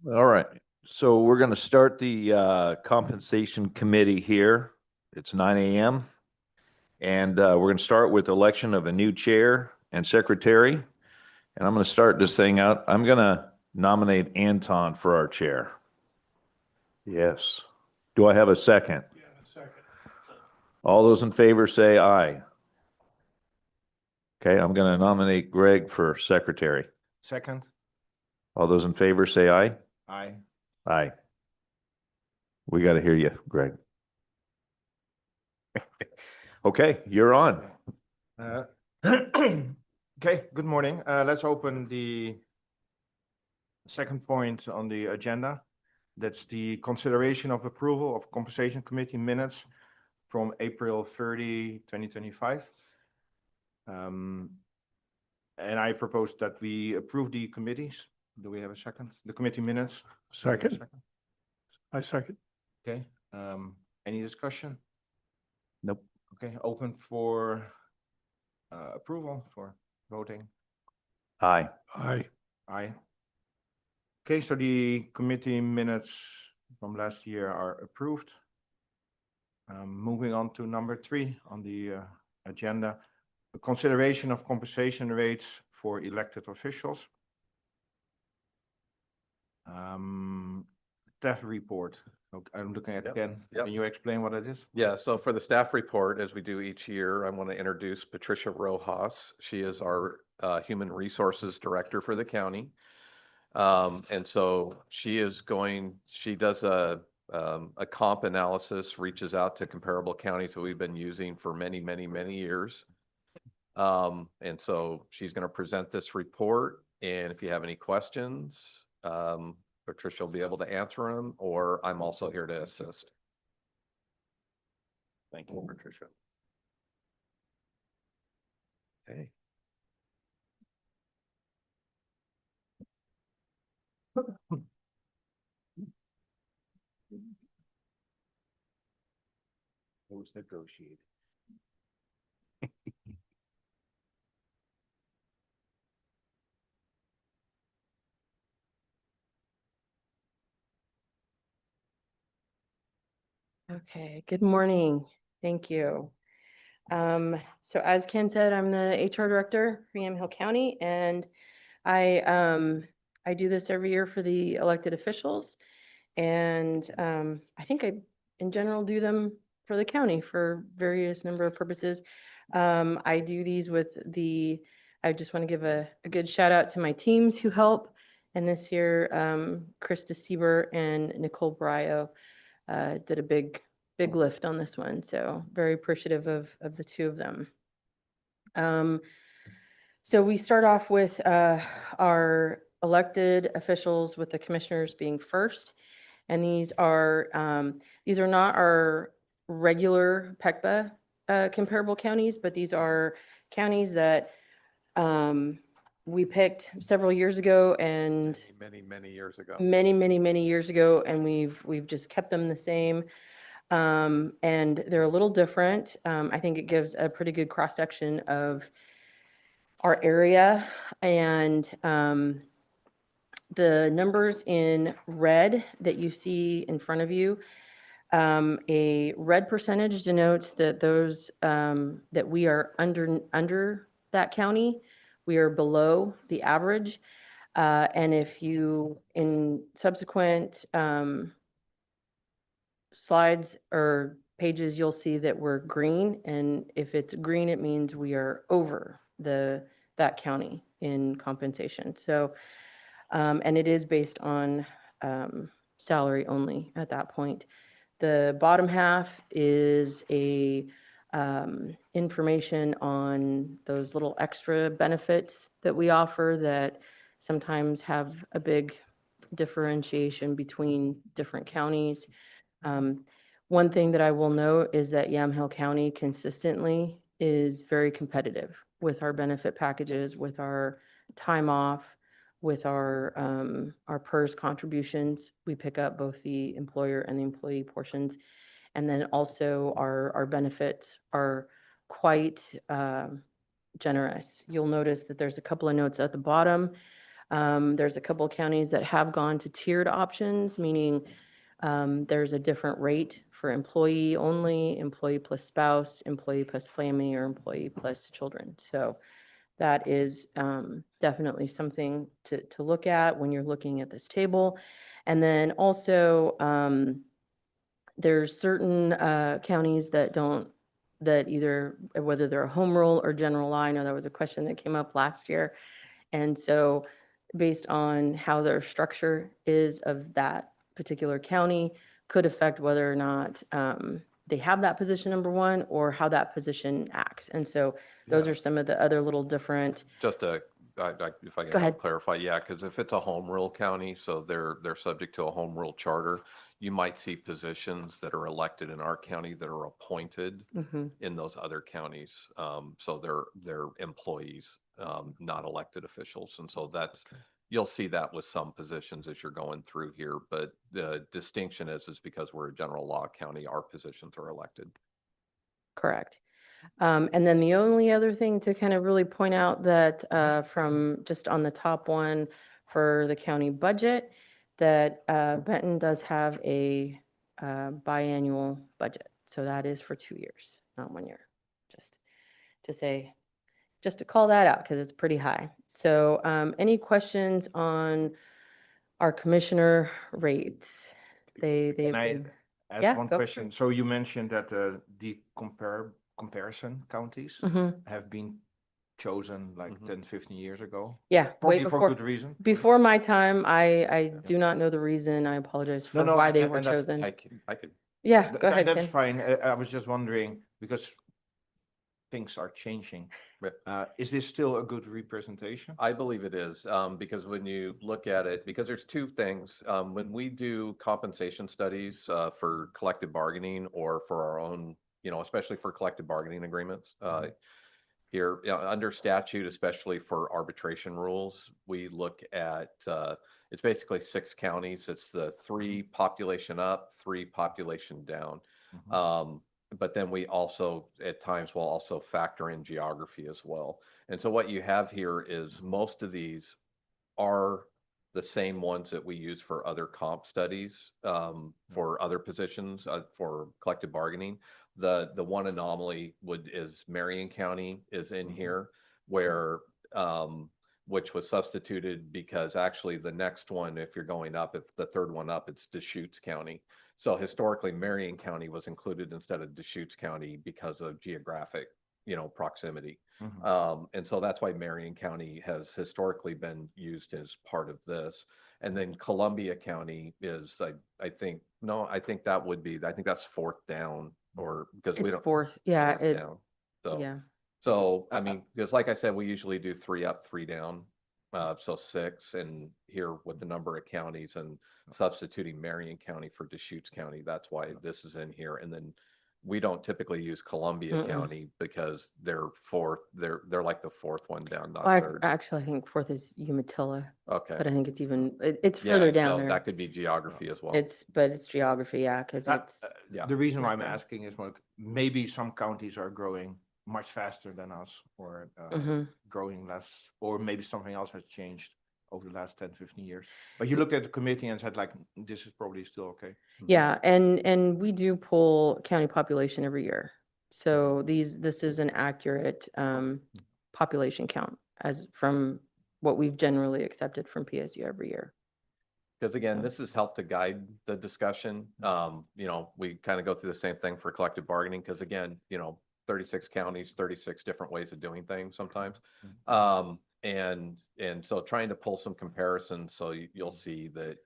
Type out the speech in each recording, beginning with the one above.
All right, so we're going to start the compensation committee here. It's 9 a.m. And we're going to start with election of a new chair and secretary. And I'm going to start this thing out. I'm going to nominate Anton for our chair. Yes. Do I have a second? Yeah, second. All those in favor say aye. Okay, I'm going to nominate Greg for secretary. Second. All those in favor say aye. Aye. Aye. We got to hear you, Greg. Okay, you're on. Okay, good morning. Let's open the second point on the agenda. That's the consideration of approval of compensation committee minutes from April 30, 2025. And I propose that we approve the committees. Do we have a second? The committee minutes? Second. I second. Okay, any discussion? Nope. Okay, open for approval for voting. Aye. Aye. Aye. Okay, so the committee minutes from last year are approved. Moving on to number 3 on the agenda, the consideration of compensation rates for elected officials. Staff report. Okay, I'm looking at Ken. Yep. Can you explain what it is? Yeah, so for the staff report, as we do each year, I want to introduce Patricia Rojas. She is our Human Resources Director for the county. And so she does a comp analysis, reaches out to comparable counties that we've been using for many, many, many years. And so she's going to present this report. And if you have any questions, Patricia will be able to answer them, or I'm also here to assist. Thank you, Patricia. Okay. It was negotiated. Okay, good morning. Thank you. So as Ken said, I'm the HR director for Yamhill County, and I do this every year for the elected officials. And I think I, in general, do them for the county for various number of purposes. I do these I just want to give a good shout out to my teams who help. And this year, Krista Sieber and Nicole Brio did a big lift on this one. So very appreciative of the two of them. So we start off with our elected officials, with the commissioners being first. And these are not our regular PECBA comparable counties, but these are counties that we picked several years ago, and Many years ago. many years ago, and we've just kept them the same. And they're a little different. I think it gives a pretty good cross-section of our area. And the numbers in red that you see in front of you, a red percentage denotes that those that we are under that county. We are below the average. And if you, in subsequent slides or pages, you'll see that we're green. And if it's green, it means we are over that county in compensation. So, and it is based on salary only at that point. The bottom half is information on those little extra benefits that we offer that sometimes have a big differentiation between different counties. One thing that I will note is that Yamhill County consistently is very competitive with our benefit packages, with our time off, with our PERS contributions. We pick up both the employer and the employee portions. And then also our benefits are quite generous. You'll notice that there's a couple of notes at the bottom. There's a couple counties that have gone to tiered options, meaning there's a different rate for employee only, employee plus spouse, employee plus family, or employee plus children. So that is definitely something to look at when you're looking at this table. And then also, there's certain counties that don't, that either, whether they're a home rule or general law. I know there was a question that came up last year. And so based on how their structure is of that particular county could affect whether or not they have that position, number one, or how that position acts. And so those Yeah. are some of the other little different, Just to, if I Go can ahead. help clarify, yeah, because if it's a home rule county, so they're subject to a home rule charter, you might see positions that are elected in our county that are appointed Mhm. in those other counties. So they're employees, not elected officials. And so that's, you'll see that with some positions as you're going through here. But the distinction is because we're a general law county, our positions are elected. Correct. And then the only other thing to kind of really point out that from just on the top one for the county budget, that Benton does have a biannual budget. So that is for 2 years, not 1 year. Just to say, just to call that out because it's pretty high. So any questions on our commissioner rates? They've Can I been- ask Yeah, one go for question? it. So you mentioned that the comparison counties Mhm. have been chosen like Mhm. 10, 15 years ago. Yeah, way Probably for before. good reason. Before my time, I do not know the reason. I apologize for no, why they and were that's- chosen. I could Yeah, go ahead, That's Ken. fine. I was just wondering because things are changing. Right. Is this still a good representation? I believe it is, because when you look at it, because there's two things. When we do compensation studies for collective bargaining or for our own, especially for collective bargaining agreements, here, under statute, especially for arbitration rules, we look at, it's basically 6 counties. It's the 3 population up, 3 population down. Mhm. But then we also, at times, will also factor in geography as well. And so what you have here is most of these are the same ones that we use for other comp studies, for other positions, for collective bargaining. The one anomaly is Marion County is in Mhm. here where, which was substituted because actually the next one, if you're going up, if the third one up, it's Deschutes County. So historically, Marion County was included instead of Deschutes County because of geographic, proximity. Mhm. And so that's why Marion County has historically been used as part of this. And then Columbia County is, I think that would be, I think that's 4th down, or because we It's don't. fourth, yeah, 4th it, down. So, yeah. so, I mean, because like I said, we usually do 3 up, 3 down. So 6, and here with the number of counties and substituting Marion County for Deschutes County, that's why this is in here. And then we don't typically use Columbia Mm-mm. County because they're 4th, they're like the 4th one down, not Well, 3rd. actually, I think fourth is Umatilla, Okay. but I think it's even, it's Yeah, further down so there. that could be geography as well. But it's geography, yeah, because it's, Yeah. The reason why right I'm there. asking is maybe some counties are growing much faster than us or Mhm. growing less, or maybe something else has changed over the last 10, 15 years. But you looked at the committee and said like, this is probably still okay. yeah, and we do pull county population every year. So this is an accurate population count as from what we've generally accepted from PSU every year. Because again, Yeah. this has helped to guide the discussion. We kind of go through the same thing for collective bargaining, because again, 36 counties, 36 different ways of doing things sometimes. And so trying to pull some comparisons, so you'll see that,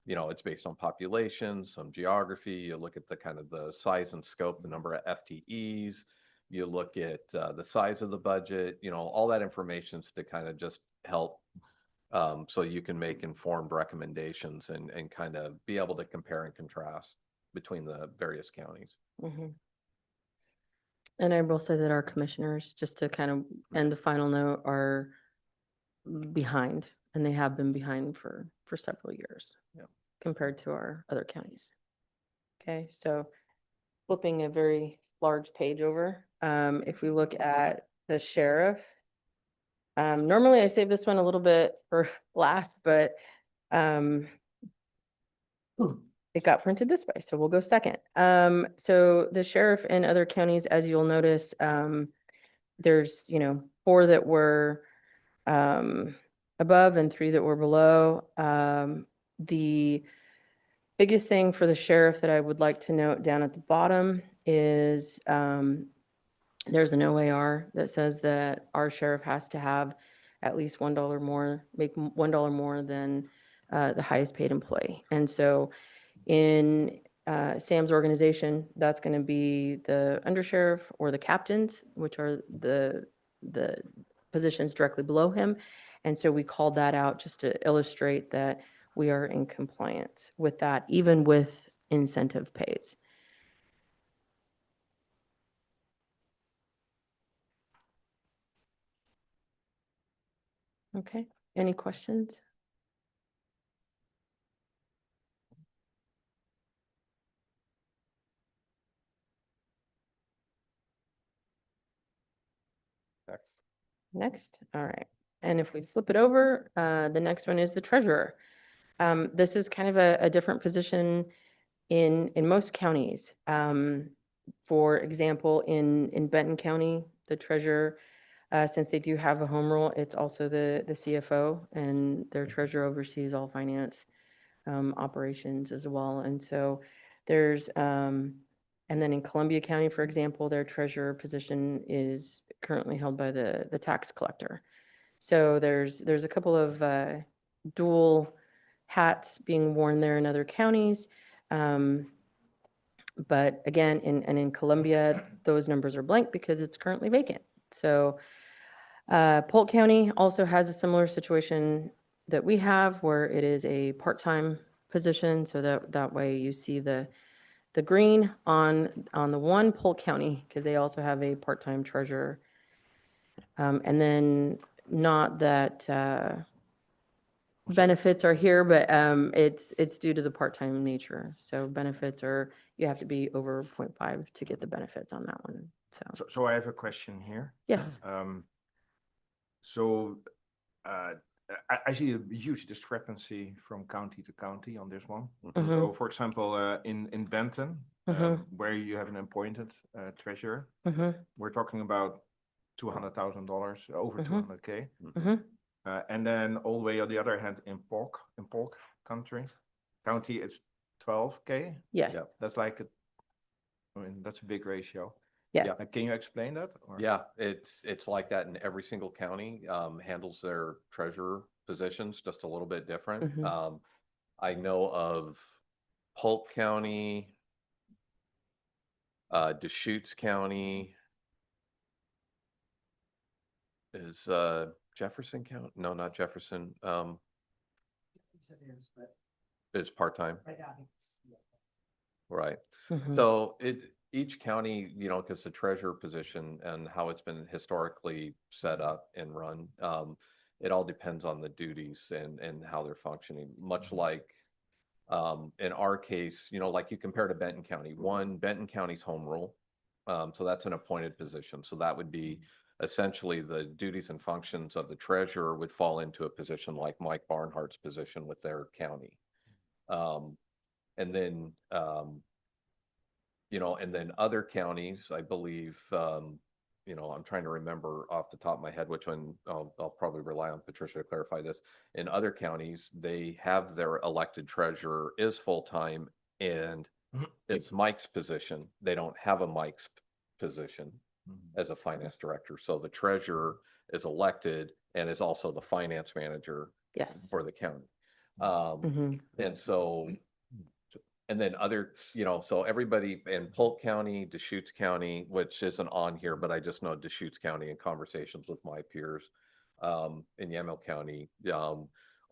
it's based on population, some geography. You look at the kind of the size and scope, the number of FTEs. You look at the size of the budget, all that information's to kind of just help, so you can make informed recommendations and kind of be able to compare and contrast between the various counties. Mhm. And I will say that our commissioners, just to kind of end the final note, are behind, and they have been behind for several years. Yeah. Compared to our other counties. Okay, so flipping a very large page over, if we look at the sheriff, Normally I save this one a little bit for last, but it got printed this way, so we'll go second. So the sheriff in other counties, as you'll notice, there's, 4 that were above and 3 that were below. The biggest thing for the sheriff that I would like to note down at the bottom is there's an OAR that says that our sheriff has to have at least $1 more, make $1 more than the highest paid employee. And so in Sam's organization, that's going to be the undersheriff or the captains, which are the positions directly below him. And so we called that out just to illustrate that we are in compliance with that, even with incentive pays. Okay, any questions? Next, all right. And if we flip it over, the next one is the treasurer. This is kind of a different position in most counties. For example, in Benton County, the treasurer, since they do have a home rule, it's also the CFO, and their treasurer oversees all finance operations as well. And so there's, and then in Columbia County, for example, their treasurer position is currently held by the tax collector. So there's a couple of dual hats being worn there in other counties. But again, in Columbia, those numbers are blank because it's currently vacant. So Polk County also has a similar situation that we have where it is a part-time position. So that way you see the green on the one Polk County, because they also have a part-time treasurer. And then not that benefits are here, but it's due to the part-time nature. So benefits are, you have to be over 0.5 to get the benefits on that one. So I have a question here. Yes. So I see a huge discrepancy from county to county on this one. Mhm. So for example, in Benton, Mhm. where you have an appointed treasurer, Mhm. we're talking about $200,000, over Mhm. 200K. Mhm. And then all the way on the other hand, in Polk County, it's 12K. Yes. Yeah. That's like that's a big ratio. Yeah. Can you explain that? Or? Yeah, it's like that in every single county, handles their treasurer positions just a little bit different. Mhm. I know of Polk County, Deschutes County. Is Jefferson County? No, not Jefferson. Is part-time. Right. Mhm. So each county, because the treasurer position and how it's been historically set up and run, it all depends on the duties and how they're functioning. Much like in our case, like you compare to Benton County. Benton County's home rule. So that's an appointed position. So that would be essentially the duties and functions of the treasurer would fall into a position like Mike Barnhart's position with their county. And then, and then other counties, I believe, I'm trying to remember off the top of my head which one. I'll probably rely on Patricia to clarify this. In other counties, they have their elected treasurer is full-time, and it's Mike's position. They don't have a Mike's position as a finance director. So the treasurer is elected and is also the finance manager Yes. for the county. Mhm. And so, and then other, so everybody in Polk County, Deschutes County, which isn't on here, but I just know Deschutes County in conversations with my peers, in Yamhill County,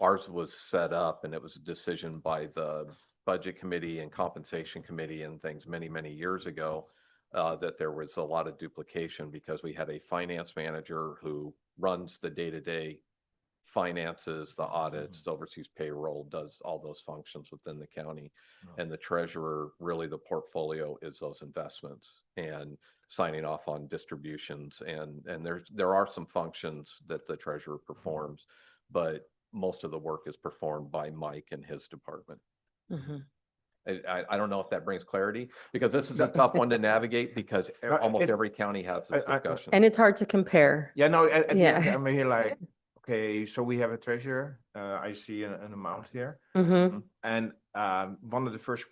ours was set up and it was a decision by the budget committee and compensation committee and things many, many years ago, that there was a lot of duplication because we had a finance manager who runs the day-to-day finances, the audits, oversees payroll, does all those functions within the county. And the treasurer, really the portfolio is those investments and signing off on distributions. And there are some functions that the treasurer performs, but most of the work is performed by Mike and his department. Mhm. I don't know if that brings clarity, because this is a tough one to navigate, because almost it- every county has this I- discussion. And it's hard to compare. Yeah, no, at the end, Yeah. I'm here like, okay, so we have a treasurer, I see an amount here. Hmm. And one of the first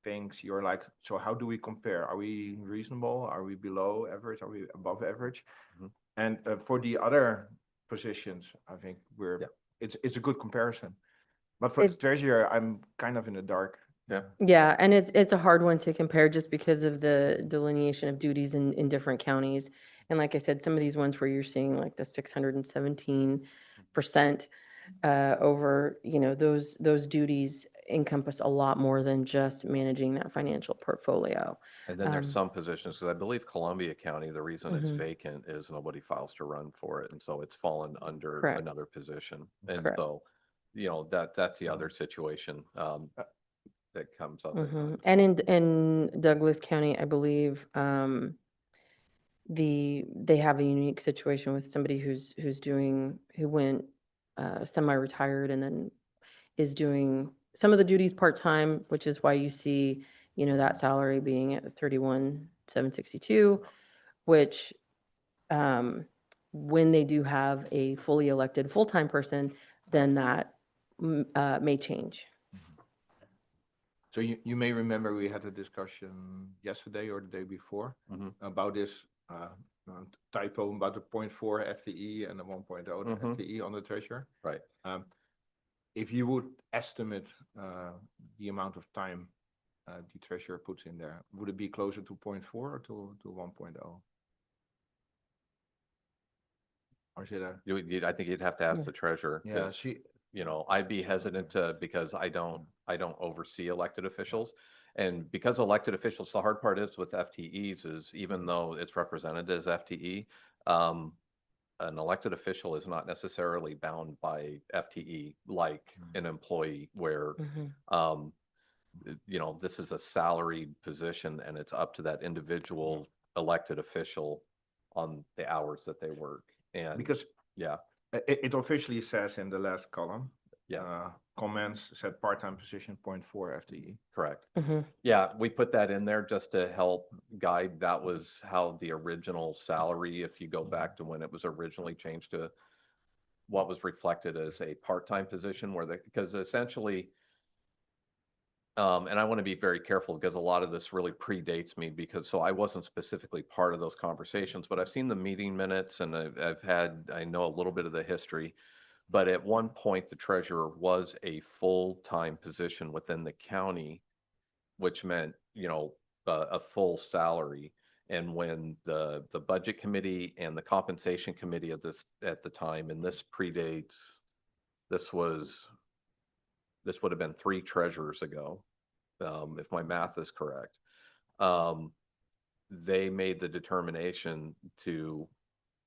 things you're like, so how do we compare? Are we reasonable? Are we below average? Are we above average? Mhm. And for the other positions, I think Yeah. it's a good comparison. But for the It- treasurer, I'm kind of in the dark. Yeah. Yeah, and it's a hard one to compare just because of the delineation of duties in different counties. And like I said, some of these ones where you're seeing like the 617% over, those duties encompass a lot more than just managing that financial portfolio. And then there's Um, some positions, because I believe Columbia County, the reason it's Mhm. vacant is nobody files to run for it. And so it's fallen under Correct. another position. And Correct. so, that's the other situation that comes up. at Mhm. times. And in Douglas County, I believe, they have a unique situation with somebody who went semi-retired and then is doing some of the duties part-time, which is why you see, that salary being at 31,762, which, when they do have a fully elected full-time person, then that may change. So you may remember we had a discussion yesterday or the day before Mhm. about this typo about the 0.4 FTE and the 1.0 Mhm. FTE on the treasurer. Right. If you would estimate the amount of time the treasurer puts in there, would it be closer to 0.4 or to 1.0? Or is it a, I think you'd have to ask Yeah. the treasurer. yeah, 'Cause, she, I'd be hesitant to, because I don't oversee elected officials. And because elected officials, the hard part is with FTEs is, even though it's represented as FTE, an elected official is not necessarily bound by FTE like an employee, where, Mhm. this is a salaried position, and it's up to that individual elected official on the hours that they work. And because yeah, it officially says in the last column, yeah, comments said part-time position 0.4 FTE. correct. Mhm. Yeah, we put that in there just to help guide. That was how the original salary, if you go back to when it was originally changed to what was reflected as a part-time position, because essentially, and I want to be very careful, because a lot of this really predates me, so I wasn't specifically part of those conversations, but I've seen the meeting minutes, and I know a little bit of the history. But at one point, the treasurer was a full-time position within the county, which meant, a full salary. And when the budget committee and the compensation committee at the time, and this predates, this would have been 3 treasurers ago, if my math is correct. They made the determination to,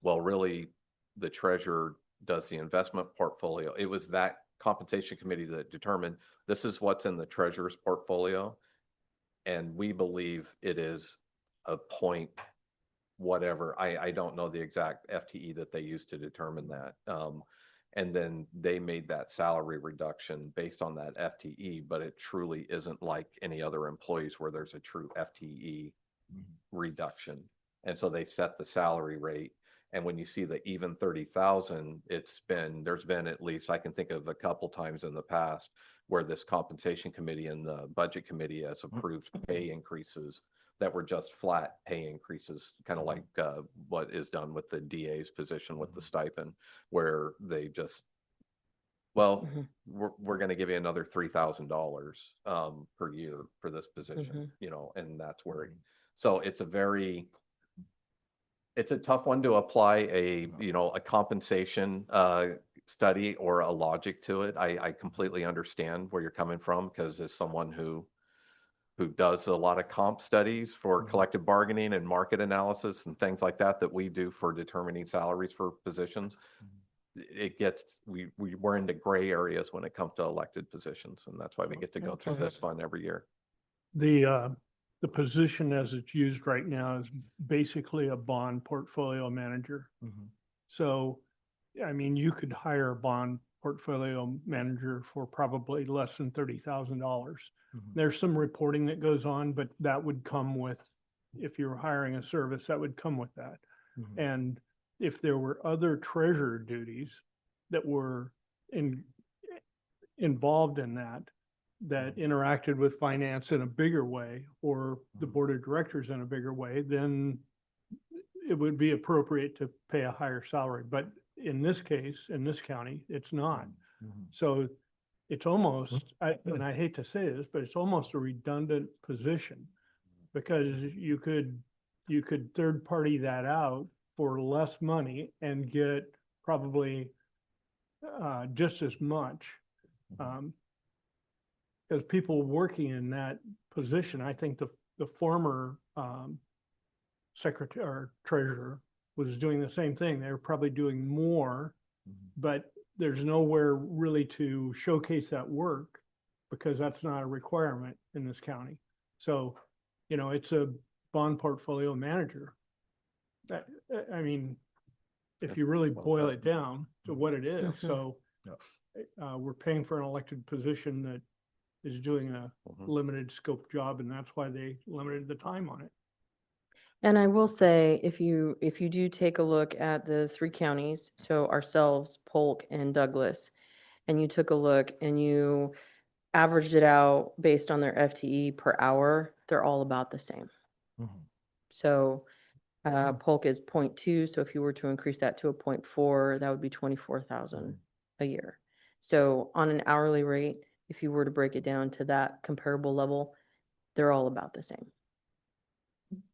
well, really, the treasurer does the investment portfolio. It was that compensation committee that determined this is what's in the treasurer's portfolio. And we believe it is a point, whatever. I don't know the exact FTE that they used to determine that. And then they made that salary reduction based on that FTE, but it truly isn't like any other employees where there's a true FTE reduction. And so they set the salary rate. And when you see the even 30,000, there's been at least, I can think of a couple times in the past where this compensation committee and the budget committee has approved pay increases that were just flat pay increases, kind of like what is done with the DA's position with the stipend, where they just, well, Mhm. we're going to give you another $3,000 per year for this position, and that's where, so it's a tough one to apply a compensation study or a logic to it. I completely understand where you're coming from, because as someone who does a lot of comp studies for collective bargaining and market analysis and things like that we do for determining salaries for positions, it gets, we're into gray areas when it comes to elected positions, and that's why we get to go through Okay. this fund every year. The position as it's used right now is basically a bond portfolio manager. Mhm. So, I mean, you could hire a bond portfolio manager for probably less than $30,000. Mhm. There's some reporting that goes on, but that would come with, if you're hiring a service, that would come with that. Mhm. And if there were other treasurer duties that were involved in that interacted with finance in a bigger way, or the Mhm. board of directors in a bigger way, then it would be appropriate to pay a higher salary. But in this case, in this county, it's not. Mhm. So it's almost, and I hate to say this, but it's almost a redundant position. Because you could third party that out for less money and get probably just as much. Because people working in that position, I think the former secretary or treasurer was doing the same thing. They were probably doing more, Mhm. but there's nowhere really to showcase that work because that's not a requirement in this county. So, it's a bond portfolio manager. That, I mean, if you really Well boil done. it down to what it is, Mhm. so Yeah. we're paying for an elected position that is doing a Mhm. limited scope job, and that's why they limited the time on it. And I will say, if you do take a look at the three counties, so ourselves, Polk and Douglas, and you took a look and you averaged it out based on their FTE per hour, they're all about the same. Mhm. So Polk is 0.2, so if you were to increase that to a 0.4, that would be 24,000 a year. So on an hourly rate, if you were to break it down to that comparable level, they're all about the same.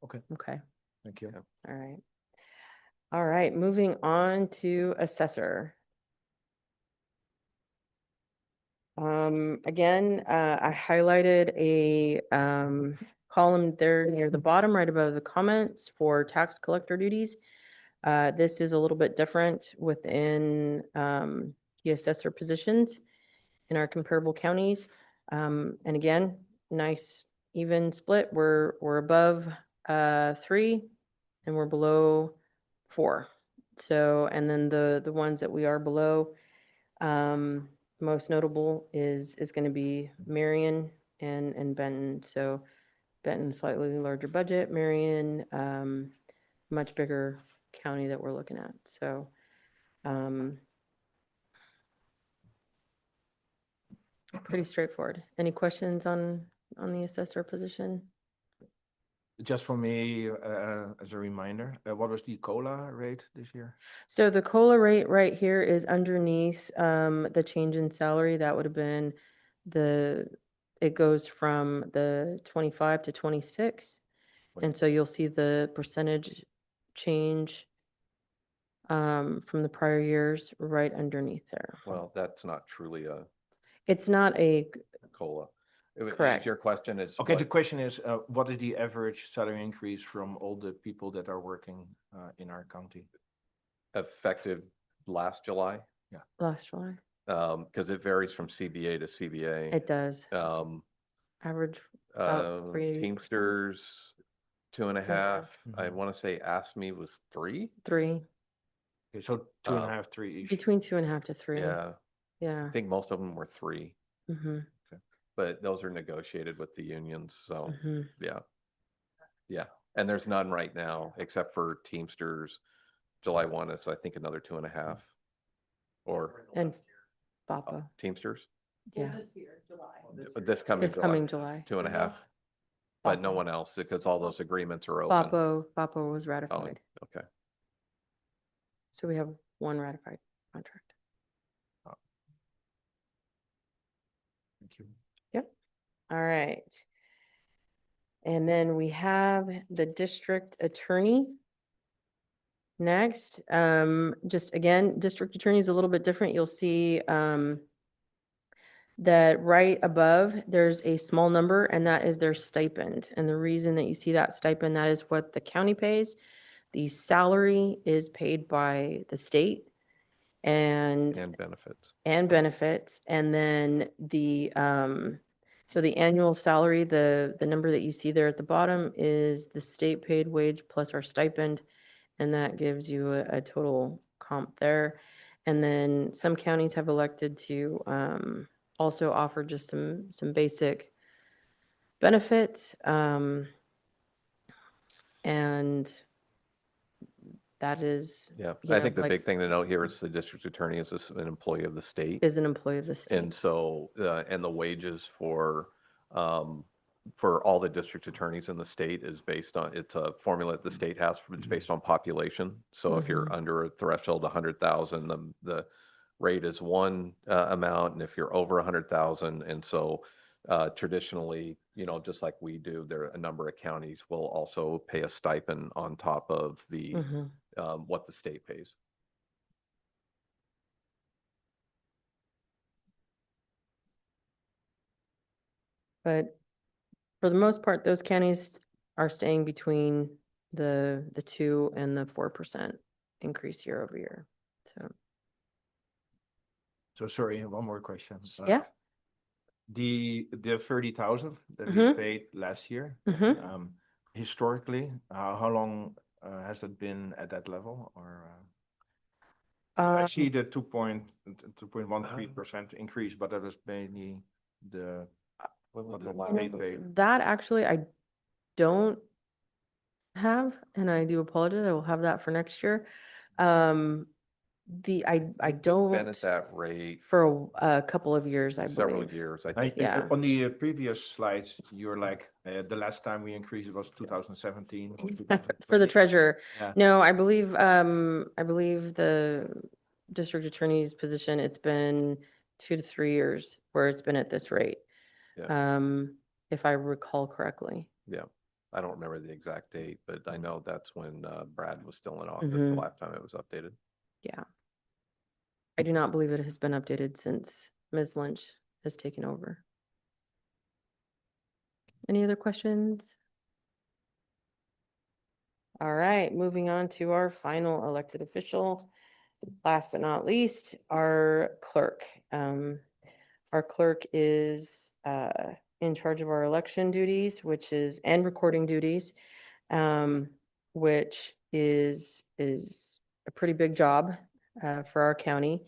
Okay, Okay. thank you. All right. All right, moving on to assessor. Again, I highlighted a column there near the bottom, right above the comments for tax collector duties. This is a little bit different within the assessor positions in our comparable counties. And again, nice even split. We're above 3 and we're below 4. So, and then the ones that we are below, most notable is going to be Marion and Benton. So Benton slightly larger budget, Marion much bigger county that we're looking at. So pretty straightforward. Any questions on the assessor position? Just for me, as a reminder, what was the COLA rate this year? So the COLA rate right here is underneath the change in salary. That would have been it goes from the 25 to 26. And so you'll see the percentage change from the prior years right underneath there. Well, that's not truly a It's not a, COLA. Is Correct. your question is Okay, the what- question is, what is the average salary increase from all the people that are working in our county? effective last July? last July. Because it varies from CBA to CBA. It does. Um, Average about 3. Teamsters, 2.5. I Mhm. want to say ASME was 3. 3. Okay, so 2.5, 3-ish. Between 2.5 to 3. Yeah, Yeah. I think most of them were 3, Mm-hmm. but those are negotiated with the unions. So Mm-hmm. yeah, yeah. And there's none right now except for Teamsters. July 1 is I think another 2.5. Or And BAPA. Teamsters. Yeah. This coming This July, coming July. 2.5. But no BAPA. one else because all those agreements are open. BAPA was Oh, ratified. okay. So we have one ratified contract. Thank you. All right. And then we have the district attorney. Next, just again, district attorney is a little bit different. You'll see that right above, there's a small number and that is their stipend. And the reason that you see that stipend, that is what the county pays. The salary is paid by the state. And And benefits. and benefits. And then so the annual salary, the number that you see there at the bottom is the state paid wage plus our stipend. And that gives you a total comp there. And then some counties have elected to also offer just some basic benefits. And that is, Yeah, you I know, think the like- big thing to note here is the district attorney is an employee of the state. is an employee of the state. And so, and the wages for all the district attorneys in the state is based on, it's a formula that the state has, it's based on population. So if you're under a threshold, 100,000, the rate is one amount, and if you're over 100,000, and so traditionally, you know, just like we do, there are a number of counties will also pay a stipend on top of the Mhm. what the state pays. But for the most part, those counties are staying between the 2 and the 4% increase year over year. So, So sorry, one more question. Yeah. The 30,000 that we Mhm. paid last year, mhm. historically, how long has that been at that level or? I Um, see the 2.13% increase, but that was mainly the. What was the the last state one? paid. That actually I don't have, and I do apologize. I will have that for next year. I We've don't been at that rate for a couple of years, I several believe. years. I I- think Yeah. On the previous slides, you're like, the last time we increased it was 2017. or For the 2020. treasurer. Yeah. No, I believe the district attorney's position, it's been 2 to 3 years where it's been at this rate. If I recall correctly. Yeah, I don't remember the exact date, but I know that's when Brad was still in office, the Mhm. last time it was updated. Yeah. I do not believe it has been updated since Ms. Lynch has taken over. Any other questions? All right, moving on to our final elected official. Last but not least, our clerk. Our clerk is in charge of our election duties, and recording duties, which is a pretty big job for our county.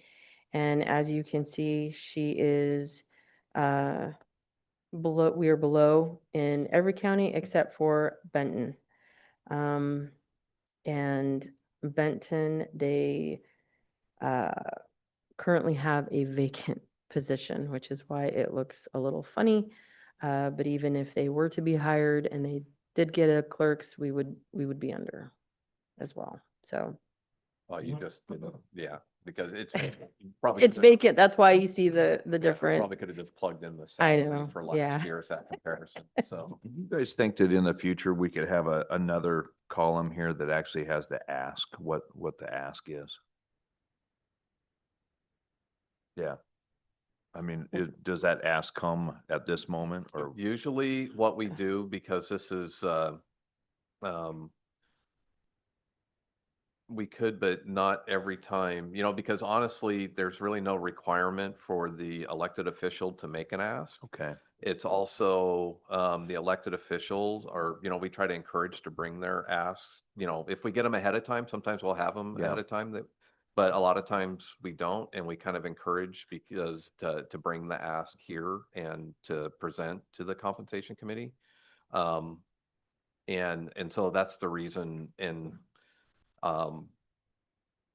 And as you can see, she is we are below in every county except for Benton. And Benton, they currently have a vacant position, which is why it looks a little funny. But even if they were to be hired and they did get a clerks, we would be under as well. So Well, you Mhm. just, yeah, because it's probably. it's vacant. That's why you see the different. Probably could have just plugged in the I salary know, for yeah. last year as that comparison, so. Do you guys think that in the future, we could have another column here that actually has the ask, what the ask is? Yeah. I mean, does that ask come at this moment or? Usually what we do, because this is, we could, but not every time, you know, because honestly, there's really no requirement for the elected official to make an ask. Okay, It's also, the elected officials are, you know, we try to encourage to bring their asks, you know, if we get them ahead of time, sometimes we'll have them Yeah. ahead of time but a lot of times we don't, and we kind of encourage because to bring the ask here and to present to the compensation committee. And so that's the reason. And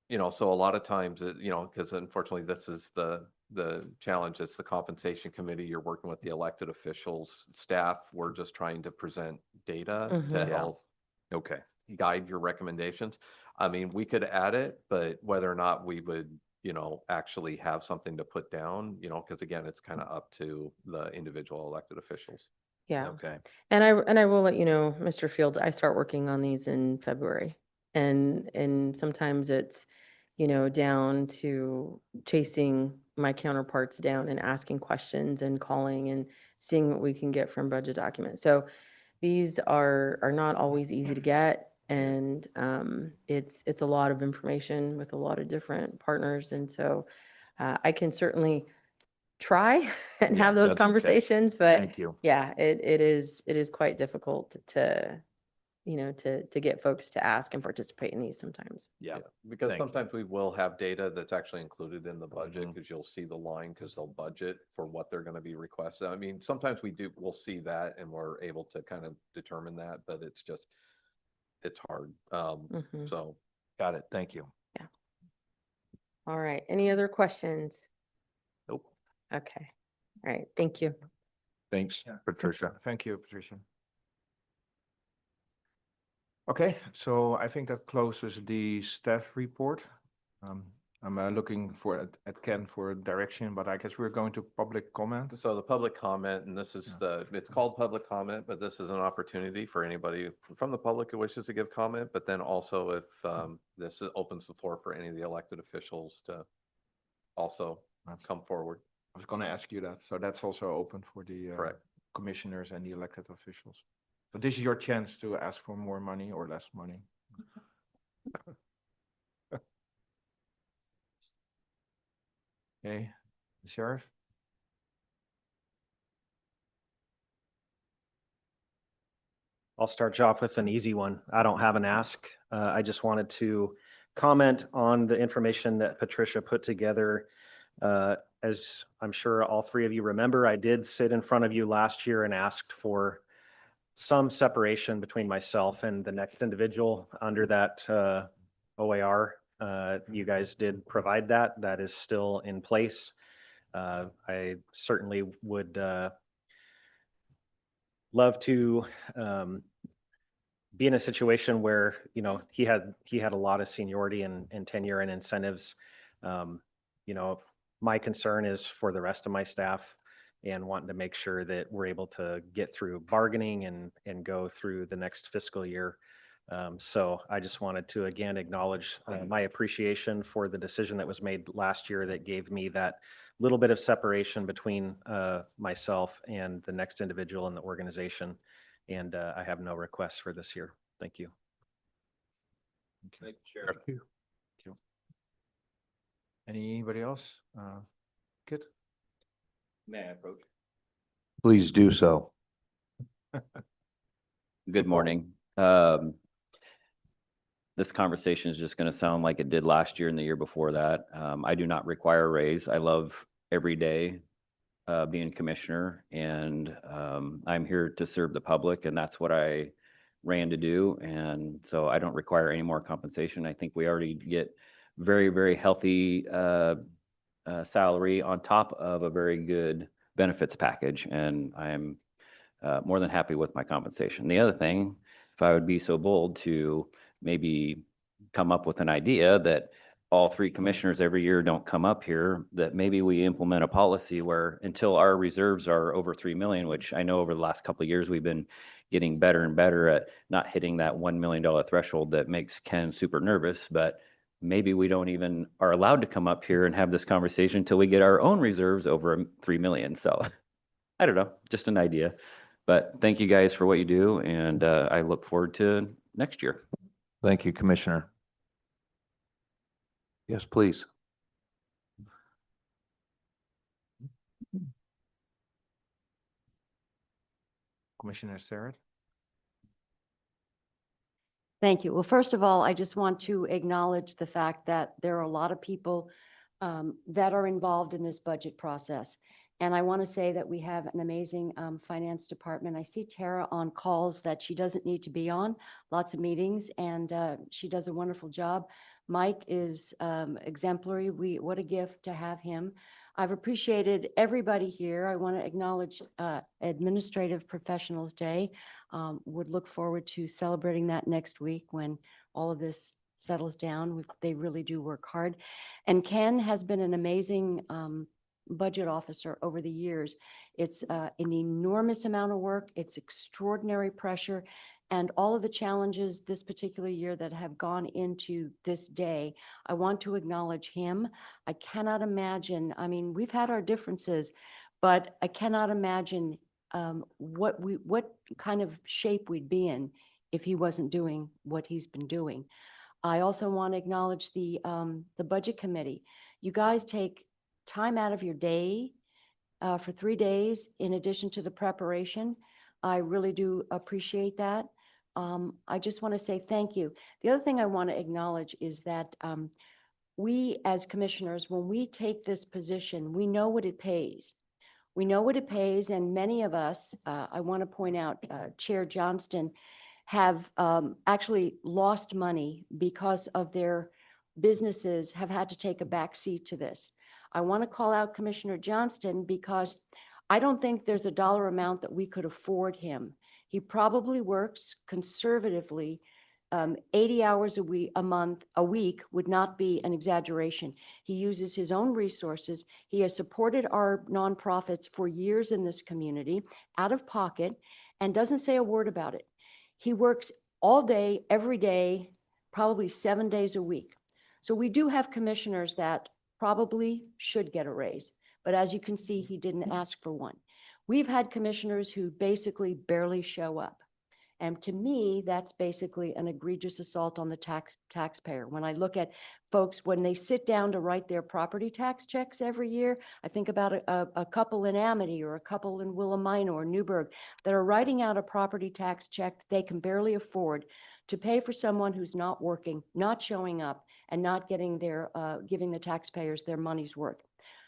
you know, so a lot of times, you know, because unfortunately this is the challenge. It's the compensation committee. You're working with the elected officials, staff. We're just trying to present data Mhm. to Yeah. help okay. guide your recommendations. I mean, we could add it, but whether or not we would, you know, actually have something to put down, you know, because again, it's kind of up to the individual elected officials. Yeah. Okay. And I will let you know, Mr. Fields, I start working on these in February. And sometimes it's, you know, down to chasing my counterparts down and asking questions and calling and seeing what we can get from budget documents. So these are not always easy to get. And it's a lot of information with a lot of different partners. And so I can certainly try and Yeah, have those that's okay. conversations, but Thank you. yeah, it is quite difficult to, you know, to get folks to ask and participate in these sometimes. Yeah. Because Thank you. sometimes we will have data that's actually included in the budget, Mhm. because you'll see the line, because they'll budget for what they're gonna be requested. I mean, sometimes we'll see that and we're able to kind of determine that, but it's just, it's hard. Mhm. So. Got it. Thank you. All right. Any other questions? Nope. Okay. All right. Thank you. Thanks, Patricia. Thank you, Patricia. Okay, so I think that closes the staff report. I'm looking at Ken for direction, but I guess we're going to public comment. So the public comment, and this is it's called public comment, but this is an opportunity for anybody from the public who wishes to give comment, but then also if this opens the floor for any of the elected officials to also come forward. I was going to ask you that, so that's also open for the Correct. commissioners and the elected officials. So this is your chance to ask for more money or less money. Okay, Sheriff? I'll start you off with an easy one. I don't have an ask. I just wanted to comment on the information that Patricia put together. As I'm sure all three of you remember, I did sit in front of you last year and asked for some separation between myself and the next individual under that OAR. You guys did provide that. That is still in place. I certainly would love to be in a situation where, you know, he had a lot of seniority and tenure and incentives. You know, my concern is for the rest of my staff and wanting to make sure that we're able to get through bargaining and go through the next fiscal year. So I just wanted to again acknowledge my appreciation for the decision that was made last year that gave me that little bit of separation between myself and the next individual in the organization. And I have no requests for this year. Thank you. Thank you, Sheriff. Anybody else? Kit? May I approach? Please do so. Good morning. This conversation is just going to sound like it did last year and the year before that. I do not require a raise. I love every day being commissioner, and I'm here to serve the public, and that's what I ran to do. And so I don't require any more compensation. I think we already get very, very healthy salary on top of a very good benefits package, and I'm more than happy with my compensation. The other thing, if I would be so bold to maybe come up with an idea that all three commissioners every year don't come up here, that maybe we implement a policy where until our reserves are over 3 million, which I know over the last couple of years, we've been getting better and better at not hitting that $1 million threshold that makes Ken super nervous, but maybe we don't even are allowed to come up here and have this conversation until we get our own reserves over 3 million. So I don't know, just an idea. But thank you guys for what you do, and I look forward to next year. Thank you, Commissioner. Yes, please. Commissioner Sterrett? Thank you. Well, first of all, I just want to acknowledge the fact that there are a lot of people that are involved in this budget process. And I want to say that we have an amazing finance department. I see Tara on calls that she doesn't need to be on, lots of meetings, and she does a wonderful job. Mike is exemplary. What a gift to have him. I've appreciated everybody here. I want to acknowledge Administrative Professionals Day. Would look forward to celebrating that next week when all of this settles down. They really do work hard. And Ken has been an amazing budget officer over the years. It's an enormous amount of work. It's extraordinary pressure. And all of the challenges this particular year that have gone into this day, I want to acknowledge him. I cannot imagine, I mean, we've had our differences, but I cannot imagine what kind of shape we'd be in if he wasn't doing what he's been doing. I also want to acknowledge the Budget Committee. You guys take time out of your day for 3 days in addition to the preparation. I really do appreciate that. I just want to say thank you. The other thing I want to acknowledge is that we as commissioners, when we take this position, we know what it pays. We know what it pays, and many of us, I want to point out, Chair Johnston, have actually lost money because of their businesses have had to take a back seat to this. I want to call out Commissioner Johnston because I don't think there's a dollar amount that we could afford him. He probably works conservatively 80 hours a week would not be an exaggeration. He uses his own resources. He has supported our nonprofits for years in this community out of pocket and doesn't say a word about it. He works all day, every day, probably 7 days a week. So we do have commissioners that probably should get a raise, but as you can see, he didn't ask for one. We've had commissioners who basically barely show up. And to me, that's basically an egregious assault on the taxpayer. When I look at folks, when they sit down to write their property tax checks every year, I think about a couple in Amity or a couple in Willamina or Newburgh that are writing out a property tax check they can barely afford to pay for someone who's not working, not showing up, and not getting giving the taxpayers their money's worth.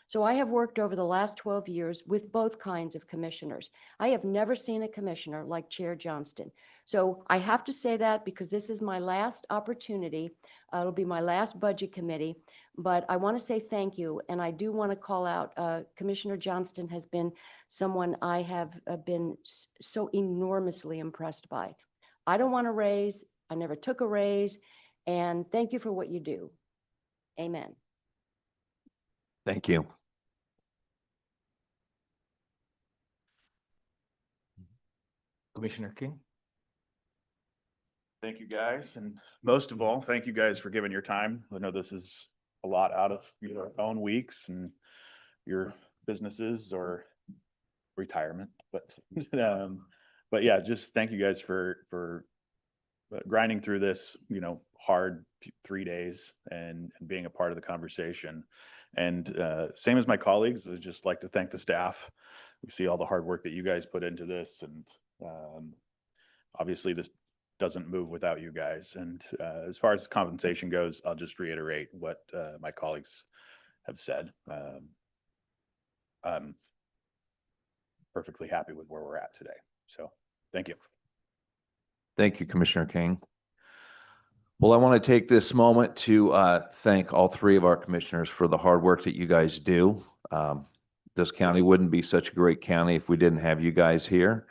So I have worked over the last 12 years with both kinds of commissioners. I have never seen a commissioner like Chair Johnston. So I have to say that because this is my last opportunity. It'll be my last budget committee, but I want to say thank you. And I do want to call out Commissioner Johnston has been someone I have been so enormously impressed by. I don't want a raise. I never took a raise. And thank you for what you do. Amen. Thank you. Commissioner King? Thank you, guys. And most of all, thank you guys for giving your time. I know this is a lot out of your own weeks and your businesses or retirement, but yeah, just thank you guys for grinding through this, hard 3 days and being a part of the conversation. And same as my colleagues, I'd just like to thank the staff. We see all the hard work that you guys put into this, and obviously this doesn't move without you guys. And as far as compensation goes, I'll just reiterate what my colleagues have said. I'm perfectly happy with where we're at today. So thank you. Thank you, Commissioner King. Well, I want to take this moment to thank all three of our commissioners for the hard work that you guys do. This county wouldn't be such a great county if we didn't have you guys here.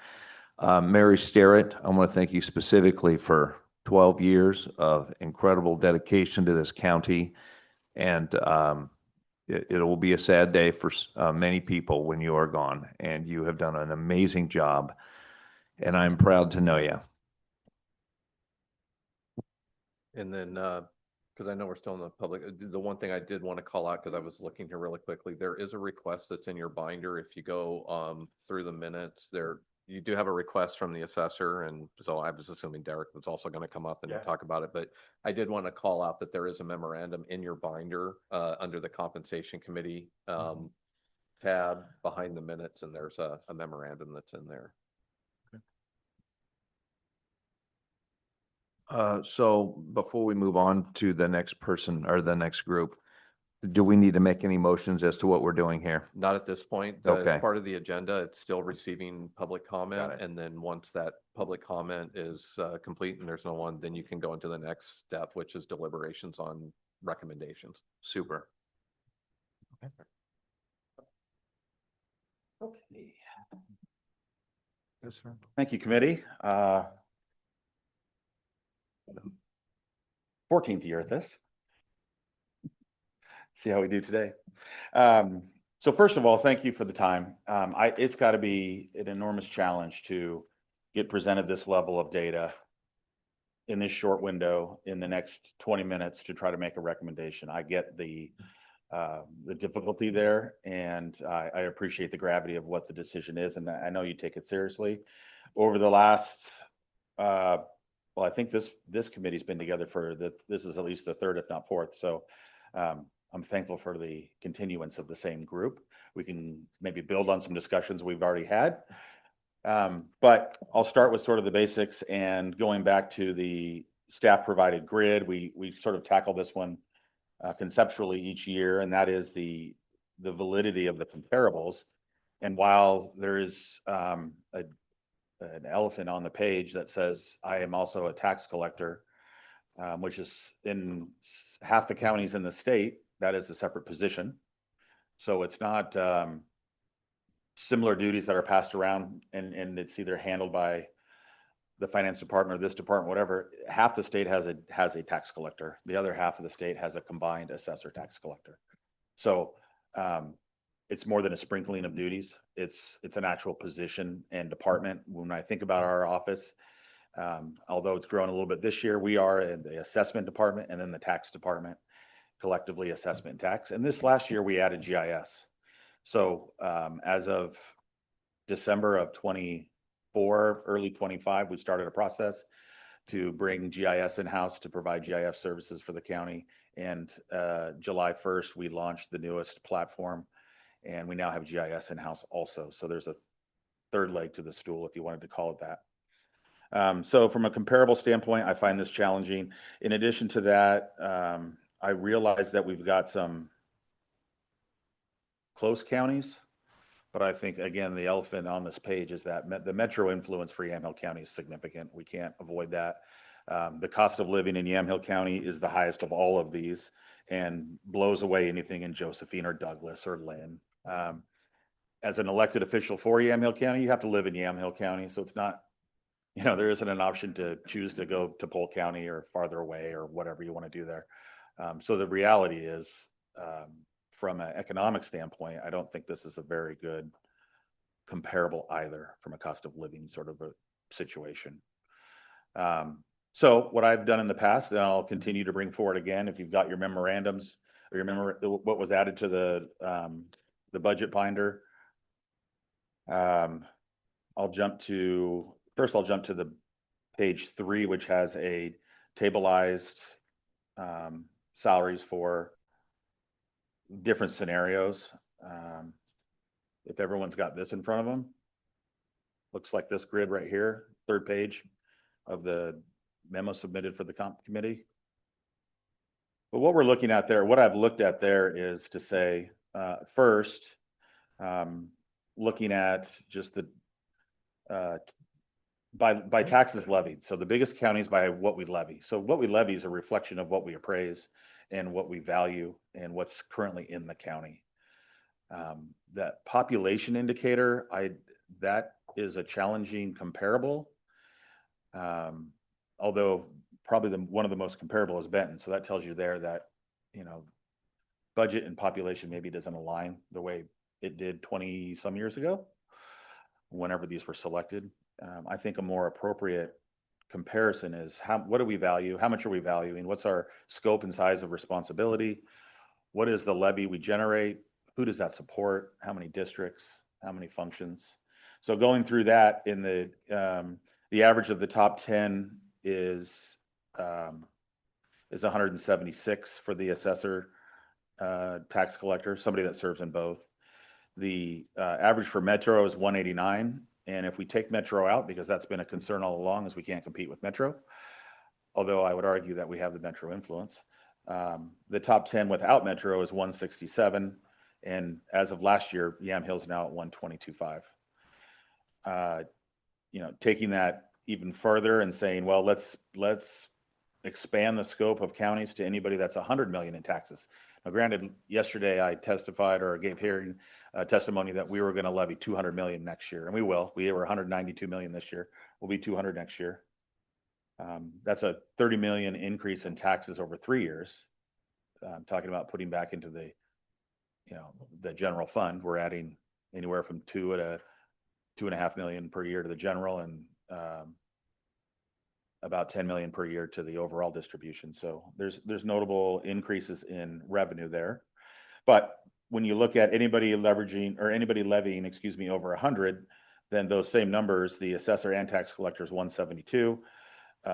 Mary Starrett, I want to thank you specifically for 12 years of incredible dedication to this county. And it will be a sad day for many people when you are gone. And you have done an amazing job. And I'm proud to know you. And then, because I know we're still in the public, the one thing I did want to call out, because I was looking here really quickly, there is a request that's in your binder. If you go through the minutes there, you do have a request from the assessor. And so I was assuming Derek was also going to come up and talk about it. But I did want to call out that there is a memorandum in your binder under the compensation committee tab behind the minutes. And there's a memorandum that's in there. So before we move on to the next person or the next group, do we need to make any motions as to what we're doing here? Not at this point. Okay. As part of the agenda, it's still receiving public comment. it. And then once that public comment is complete and there's no one, then you can go into the next step, which is deliberations on recommendations. Super. Okay. Yes, sir. Thank you, committee. 14th year at this. See how we do today. So first of all, thank you for the time. It's got to be an enormous challenge to get presented this level of data in this short window in the next 20 minutes to try to make a recommendation. I get the difficulty there, and I appreciate the gravity of what the decision is, and I know you take it seriously. Over the last well, I think this committee's been together this is at least the third, if not fourth. So I'm thankful for the continuance of the same group. We can maybe build on some discussions we've already had. But I'll start with sort of the basics, and going back to the staff provided grid, we sort of tackle this one conceptually each year, and that is the validity of the comparables. And while there is an elephant on the page that says, I am also a tax collector, which is in half the counties in the state, that is a separate position. So it's not similar duties that are passed around, and it's either handled by the finance department or this department, whatever. Half the state has a tax collector. The other half of the state has a combined assessor tax collector. So it's more than a sprinkling of duties. It's an actual position and department. When I think about our office, although it's grown a little bit this year, we are in the assessment department and then the tax department, collectively assessment and tax. And this last year we added GIS. So as of December of 24, early 25, we started a process to bring GIS in-house to provide GIS services for the county. And July 1st, we launched the newest platform, and we now have GIS in-house also. So there's a third leg to the stool, if you wanted to call it that. So from a comparable standpoint, I find this challenging. In addition to that, I realize that we've got some close counties, but I think, again, the elephant on this page is that the metro influence for Yamhill County is significant. We can't avoid that. The cost of living in Yamhill County is the highest of all of these and blows away anything in Josephine or Douglas or Lynn. As an elected official for Yamhill County, you have to live in Yamhill County. So it's not, there isn't an option to choose to go to Polk County or farther away or whatever you want to do there. So the reality is, from an economic standpoint, I don't think this is a very good comparable either from a cost of living sort of a situation. So what I've done in the past, and I'll continue to bring forward again, if you've got your memorandums or remember what was added to the budget binder. I'll jump to the page 3, which has a tableized salaries for different scenarios. If everyone's got this in front of them, looks like this grid right here, third page of the memo submitted for the comp committee. But what we're looking at there, what I've looked at there is to say, first, looking at just the by taxes levied. So the biggest counties by what we levy. So what we levy is a reflection of what we appraise and what we value and what's currently in the county. That population indicator, that is a challenging comparable. Although probably one of the most comparable is Benton. So that tells you there that, budget and population maybe doesn't align the way it did 20 some years ago, whenever these were selected. I think a more appropriate comparison is what do we value? How much are we valuing? What's our scope and size of responsibility? What is the levy we generate? Who does that support? How many districts? How many functions? So going through that, in the average of the top 10 is 176 for the assessor tax collector, somebody that serves in both. The average for Metro is 189. And if we take Metro out, because that's been a concern all along, is we can't compete with Metro, although I would argue that we have the Metro influence. The top 10 without Metro is 167. And as of last year, Yamhill's now at 122.5. Taking that even further and saying, well, let's expand the scope of counties to anybody that's 100 million in taxes. Now, granted, yesterday I testified or gave hearing testimony that we were going to levy 200 million next year, and we will. We were 192 million this year. We'll be 200 next year. That's a 30 million increase in taxes over 3 years. I'm talking about putting back into the general fund. We're adding anywhere from 2 to 2.5 million per year to the general, and about 10 million per year to the overall distribution. So there's notable increases in revenue there. But when you look at anybody levying, over 100, then those same numbers, the assessor and tax collector is 172.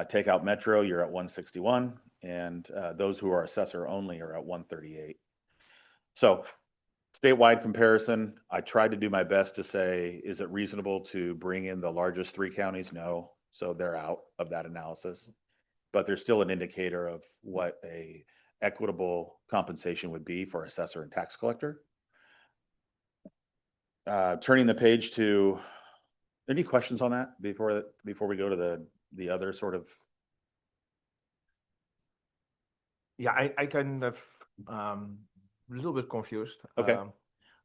take out Metro, you're at 161, and those who are assessor only are at 138. So statewide comparison, I tried to do my best to say, is it reasonable to bring in the largest 3 counties? No. So they're out of that analysis. But there's still an indicator of what a equitable compensation would be for assessor and tax collector. Turning the page to, any questions on that before we go to the other sort of? Yeah, I kind of a little bit confused. Okay.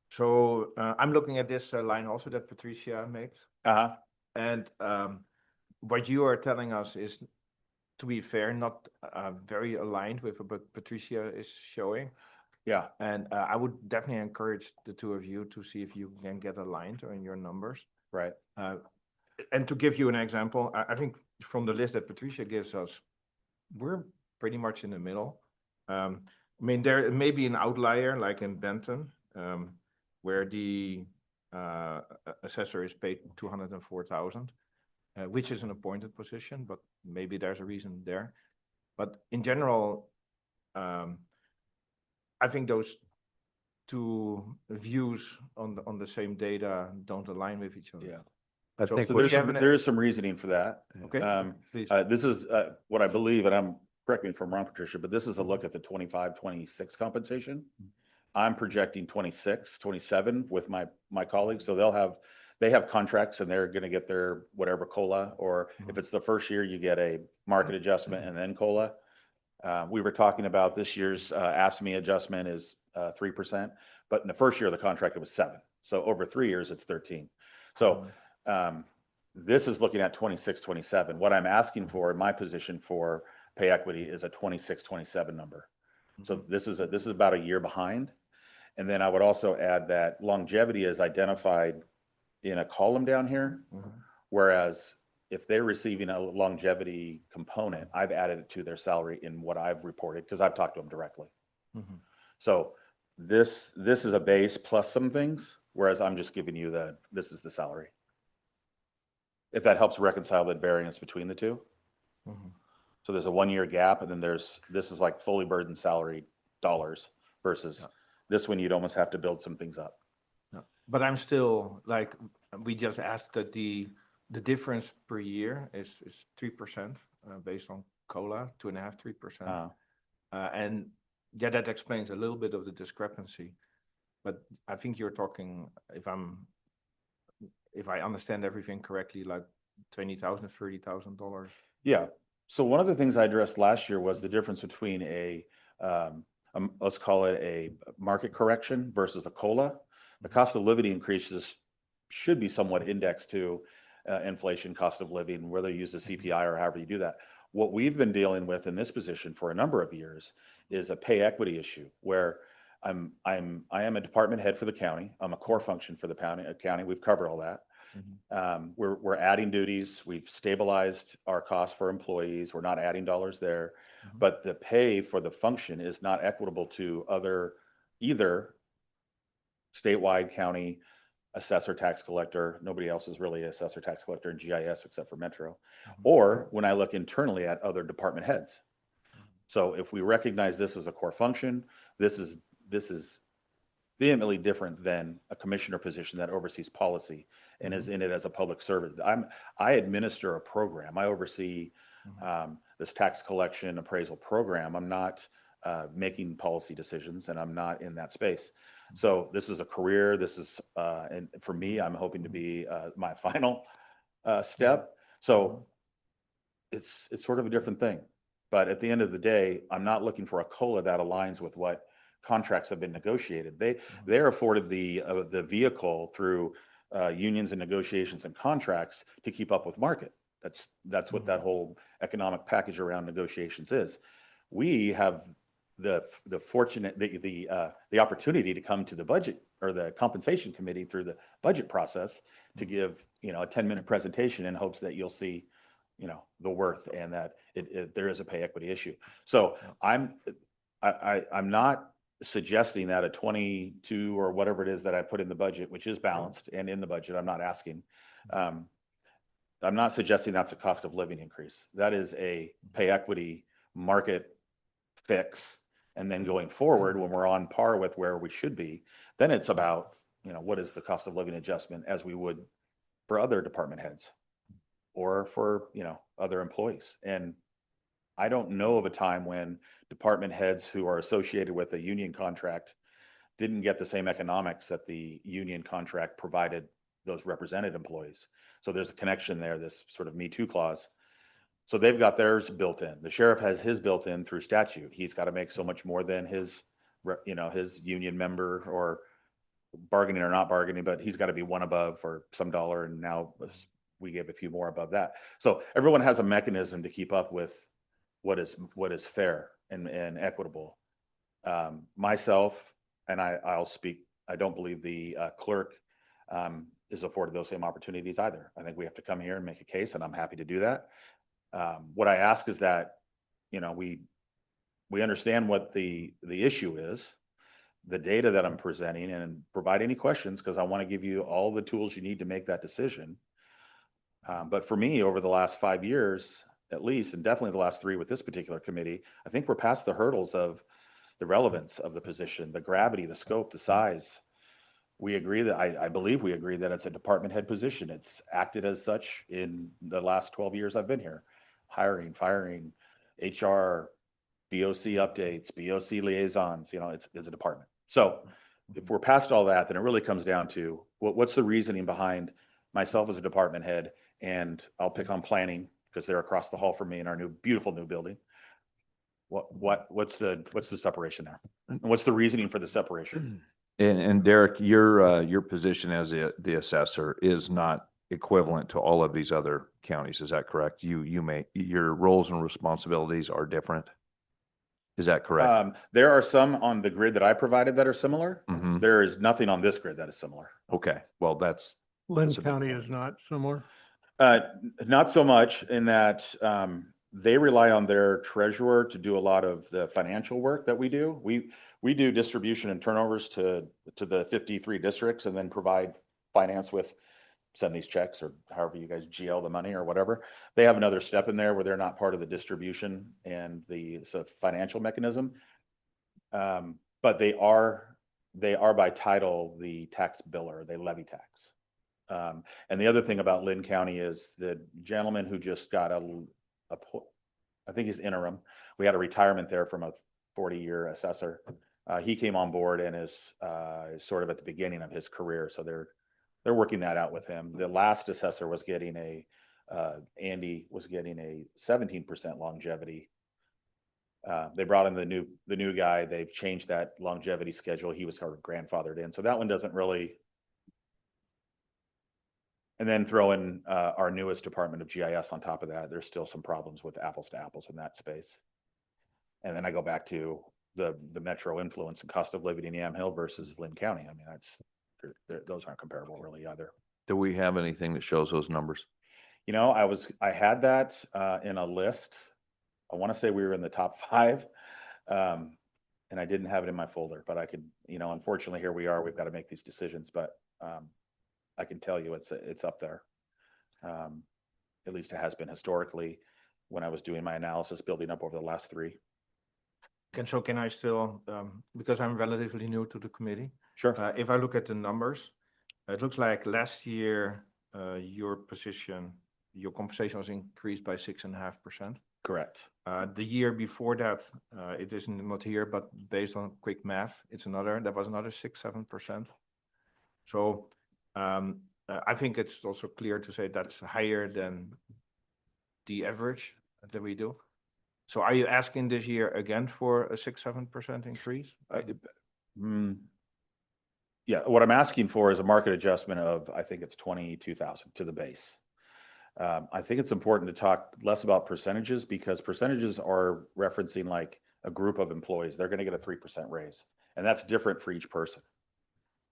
So I'm looking at this line also that Patricia makes. And what you are telling us is, to be fair, not very aligned with what Patricia is showing. Yeah. And I would definitely encourage the two of you to see if you can get aligned on your numbers. Right. And to give you an example, I think from the list that Patricia gives us, we're pretty much in the middle. I mean, there may be an outlier like in Benton, where the assessor is paid 204,000, which is an appointed position, but maybe there's a reason there. But in general, I think those two views on the same data don't align with each other. Yeah. I So- think so we- There is some reasoning for that. Okay, please. This is what I believe, and correct me if I'm wrong, Patricia, but this is a look at the 25-26 compensation. I'm projecting 26, 27 with my colleagues, so they have contracts and they're gonna get their whatever COLA, or if it's the first year, you get a market adjustment and then COLA. We were talking about this year's AFSCME adjustment is 3%, but in the first year of the contract, it was 7. So over 3 years, it's 13. So this is looking at 26, 27. What I'm asking for in my position for pay equity is a 26, 27 number. So this is about a year behind. And then I would also add that longevity is identified in a column down here, whereas if they're receiving a longevity component, I've added it to their salary in what I've reported because I've talked to them directly. So this is a base plus some things, whereas I'm just giving you this is the salary. If that helps reconcile the variance between the two. So there's a 1-year gap, and then this is like fully burdened salary dollars versus this one, you'd almost have to build some things up. But I'm still, like, we just asked that the difference per year is 3% based on COLA, 2.5%, 3%. And yeah, that explains a little bit of the discrepancy. But I think you're talking, if I understand everything correctly, like $20,000, $30,000. Yeah. So one of the things I addressed last year was the difference between let's call it a market correction versus a COLA. The cost of living increases should be somewhat indexed to inflation, cost of living, whether you use the CPI or however you do that. What we've been dealing with in this position for a number of years is a pay equity issue where I am a department head for the county. I'm a core function for the county. We've covered all that. We're adding duties. We've stabilized our costs for employees. We're not adding dollars there, but the pay for the function is not equitable to either statewide, county, assessor, tax collector. Nobody else is really assessor, tax collector in GIS except for Metro. Or when I look internally at other department heads. So if we recognize this as a core function, this is vehemently different than a commissioner position that oversees policy and is in it as a public servant. I administer a program. I oversee this tax collection appraisal program. I'm not making policy decisions, and I'm not in that space. So this is a career. This is, and for me, I'm hoping to be my final step. So it's sort of a different thing. But at the end of the day, I'm not looking for a COLA that aligns with what contracts have been negotiated. They're afforded the vehicle through unions and negotiations and contracts to keep up with market. That's what that whole economic package around negotiations is. We have the opportunity to come to the budget or the compensation committee through the budget process to give a 10-minute presentation in hopes that you'll see the worth and that there is a pay equity issue. So I'm not suggesting that a 22 or whatever it is that I put in the budget, which is balanced and in the budget, I'm not asking. I'm not suggesting that's a cost of living increase. That is a pay equity market fix. And then going forward, when we're on par with where we should be, then it's about, what is the cost of living adjustment as we would for other department heads or for, other employees. And I don't know of a time when department heads who are associated with a union contract didn't get the same economics that the union contract provided those represented employees. So there's a connection there, this sort of Me Too clause. So they've got theirs built in. The sheriff has his built in through statute. He's got to make so much more than his union member, or bargaining or not bargaining, but he's got to be one above or some dollar. And now we gave a few more above that. So everyone has a mechanism to keep up with what is fair and equitable. Myself, and I'll speak, I don't believe the clerk is afforded those same opportunities either. I think we have to come here and make a case, and I'm happy to do that. What I ask is that, we understand what the issue is, the data that I'm presenting, and provide any questions, because I want to give you all the tools you need to make that decision. But for me, over the last 5 years, at least, and definitely the last 3 with this particular committee, I think we're past the hurdles of the relevance of the position, the gravity, the scope, the size. We agree that, I believe we agree that it's a department head position. It's acted as such in the last 12 years I've been here. Hiring, firing, HR, BOC updates, BOC liaisons, it's a department. So if we're past all that, then it really comes down to what's the reasoning behind myself as a department head, and I'll pick on planning because they're across the hall from me in our beautiful new building. What's the separation there? And what's the reasoning for the separation? And Derek, your position as the assessor is not equivalent to all of these other counties. Is that correct? Your roles and responsibilities are different. Is that correct? There are some on the grid that I provided that are similar. Mhm. There is nothing on this grid that is similar. Okay, well, that's Lynn That's a big County point. is not similar. Not so much in that they rely on their treasurer to do a lot of the financial work that we do. We do distribution and turnovers to the 53 districts, and then provide finance with send these checks, or however you guys GL the money or whatever. They have another step in there where they're not part of the distribution and the financial mechanism. But they are by title the tax biller. They levy tax. And the other thing about Lynn County is the gentleman who just got I think he's interim. We had a retirement there from a 40-year assessor. He came on board and is sort of at the beginning of his career. So they're working that out with him. The last assessor was getting Andy was getting a 17% longevity. They brought in the new guy. They've changed that longevity schedule. He was sort of grandfathered in. So that one doesn't really. And then throw in our newest department of GIS on top of that. There's still some problems with apples to apples in that space. And then I go back to the metro influence and cost of living in Yamhill versus Lynn County. I mean, those aren't comparable really either. Do we have anything that shows those numbers? I had that in a list. I want to say we were in the top 5. And I didn't have it in my folder, but I could, unfortunately here we are, we've got to make these decisions, but I can tell you it's up there. At least it has been historically when I was doing my analysis building up over the last 3. Can I still, because I'm relatively new to the committee, Sure. if I look at the numbers, it looks like last year, your compensation was increased by 6.5%. Correct. The year before that, it is not here, but based on quick math, that was another 6-7%. So I think it's also clear to say that's higher than the average that we do. So are you asking this year again for a 6-7% increase? Yeah, what I'm asking for is a market adjustment of, I think it's 22,000 to the base. I think it's important to talk less about percentages, because percentages are referencing like a group of employees. They're going to get a 3% raise, and that's different for each person.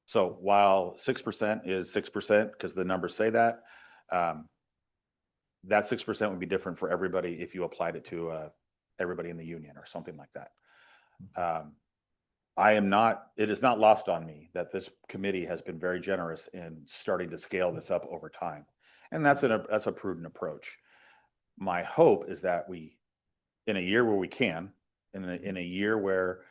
So while 6% is 6%, because the numbers say that, that 6% would be different for everybody if you applied it to everybody in the union or something like that. It is not lost on me that this committee has been very generous in starting to scale this up over time. And that's that's a prudent approach. My hope is that we, in a year where we can, in a year where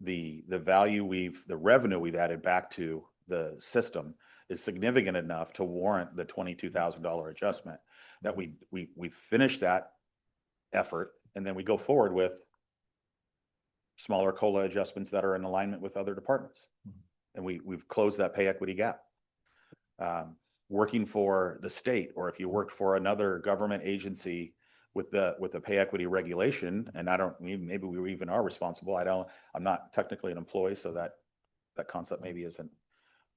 the the revenue we've added back to the system is significant enough to warrant the $22,000 adjustment, that we finish that effort, and then we go forward with smaller COLA adjustments that are in alignment with other departments. And we've closed that pay equity gap. Working for the state, or if you worked for another government agency with the pay equity regulation, and maybe we even are responsible. I'm not technically an employee, so that concept maybe isn't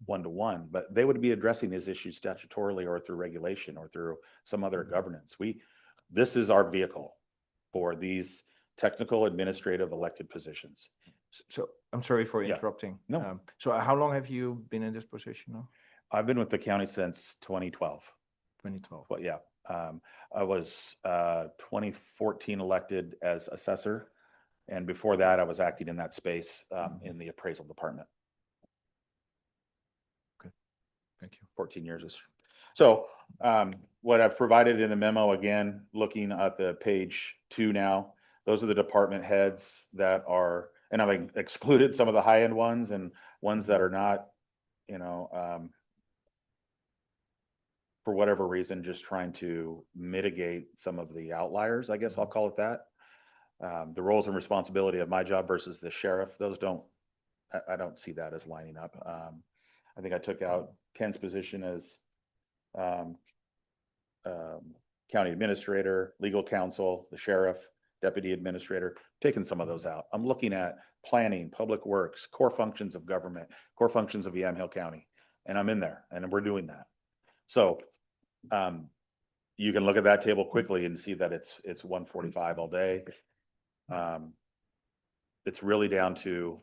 one-to-one, but they would be addressing these issues statutorily or through regulation or through some other governance. This is our vehicle for these technical administrative elected positions. So I'm sorry for Yeah. interrupting. No. So how long have you been in this position now? I've been with the county since 2012. 2012. But yeah, I was 2014 elected as assessor. And before that, I was acting in that space in the appraisal department. Thank you. 14 years. So what I've provided in the memo, again, looking at the page 2 now, those are the department heads that are, and I've excluded some of the high-end ones and ones that are not, for whatever reason, just trying to mitigate some of the outliers, I guess I'll call it that. The roles and responsibility of my job versus the sheriff, I don't see that as lining up. I think I took out Ken's position as county administrator, legal counsel, the sheriff, deputy administrator, taking some of those out. I'm looking at planning, public works, core functions of government, core functions of Yamhill County, and I'm in there, and we're doing that. So you can look at that table quickly and see that it's 145 all day. It's really down to,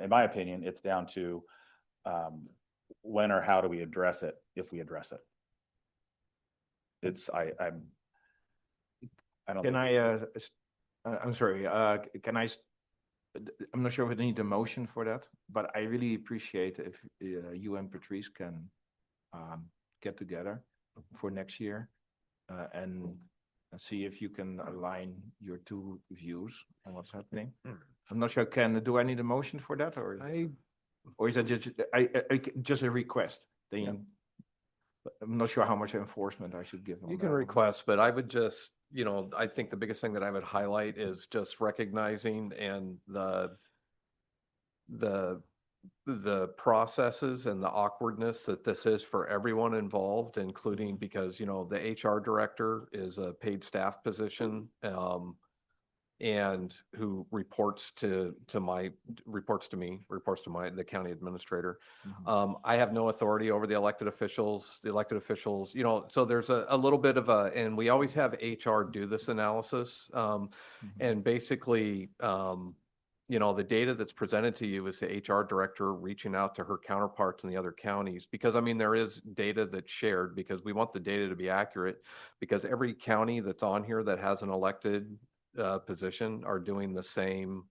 in my opinion, it's down to when or how do we address it, if we address it. I don't. Can think- I'm sorry, I'm not sure if I need a motion for that, but I really appreciate if you and Patrice can get together for next year and see if you can align your two views on what's happening. I'm not sure, do I need a motion for that, or is that just a request? Then I'm not sure how much enforcement I should give on You that can one. request, but I would just, I think the biggest thing that I would highlight is just recognizing and the processes and the awkwardness that this is for everyone involved, including because, the HR director is a paid staff position, and who reports to me, the county administrator. I have no authority over the elected officials, so there's a little bit of and we always have HR do this analysis. And basically, the data that's presented to you is the HR director reaching out to her counterparts in the other counties, because there is data that's shared, because we want the data to be accurate, because every county that's on here that has an elected position are doing the same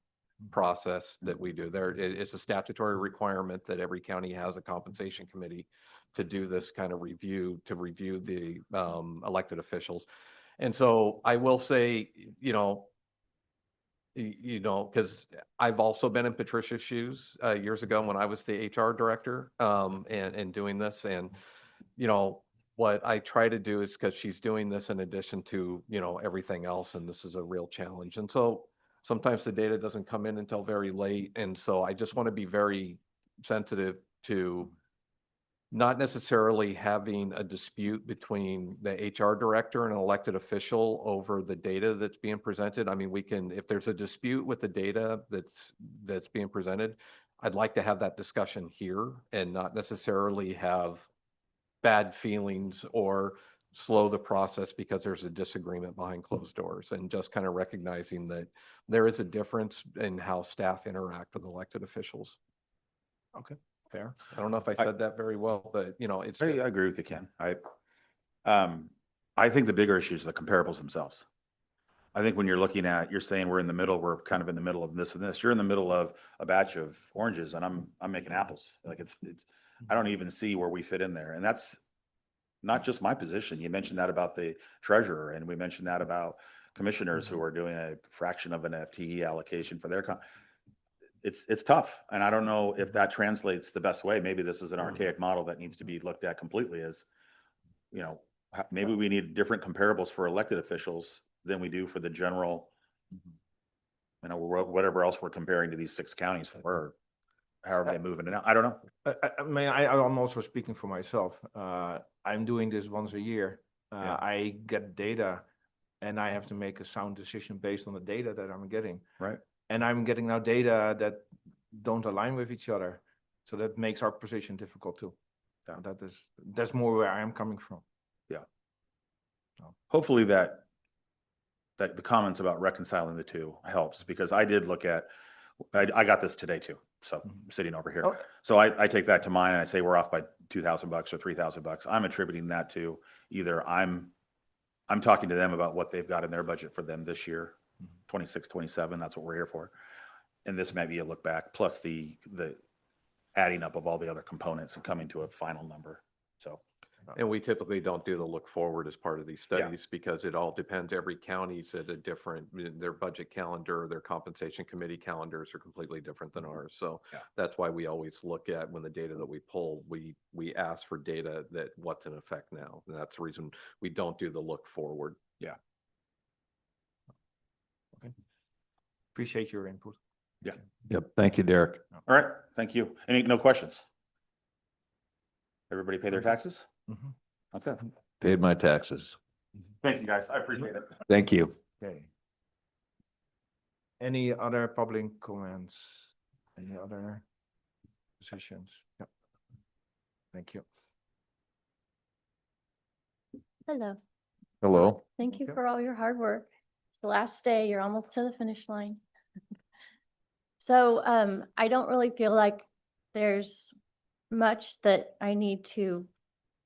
process that we do. It's a statutory requirement that every county has a compensation committee to do this kind of review, to review the elected officials. And so I will say, because I've also been in Patricia's shoes years ago when I was the HR director and doing this. And, what I try to do is, because she's doing this in addition to, everything else, and this is a real challenge. And so sometimes the data doesn't come in until very late. And so I just want to be very sensitive to not necessarily having a dispute between the HR director and an elected official over the data that's being presented. We can, if there's a dispute with the data that's being presented, I'd like to have that discussion here and not necessarily have bad feelings or slow the process because there's a disagreement behind closed doors, and just kind of recognizing that there is a difference in how staff interact with elected officials. Okay, fair. I don't know if I said that very well, but it's. I agree with you, Ken. I think the bigger issue is the comparables themselves. I think when you're saying we're kind of in the middle of this and this, you're in the middle of a batch of oranges and I'm making apples. Like I don't even see where we fit in there. And that's not just my position. You mentioned that about the treasurer, and we mentioned that about commissioners who are doing a fraction of an FTE allocation for their it's tough. And I don't know if that translates the best way. Maybe this is an archaic model that needs to be looked at completely as, you know, maybe we need different comparables for elected officials than we do for the general, you know, whatever else we're comparing to these 6 counties for, or however they move in and out. I don't know. I'm also speaking for myself. I'm doing this once a year. Yeah. I get data and I have to make a sound decision based on the data that I'm getting. Right. And I'm getting now data that don't align with each other. So that makes our position difficult too. Yeah. That's more where I am coming from. Hopefully that the comments about reconciling the two helps, because I did look at, I got this today too. So I'm sitting over here. Oh. So I take that to mind and I say we're off by $2,000 or $3,000. I'm attributing that to either I'm talking to them about what they've got in their budget for them this year, 26, 27, that's what we're here for. And this might be a look back, plus the adding up of all the other components and coming to a final number. So, And we typically don't do the look forward as part of these Yeah. studies because it all depends. Every county's at a different, their budget calendar, their compensation committee calendars are completely different than ours. So Yeah. that's why we always look at, when the data that we pull, we ask for data that what's in effect now. And that's the reason we don't do the look forward. Appreciate your input. Yep. Thank you, Derek. all right, thank you. No questions? Everybody pay their taxes? Mhm. Okay. Paid my taxes. Thank you, guys. I appreciate it. Thank you. Okay. Any other public comments? Any other positions? Yeah. Thank you. Hello. Hello. Thank you Okay. for all your hard work. It's the last day. You're almost to the finish line. So I don't really feel like there's much that I need to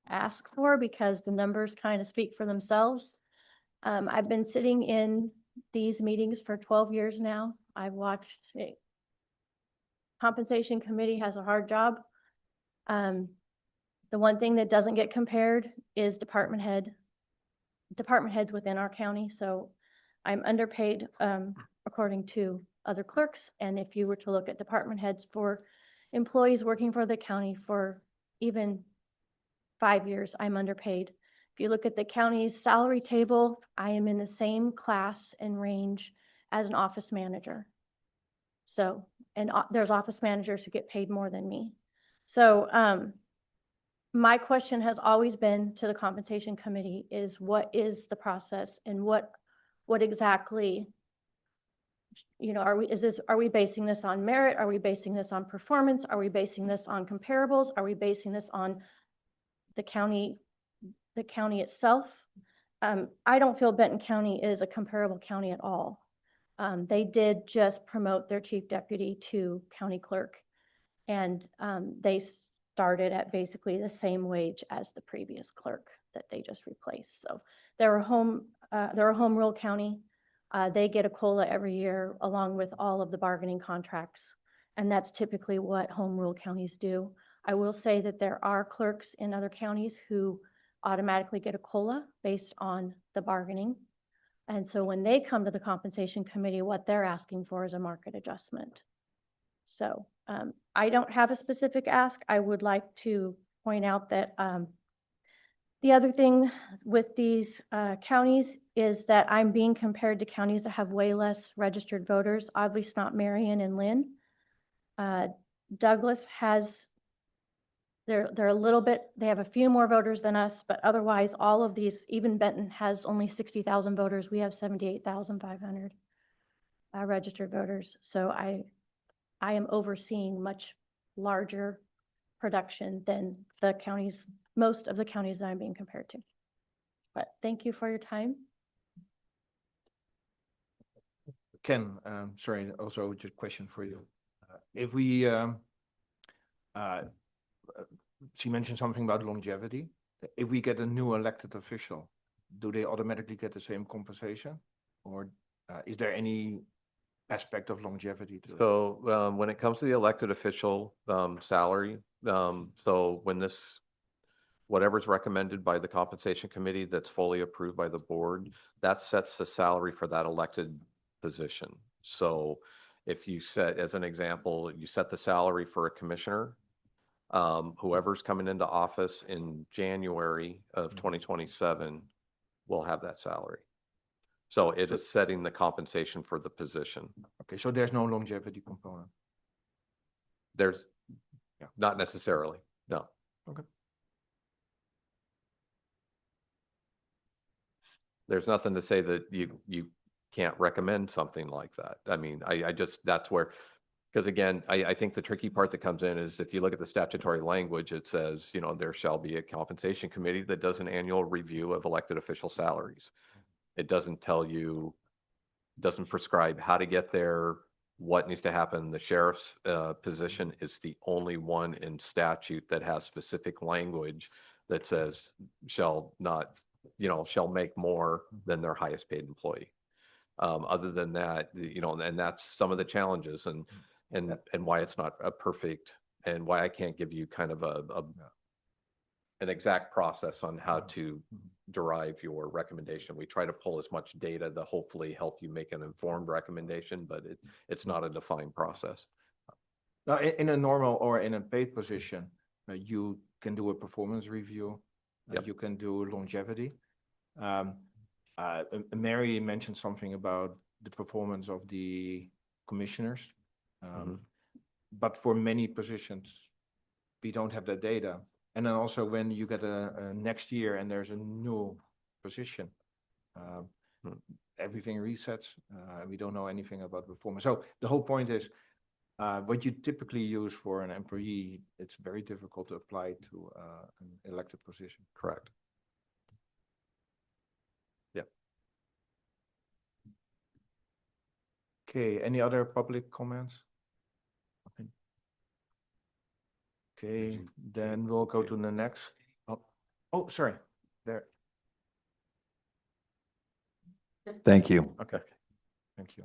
ask for because the numbers kind of speak for themselves. I've been sitting in these meetings for 12 years now. I've watched it. Compensation committee has a hard job. The one thing that doesn't get compared is department heads within our county. So I'm underpaid according to other clerks. And if you were to look at department heads for employees working for the county for even 5 years, I'm underpaid. If you look at the county's salary table, I am in the same class and range as an office manager. So, and there's office managers who get paid more than me. So my question has always been to the compensation committee is what is the process and what exactly, you know, are we basing this on merit? Are we basing this on performance? Are we basing this on comparables? Are we basing this on the county itself? I don't feel Benton County is a comparable county at all. They did just promote their chief deputy to county clerk, and they started at basically the same wage as the previous clerk that they just replaced. So they're a home rule county. They get a COLA every year along with all of the bargaining contracts. And that's typically what home rule counties do. I will say that there are clerks in other counties who automatically get a COLA based on the bargaining. And so when they come to the compensation committee, what they're asking for is a market adjustment. So I don't have a specific ask. I would like to point out that the other thing with these counties is that I'm being compared to counties that have way less registered voters, obviously not Marion and Lynn. Douglas has, they're a little bit, they have a few more voters than us, but otherwise all of these, even Benton has only 60,000 voters. We have 78,500 registered voters. So I am overseeing much larger production than the counties, most of the counties that I'm being compared to. But thank you for your time. Ken, sorry, also just a question for you. If we, she mentioned something about longevity. If we get a new elected official, do they automatically get the same compensation? Or is there any aspect of longevity to it? So when it comes to the elected official salary, So when whatever's recommended by the compensation committee that's fully approved by the board, that sets the salary for that elected position. So if you set, as an example, you set the salary for a commissioner, whoever's coming into office in January of 2027 will have that salary. So it is setting the compensation for the position. Okay, so there's no longevity component. There's, Yeah. not necessarily, no. Okay. There's nothing to say that you can't recommend something like that. I mean, I just, that's where, because again, I think the tricky part that comes in is if you look at the statutory language, it says, you know, there shall be a compensation committee that does an annual review of elected official salaries. It doesn't tell you, doesn't prescribe how to get there, what needs to happen. The sheriff's position is the only one in statute that has specific language that says shall not, you know, shall make more than their highest paid employee. Other than that, you know, and that's some of the challenges and why it's not a perfect, and why I can't give you kind of an exact process on how to derive your recommendation. We try to pull as much data to hopefully help you make an informed recommendation, but it's not a defined process. Now, in a normal or in a paid position, you can do a performance review. Yep. You can do longevity. Mary mentioned something about the performance of the commissioners. But for many positions, we don't have that data. And then also when you get a next year and there's a new position, everything resets. We don't know anything about performance. So the whole point is, what you typically use for an employee, it's very difficult to apply to an elected position. Correct. Yep. Okay, any other public comments? Okay, then we'll go to the next. Oh, sorry, there. Thank you. Okay, thank you.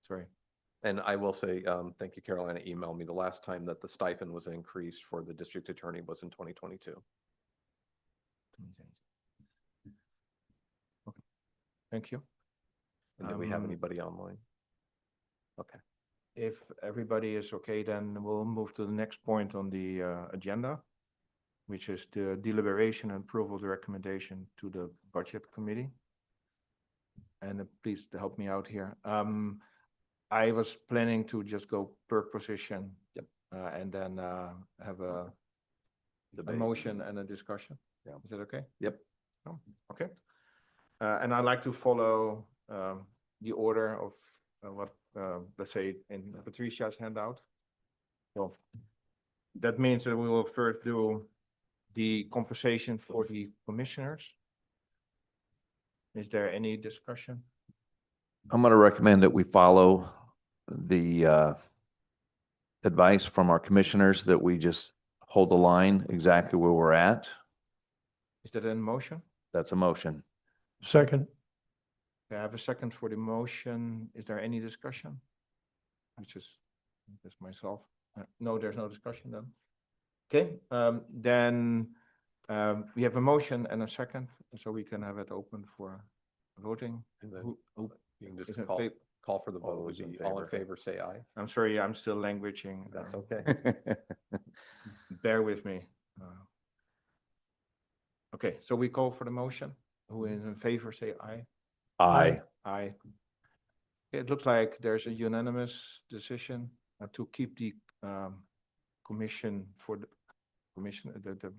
Sorry. And I will say, thank you, Carolina emailed me. The last time that the stipend was increased for the district attorney was in 2022. Okay, thank you. And do we have anybody online? Okay. If everybody is okay, then we'll move to the next point on the agenda, which is the deliberation and approval of the recommendation to the budget committee. And please to help me out here. I was planning to just go per position. Yep. And then have a Debate. motion and a discussion. Yeah. Is that okay? Yep. Oh, okay. And I'd like to follow the order of what, let's say, in Patricia's handout. So that means that we will first do the compensation for the commissioners. Is there any discussion? I'm going to recommend that we follow the advice from our commissioners, that we just hold the line exactly where we're at. Is that in motion? That's a motion. Second. I have a second for the motion. Is there any discussion? Which is just myself. No, there's no discussion then. Okay, then we have a motion and a second, so we can have it open for voting. And then Who you can is just in call fa- for the All vote. those in All in favor. favor, say aye. I'm sorry, I'm still languaging. That's okay. Bear with me. Okay, so we call for the motion. Who is in favor, say aye. Aye. Aye. It looks like there's a unanimous decision to keep the commission for the commission, the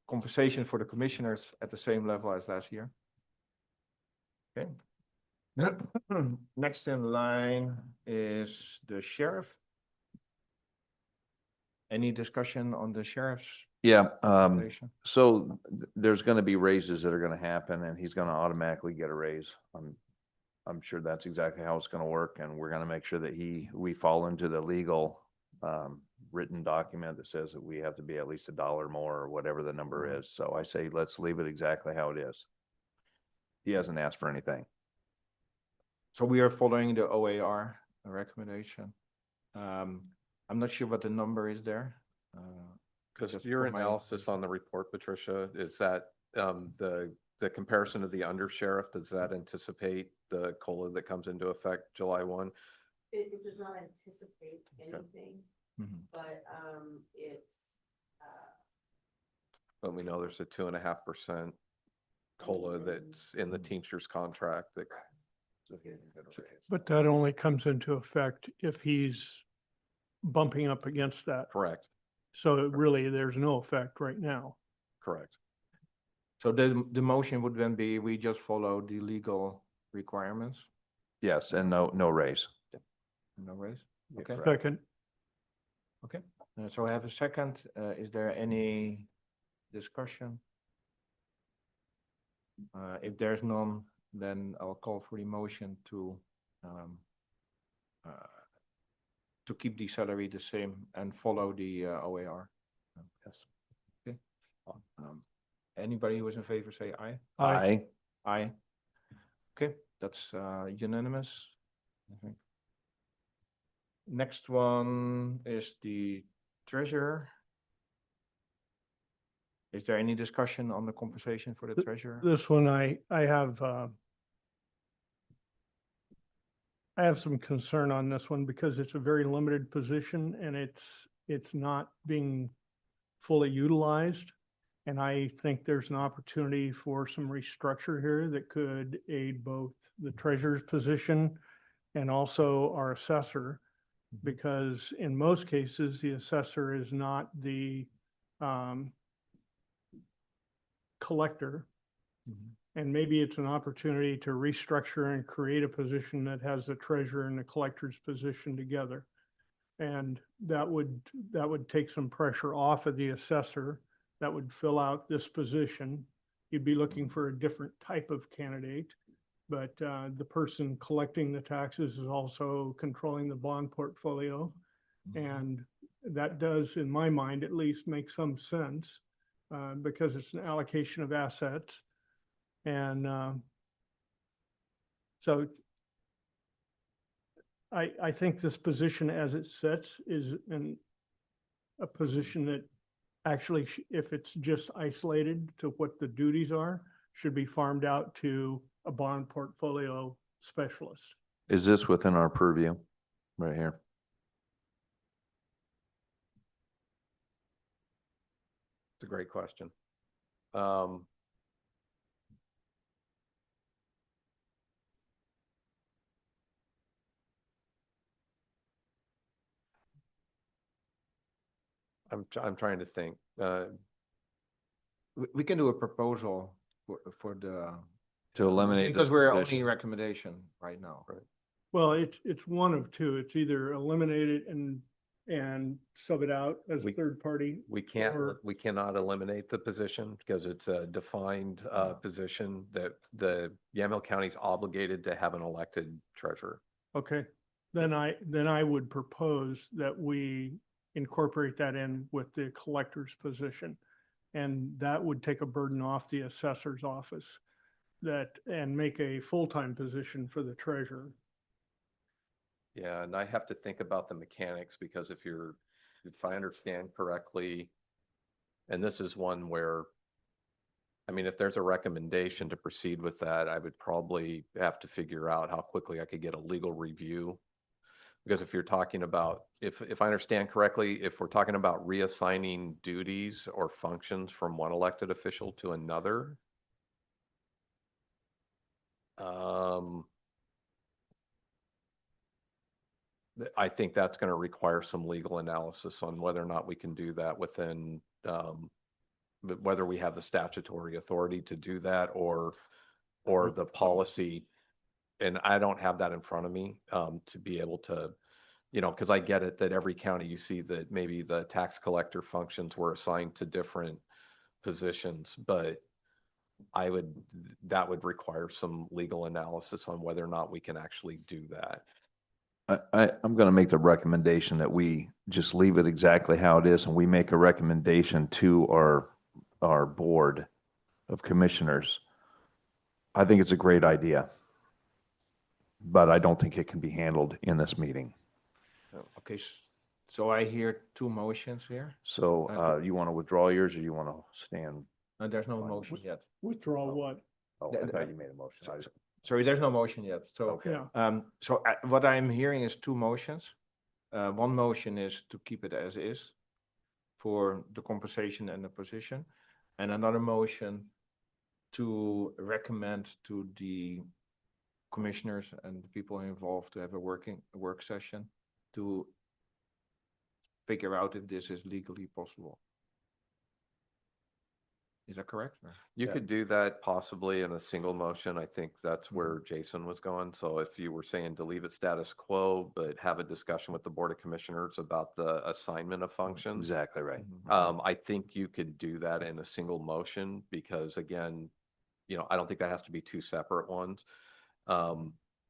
compensation for the commissioners at the same level as last year. Okay. Next in line is the sheriff. Any discussion on the sheriff's Yeah, recommendation? so there's going to be raises that are going to happen, and he's going to automatically get a raise. I'm sure that's exactly how it's going to work, and we're going to make sure that we fall into the legal written document that says that we have to be at least $1 more or whatever the number is. So I say, let's leave it exactly how it is. He hasn't asked for anything. So we are following the OAR recommendation. I'm not sure what the number is there. Because Just your for my analysis on the report, Patricia, is that the comparison of the undersheriff, does that anticipate the COLA that comes into effect July 1? It does not anticipate anything, Mhm. but it's, But we know there's a 2.5% COLA that's in the Teamsters contract that. But that only comes into effect if he's bumping up against that. Correct, So it really, there's no effect right now. correct. So the motion would then be, we just follow the legal requirements, Yes, and no raise. no raise? Yeah, Okay. correct. Second, So I have a second. Is there any discussion? If there's none, then I'll call for the motion to keep the salary the same and follow the OAR. Yes. Okay. Anybody who is in favor, say aye. aye. Aye. Okay, that's unanimous, I think. Next one is the treasurer. Is there any discussion on the compensation for the treasurer? This one, I have some concern on this one because it's a very limited position and it's not being fully utilized. And I think there's an opportunity for some restructure here that could aid both the treasurer's position and also our assessor. Because in most cases, the assessor is not the collector. And maybe it's an opportunity to restructure and create a position that has the treasurer and the collector's position together. And that would take some pressure off of the assessor. That would fill out this position. You'd be looking for a different type of candidate. But the person collecting the taxes is also controlling the bond portfolio. And that does, in my mind, at least make some sense because it's an allocation of assets. And so I think this position as it sits is in a position that actually, if it's just isolated to what the duties are, should be farmed out to a bond portfolio specialist. Is this within our purview right here? It's a great question. I'm trying to think. We can do a proposal for the. To eliminate Because this we're position. only recommendation right now. Right. Well, it's one of two. It's either eliminate it and sub it out as a We- third party. We Or- cannot eliminate the position because it's a defined position that the Yamhill County is obligated to have an elected treasurer. Okay, then I would propose that we incorporate that in with the collector's position. And that would take a burden off the assessor's office and make a full-time position for the treasurer. Yeah, and I have to think about the mechanics because if I understand correctly, and this is one where, I mean, if there's a recommendation to proceed with that, I would probably have to figure out how quickly I could get a legal review. Because if you're talking about, if I understand correctly, if we're talking about reassigning duties or functions from one elected official to another, I think that's going to require some legal analysis on whether or not we can do that within, whether we have the statutory authority to do that or the policy. And I don't have that in front of me to be able to, because I get it that every county you see that maybe the tax collector functions were assigned to different positions, but that would require some legal analysis on whether or not we can actually do that. I'm going to make the recommendation that we just leave it exactly how it is and we make a recommendation to our board of commissioners. I think it's a great idea, but I don't think it can be handled in this meeting. Okay, So I hear two motions here. So Okay. you want to withdraw yours or you want to stand? There's no Fine. motion yet. Withdraw Oh. what? Oh, I thought you made a motion. I was- Sorry, there's no motion yet. So, Okay. Yeah, so what I'm hearing is two motions. One motion is to keep it as is for the compensation and the position. And another motion to recommend to the commissioners and the people involved to have a work session to figure out if this is legally possible. Is that correct? or- You Yeah. could do that possibly in a single motion. I think that's Mhm. where Jason was going. So if you were saying to leave it status quo, but have a discussion with the Board of Commissioners about the assignment of functions. Exactly right. I think you could do that in a single motion because again, I don't think that has to be two separate ones.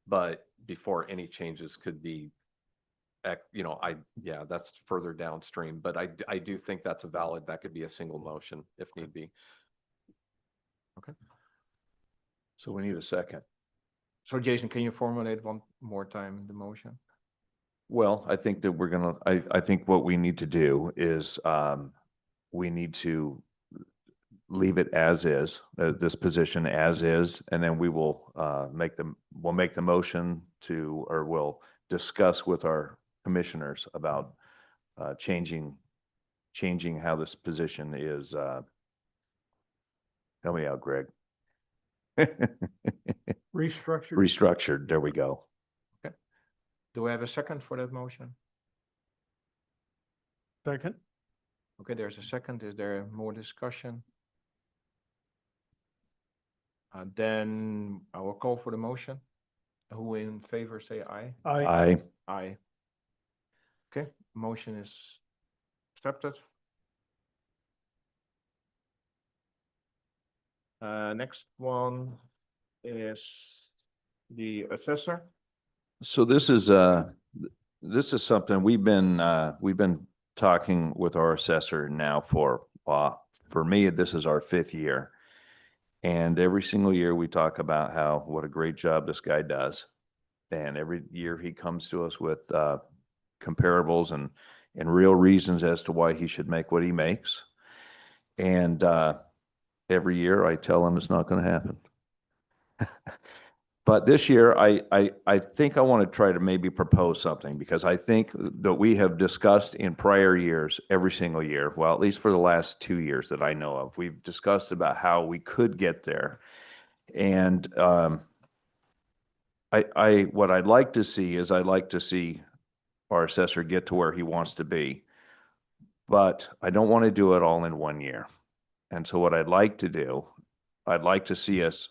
But before any changes could be, that's further downstream, but I do think that's that could be a single motion if need be. So we need a second. So Jason, can you formulate one more time the motion? Well, I think that I think what we need to do is, we need to leave it as is, this position as is, and then we will, we'll make the motion to, or we'll discuss with our commissioners about, changing how this position is, help me out, Greg. restructured. Restructured, there we go. Do I have a second for that motion? Second, Okay, there's a second. Is there more discussion? Then I will call for the motion. Who in favor say aye? I, Aye. Okay, motion is accepted. Next one is the assessor. So this is something we've been talking with our assessor now for me, this is our 5th year. And every single year we talk about what a great job this guy does. And every year he comes to us with comparables and real reasons as to why he should make what he makes. And every year I tell him it's not going to happen. But this year, I think I want to try to maybe propose something because I think that we have discussed in prior years, every single year, well, at least for the last 2 years that I know of, we've discussed about how we could get there. And what I'd like to see is I'd like to see our assessor get to where he wants to be. But I don't want to do it all in 1 year. And so what I'd like to do, I'd like to see us,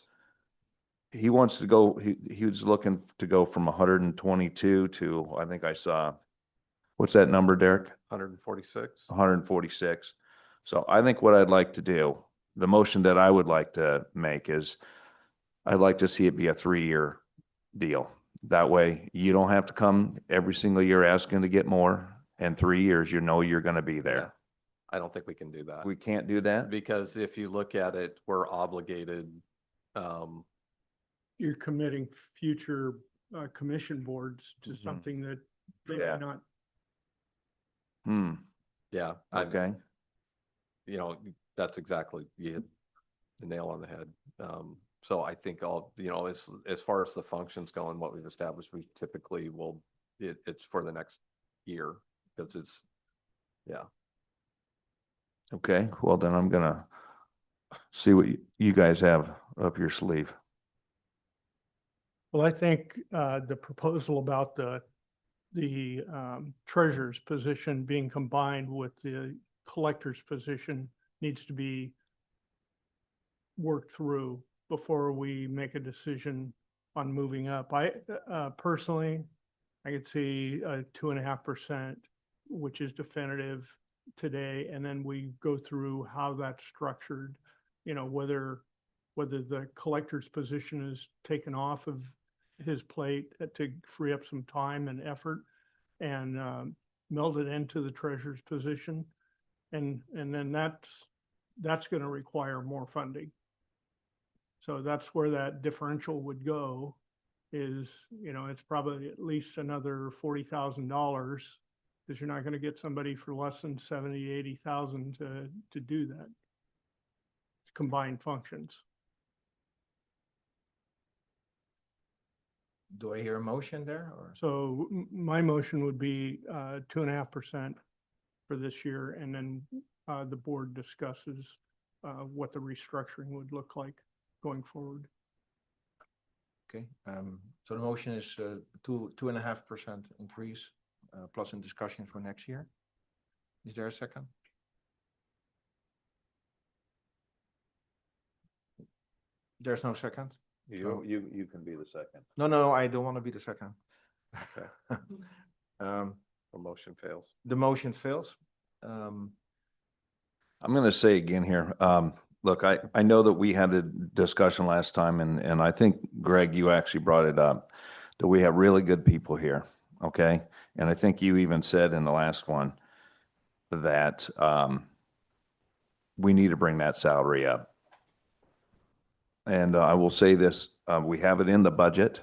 he wants to go, he was looking to go from 122 to, I think I saw, what's that number, Derek? 146. 146. So I think what I'd like to do, the motion that I would like to make is I'd like to see it be a 3-year deal. That way you don't have to come every single year asking to get more. In 3 years, you're going to be there. I don't think we can do that. We can't do that? Because if you look at it, we're obligated, you're committing future commission boards to Mhm. something that they Yeah. may not. yeah. Okay. That's exactly, you hit the nail on the head. So I think as far as the functions go and what we've established, we typically it's for the next year because it's, yeah. Okay, well then I'm gonna see what you guys have up your sleeve. Well, I think the proposal about the treasurer's position being combined with the collector's position needs to be worked through before we make a decision on moving up. I personally, I could see a 2.5%, which is definitive today, and then we go through how that's structured, whether the collector's position is taken off of his plate to free up some time and effort and meld it into the treasurer's position. And then that's going to require more funding. So that's where that differential would go is, it's probably at least another $40,000 Because you're not gonna get somebody for less than 70, 80,000 to do that. Combined functions. Do I hear a motion there or? So my motion would be 2.5% for this year, and then the board discusses what the restructuring would look like going forward. Okay, so the motion is 2.5% increase, plus in discussion for next year. Is there a second? There's no second? You can be the second. No, I don't want to be the second. The motion fails. The motion fails. I'm going to say again here, look, I know that we had a discussion last time, and I think, Greg, you actually brought it up, that we have really good people here, okay? And I think you even said in the last one that we need to bring that salary up. And I will say this, we have it in the budget.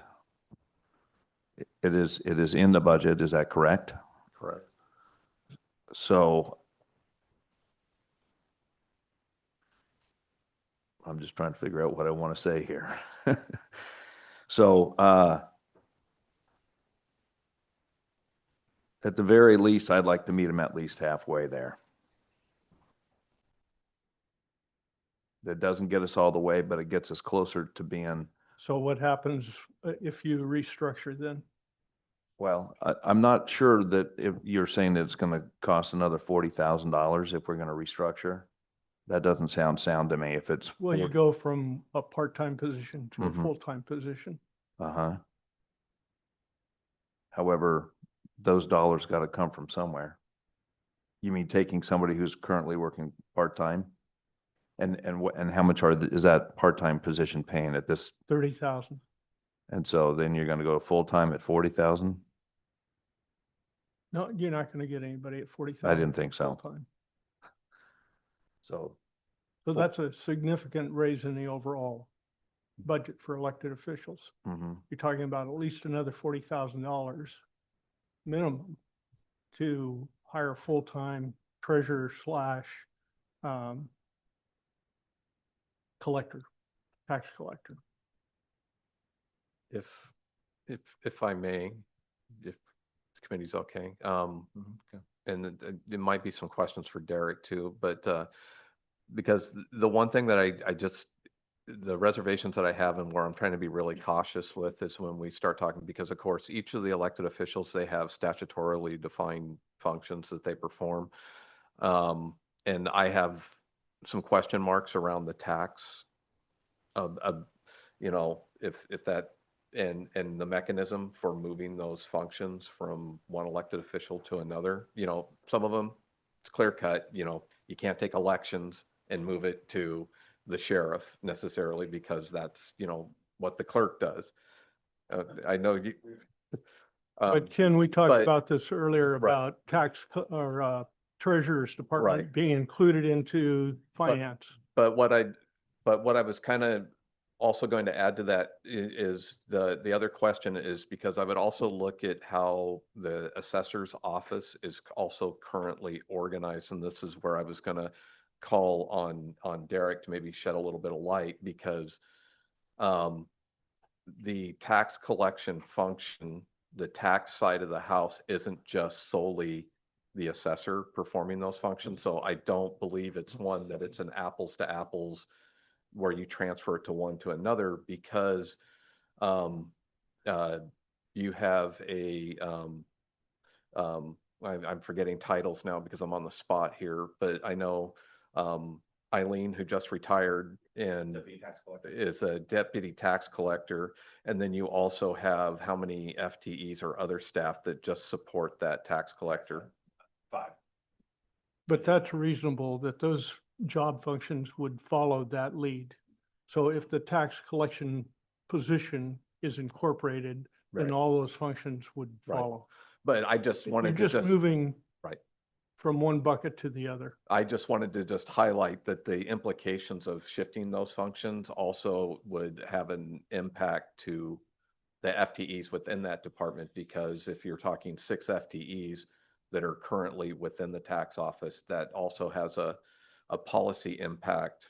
It is in the budget, is that correct? Correct. So I'm just trying to figure out what I want to say here. So, at the very least, I'd like to meet them at least halfway there. That doesn't get us all the way, but it gets us closer to being, So what happens if you restructure then? well, I'm not sure that if you're saying that it's going to cost another $40,000 if we're going to restructure. That doesn't sound sound to me if it's. Well, you go from a part-time position to a Mhm. full-time position. Uh-huh. However, those dollars got to come from somewhere. You mean taking somebody who's currently working part-time? And how much is that part-time position paying at this? 30,000. And so then you're going to go full-time at 40,000? No, you're not going to get anybody at 40,000. I didn't think so. full-time. So, So that's a significant raise in the overall budget for elected officials. mhm. You're talking about at least another $40,000 minimum to hire a full-time treasurer slash collector, tax collector. If I may, if the committee's okay, Okay. and there might be some questions for Derek too, but because the one thing that I just, the reservations that I have and where I'm trying to be really cautious with is when we start talking, because of course, each of the elected officials, they have statutorily defined functions that they perform. And I have some question marks around the tax you know, if that, and the mechanism for moving those functions from one elected official to another, you know, some of them, it's clear cut, you know, you can't take elections and move it to the sheriff necessarily because that's, you know, what the clerk does. I know you. But Ken, we talked but- about this earlier Right. about treasurer's department Right. being included into finance. But what I was kind of also going to add to that is the other question is because I would also look at how the assessor's office is also currently organized. And this is where I was going to call on Derek to maybe shed a little bit of light because the tax collection function, the tax side of the house isn't just solely the assessor performing those functions. So I don't believe it's one that it's an apples to apples where you transfer it to one to another because you have a I'm forgetting titles now because I'm on the spot here, but I know Eileen, who just retired and is a deputy tax collector. And then you also have how many FTEs or other staff that just support that tax collector? 5. But that's reasonable that those job functions would follow that lead. So if the tax collection position is incorporated, then Right. all those functions would Right. follow. But I just You're wanted to just just. moving Right. from one bucket to the other. I just wanted to just highlight that the implications of shifting those functions also would have an impact to the FTEs within that department, because if you're talking 6 FTEs, that are currently within the tax office that also has a policy impact.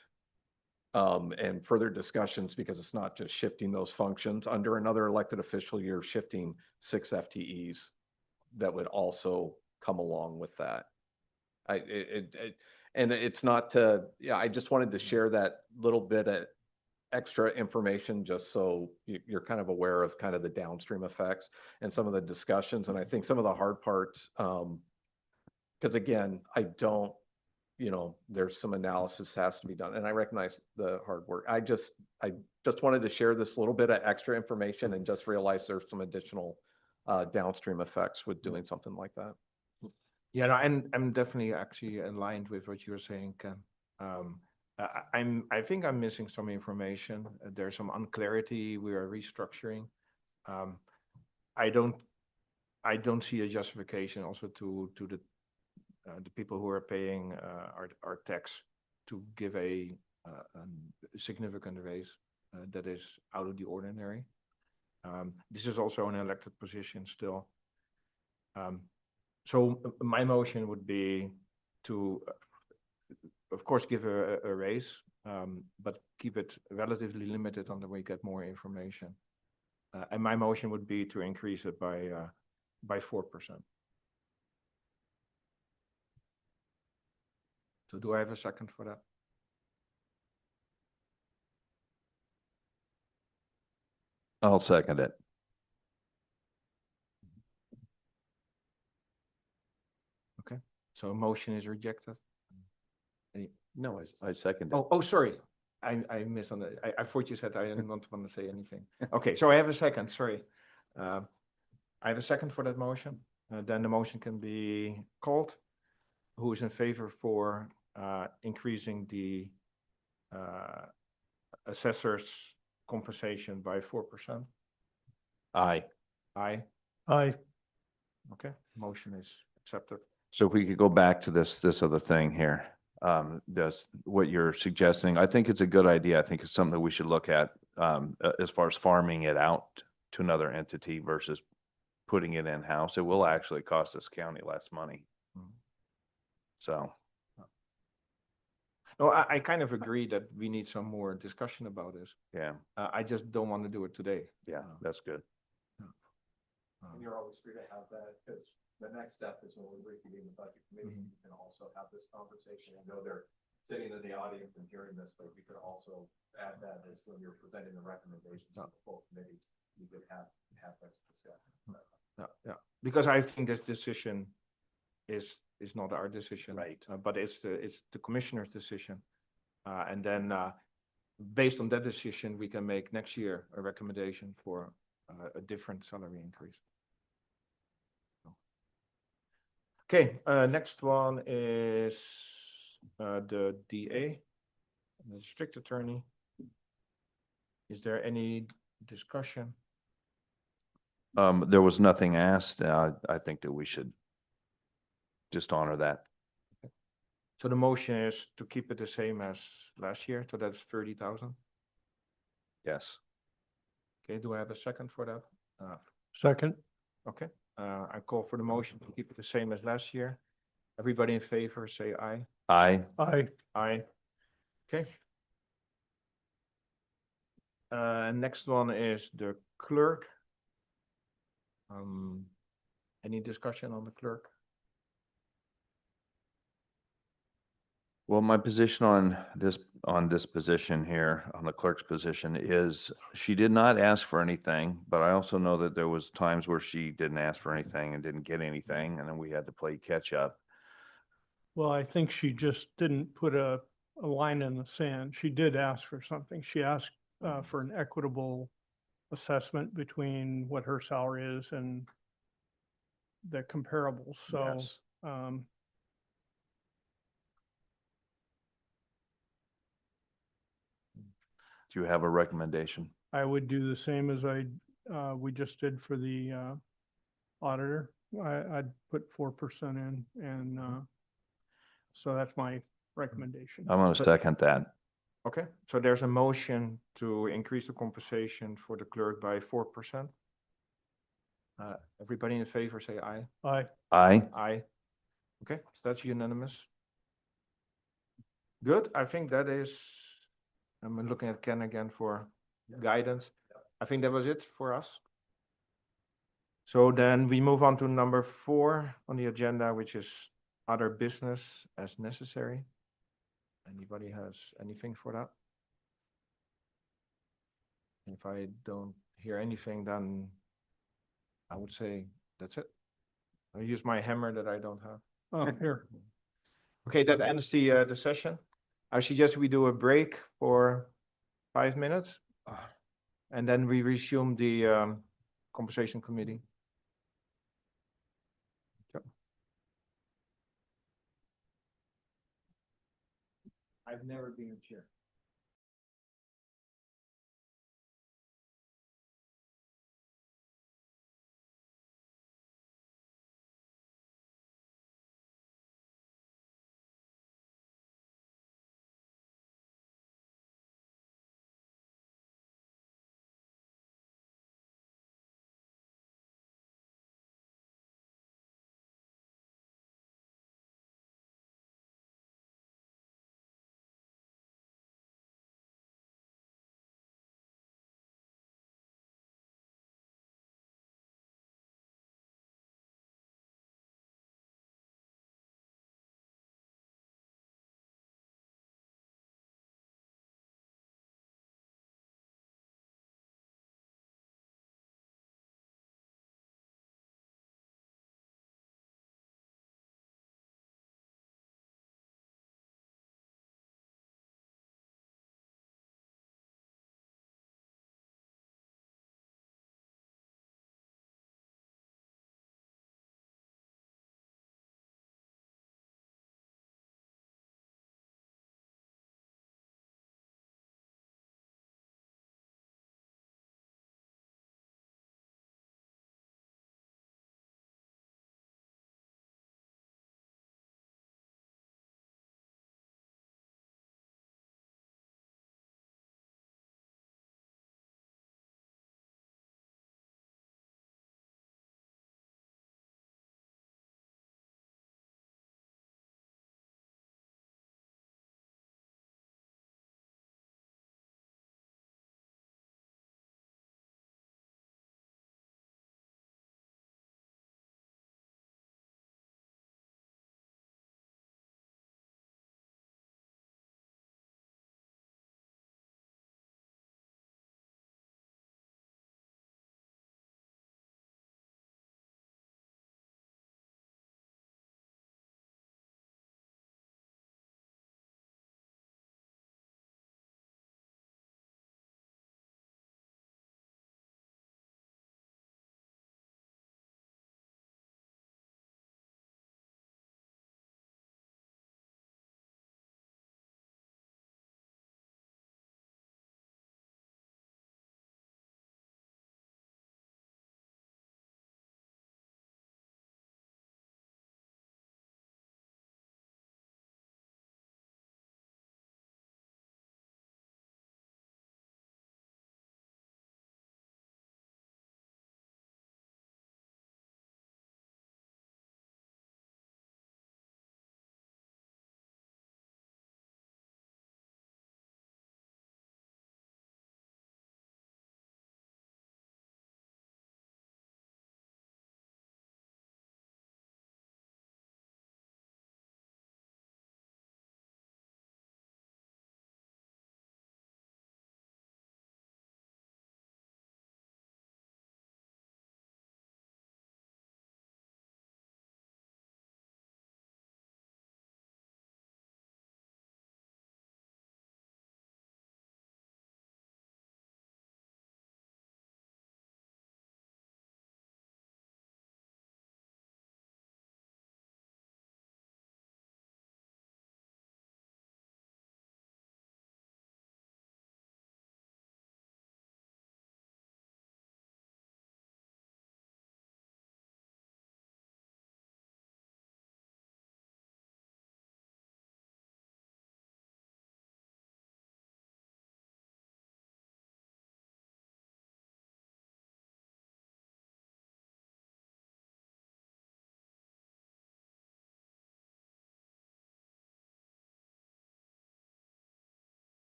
And further discussions, because it's not just shifting those functions under another elected official, you're shifting 6 FTEs that would also come along with that. And it's not to, yeah, I just wanted to share that little bit of extra information just so you're kind of aware of kind of the downstream effects and some of the discussions. And I think some of the hard parts, because again, I don't, there's some analysis has to be done, and I recognize the hard work. I just wanted to share this little bit of extra information and just realize there's some additional downstream effects with doing something like that. Yeah, no, and I'm definitely actually aligned with what you were saying, Ken. I think I'm missing some information. There's some unclarity. We are restructuring. I don't see a justification also to the people who are paying our tax to give a significant raise that is out of the ordinary. This is also an elected position still. So my motion would be to, of course, give a raise, but keep it relatively limited until we get more information. And my motion would be to increase it by 4%. So do I have a second for that? I'll second it. Okay, so a motion is rejected. No, I second it. Oh, sorry. I misunderstood. I thought you said I didn't want to say anything. Okay, so I have a second, sorry. I have a second for that motion. Then the motion can be called. Who is in favor for increasing the assessor's compensation by 4%? Aye. Aye. Aye. Okay, motion is accepted. So if we could go back to this other thing here, does what you're suggesting, I think it's a good idea. I think it's something that we should look at, as far as farming it out to another entity versus putting it in-house. It will actually cost this county less money. Mhm. So, No, I kind of agree that we need some more discussion about this. yeah, I just don't want to do it today. yeah, that's good. And you're always free to have that, because the next step is when we reconvene the budget committee, Mhm. you can also have this conversation. I know they're sitting in the audience and hearing this, but we could also add that as when you're presenting the recommendations to the full committee, you could have that discussion. Yeah, because I think this decision is not our decision. Right. But it's the commissioner's decision. And then based on that decision, we can make next year a recommendation for a different salary increase. Okay, next one is the DA, the district attorney. Is there any discussion? There was nothing asked. I think that we should just honor that. So the motion is to keep it the same as last year, so that's 30,000. Yes. Okay, do I have a second for that? Second. Okay, I call for the motion to keep it the same as last year. Everybody in favor, say aye. Aye. Aye. Aye. Okay. Next one is the clerk. Any discussion on the clerk? Well, my position on this position here, on the clerk's position, is she did not ask for anything, but I also know that there was times where she didn't ask for anything and didn't get anything, and then we had to play catch up. Well, I think she just didn't put a line in the sand. She did ask for something. She asked for an equitable assessment between what her salary is and the comparables. So, Yes. Do you have a recommendation? I would do the same as we just did for the auditor. I'd put 4% in, and so that's my recommendation. I'm going to second that. Okay, so there's a motion to increase the compensation for the clerk by 4%. Everybody in favor, say aye. Aye. Aye. Aye. Okay, so that's unanimous. Good, I think that is, I'm looking at Ken again for guidance. I think that was it for us. So then we move on to number 4 on the agenda, which is other business as necessary. Anybody has anything for that? If I don't hear anything, then I would say that's it. I'll use my hammer that I don't have. Oh, here. Okay, that ends the session. I suggest we do a break for 5 minutes. And then we resume the compensation committee. Yep. I've never been a chair.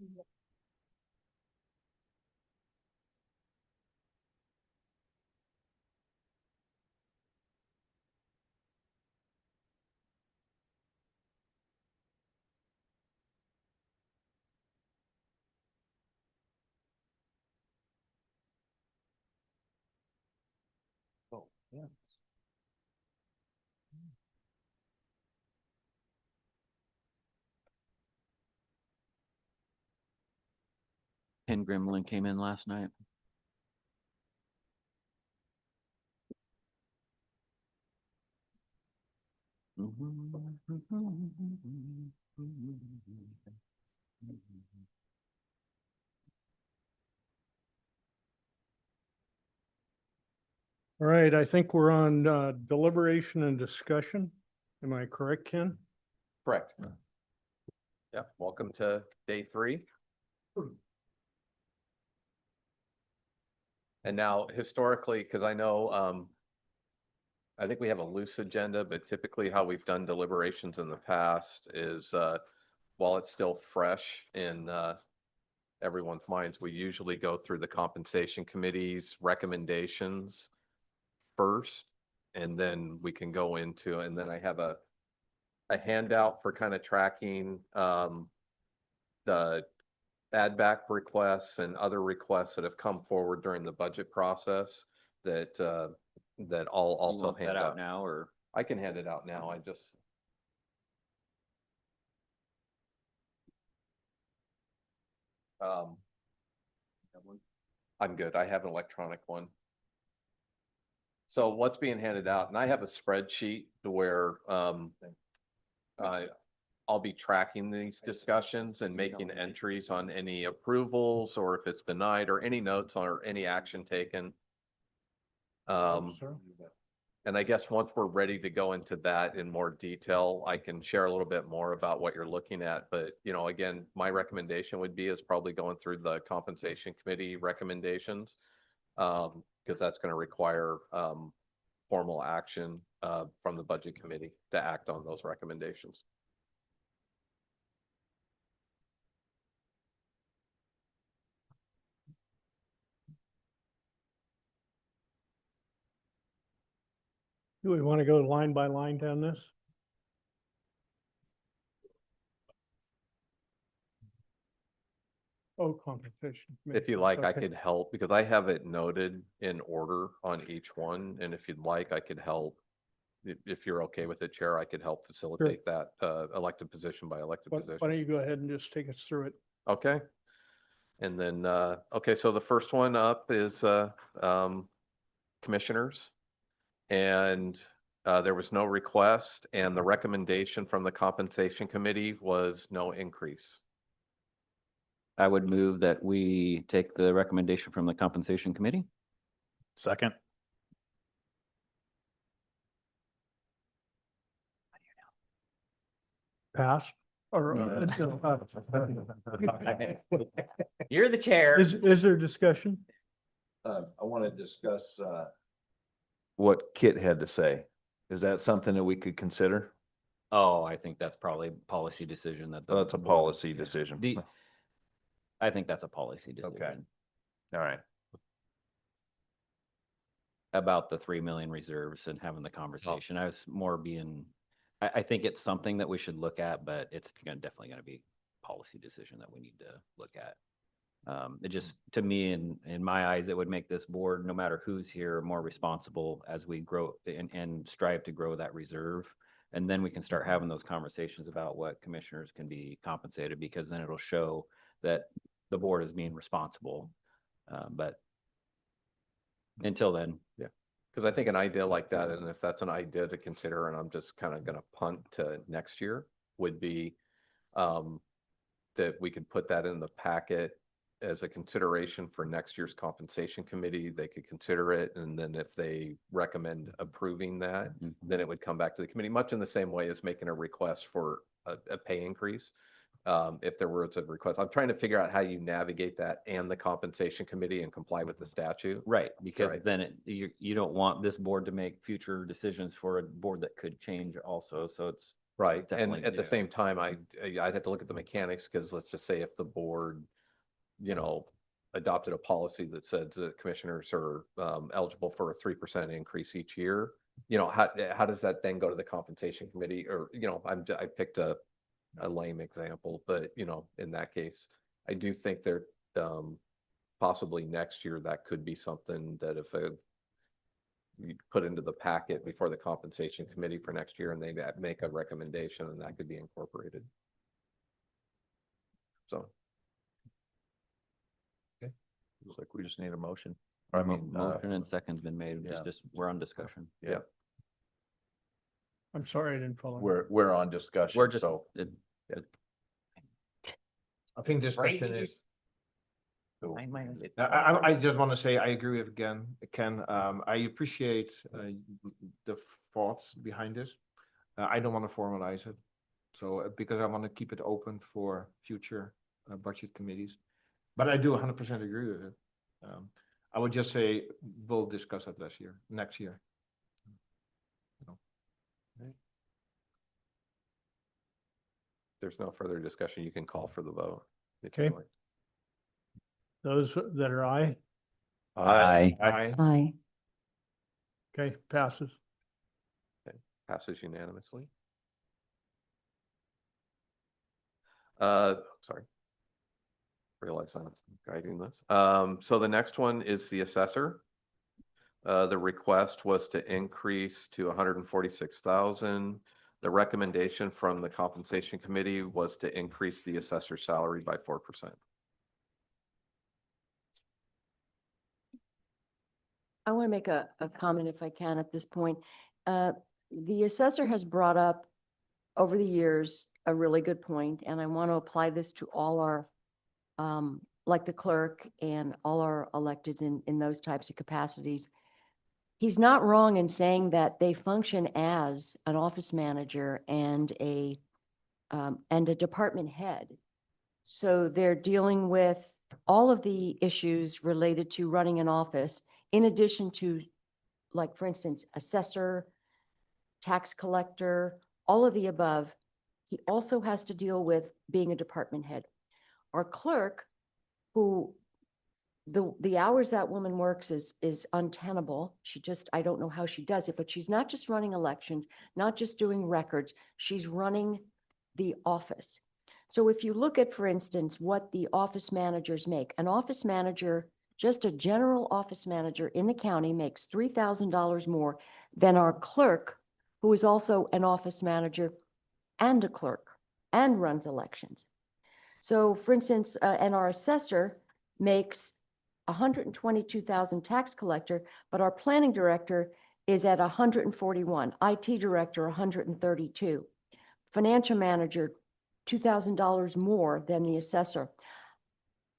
Oh, yeah. Ken Grimlin came in last night. All right, I think we're on deliberation and discussion. Am I correct, Ken? Correct. Yeah, welcome to day 3. And now historically, because I know, I think we have a loose agenda, but typically how we've done deliberations in the past is, while it's still fresh in everyone's minds, we usually go through the compensation committee's recommendations first, and then we can go into, and then I have a handout for kind of tracking the add back requests and other requests that have come forward during the budget process that that I'll You also want that hand out out. now, or? I can hand it out now. I just. I'm good. I have an electronic one. So what's being handed out, and I have a spreadsheet to where I'll be tracking these discussions and making entries on any approvals or if it's denied or any notes or any action taken. And I guess once we're ready to go into that in more detail, I can share a little bit more about what you're looking at. But, you know, again, my recommendation would be is probably going through the compensation committee recommendations. Because that's going to require formal action from the budget committee to act on those recommendations. Do we want to go line by line down this? Oh, compensation. If you committee. like, I Okay. could help because I have it noted in order on each one. And if you'd like, I could help. If you're okay with it, Chair, I could help facilitate that elected position by elected Why position. don't you go ahead and just take us through it? Okay. And then, okay, so the first one up is commissioners. And there was no request, and the recommendation from the compensation committee was no increase. I would move that we take the recommendation from the compensation committee. Second. Pass? Or, You're the chair. is there discussion? I want to discuss what Kit had to say. Is that something that we could consider? Oh, I think that's probably a policy decision that. the That's a board- policy yeah. decision. I think that's a policy decision. All right. About the 3 million reserves and having the conversation. I was more being, I think it's something that we should look at, but it's definitely gonna be a policy decision that we need to look at. It just, to me, in my eyes, it would make this board, no matter who's here, more responsible as we grow and strive to grow that reserve. And then we can start having those conversations about what commissioners can be compensated, because then it'll show that the board is being responsible. But until then, Yeah. Because I think an idea like that, and if that's an idea to consider, and I'm just kind of going to punt to next year, would be that we could put that in the packet as a consideration for next year's compensation committee. They could consider it, and then if they recommend approving that, then it would come back to the committee, much in the same way as making a request for a pay increase. If there was a request, I'm trying to figure out how you navigate that and the compensation committee and comply with the statute. right, because Right. then you don't want this board to make future decisions for a board that could change also. So it's Right, and Definitely, at the yeah. same time, I'd have to look at the mechanics, because let's just say if the board, adopted a policy that said that commissioners are eligible for a 3% increase each year, how does that then go to the compensation committee? Or, I picked a lame example, but, in that case, I do think there, possibly next year, that could be something that if you put into the packet before the compensation committee for next year, and they make a recommendation, and that could be incorporated. So, Looks like we just need a motion. I mean, Motion and second's been made. yeah. We're on discussion. yeah, I'm sorry, I didn't follow. we're on discussion. We're just, So I think this question is. I I just want to say, I agree with Ken. I appreciate the thoughts behind this. I don't want to formalize it. So, because I want to keep it open for future budget committees. But I do 100% agree with it. I would just say, we'll discuss it next year. there's no further discussion, you can call for the vote. if Okay. you'd like. Those that are aye, Aye. Aye. okay, passes. Passes unanimously. Sorry. Realize I'm guiding this. So the next one is the assessor. The request was to increase to 146,000. The recommendation from the compensation committee was to increase the assessor salary by 4%. I want to make a comment if I can at this point. The assessor has brought up over the years a really good point, and I want to apply this to all our, like the clerk and all our electeds in those types of capacities. He's not wrong in saying that they function as an office manager and a department head. So they're dealing with all of the issues related to running an office, in addition to, like, for instance, assessor, tax collector, all of the above. He also has to deal with being a department head. Our clerk, who the hours that woman works is untenable. I don't know how she does it, but she's not just running elections, not just doing records, she's running the office. So if you look at, for instance, what the office managers make, an office manager, just a general office manager in the county, makes $3,000 more than our clerk, who is also an office manager and a clerk and runs elections. So for instance, and our assessor makes 122,000 tax collector, but our planning director is at 141, IT director 132, financial manager $2,000 more than the assessor.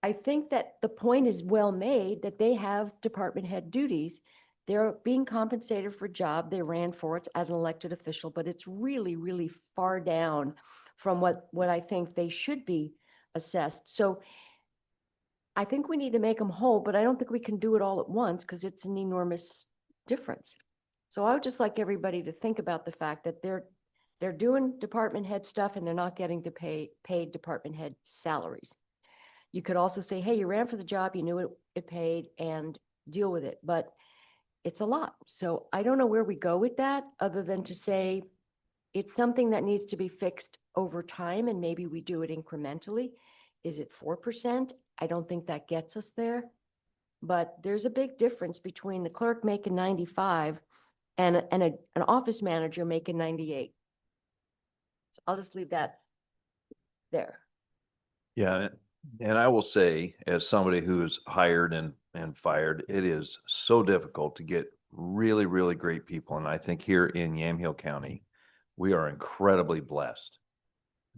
I think that the point is well made that they have department head duties. They're being compensated for a job they ran for. It's as an elected official, but it's really, really far down from what I think they should be assessed. So I think we need to make them whole, but I don't think we can do it all at once because it's an enormous difference. So I would just like everybody to think about the fact that they're doing department head stuff and they're not getting to paid department head salaries. You could also say, hey, you ran for the job, you knew it paid, and deal with it, but it's a lot. So I don't know where we go with that, other than to say it's something that needs to be fixed over time, and maybe we do it incrementally. Is it 4%? I don't think that gets us there, but there's a big difference between the clerk making 95 and an office manager making 98. So I'll just leave that there. yeah, and I will say, as somebody who's hired and fired, it is so difficult to get really, really great people. And I think here in Yamhill County, we are incredibly blessed.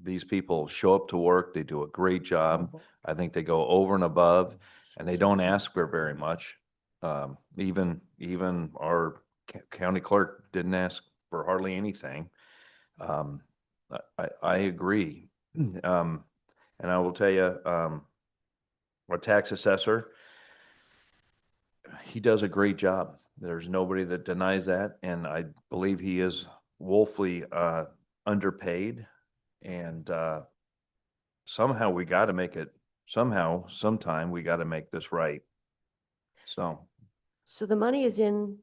These people show up to work, they do a great job. I think they go over and above, and they don't ask for very much. Even our county clerk didn't ask for hardly anything. I agree. And I will tell you, our tax assessor, he does a great job. There's nobody that denies that, and I believe he is woefully underpaid. And somehow we got to make it, sometime we got to make this right. So. So the money is in,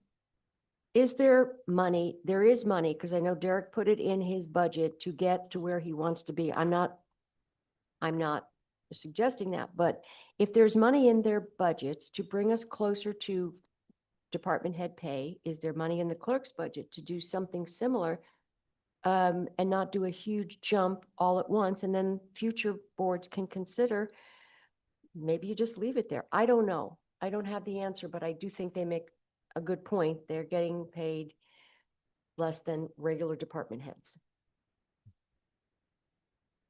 is there money? There is money, because I know Derek put it in his budget to get to where he wants to be. I'm not suggesting that, but if there's money in their budgets to bring us closer to department head pay, is there money in the clerk's budget to do something similar? And not do a huge jump all at once, and then future boards can consider, maybe you just leave it there. I don't know. I don't have the answer, but I do think they make a good point. They're getting paid less than regular department heads.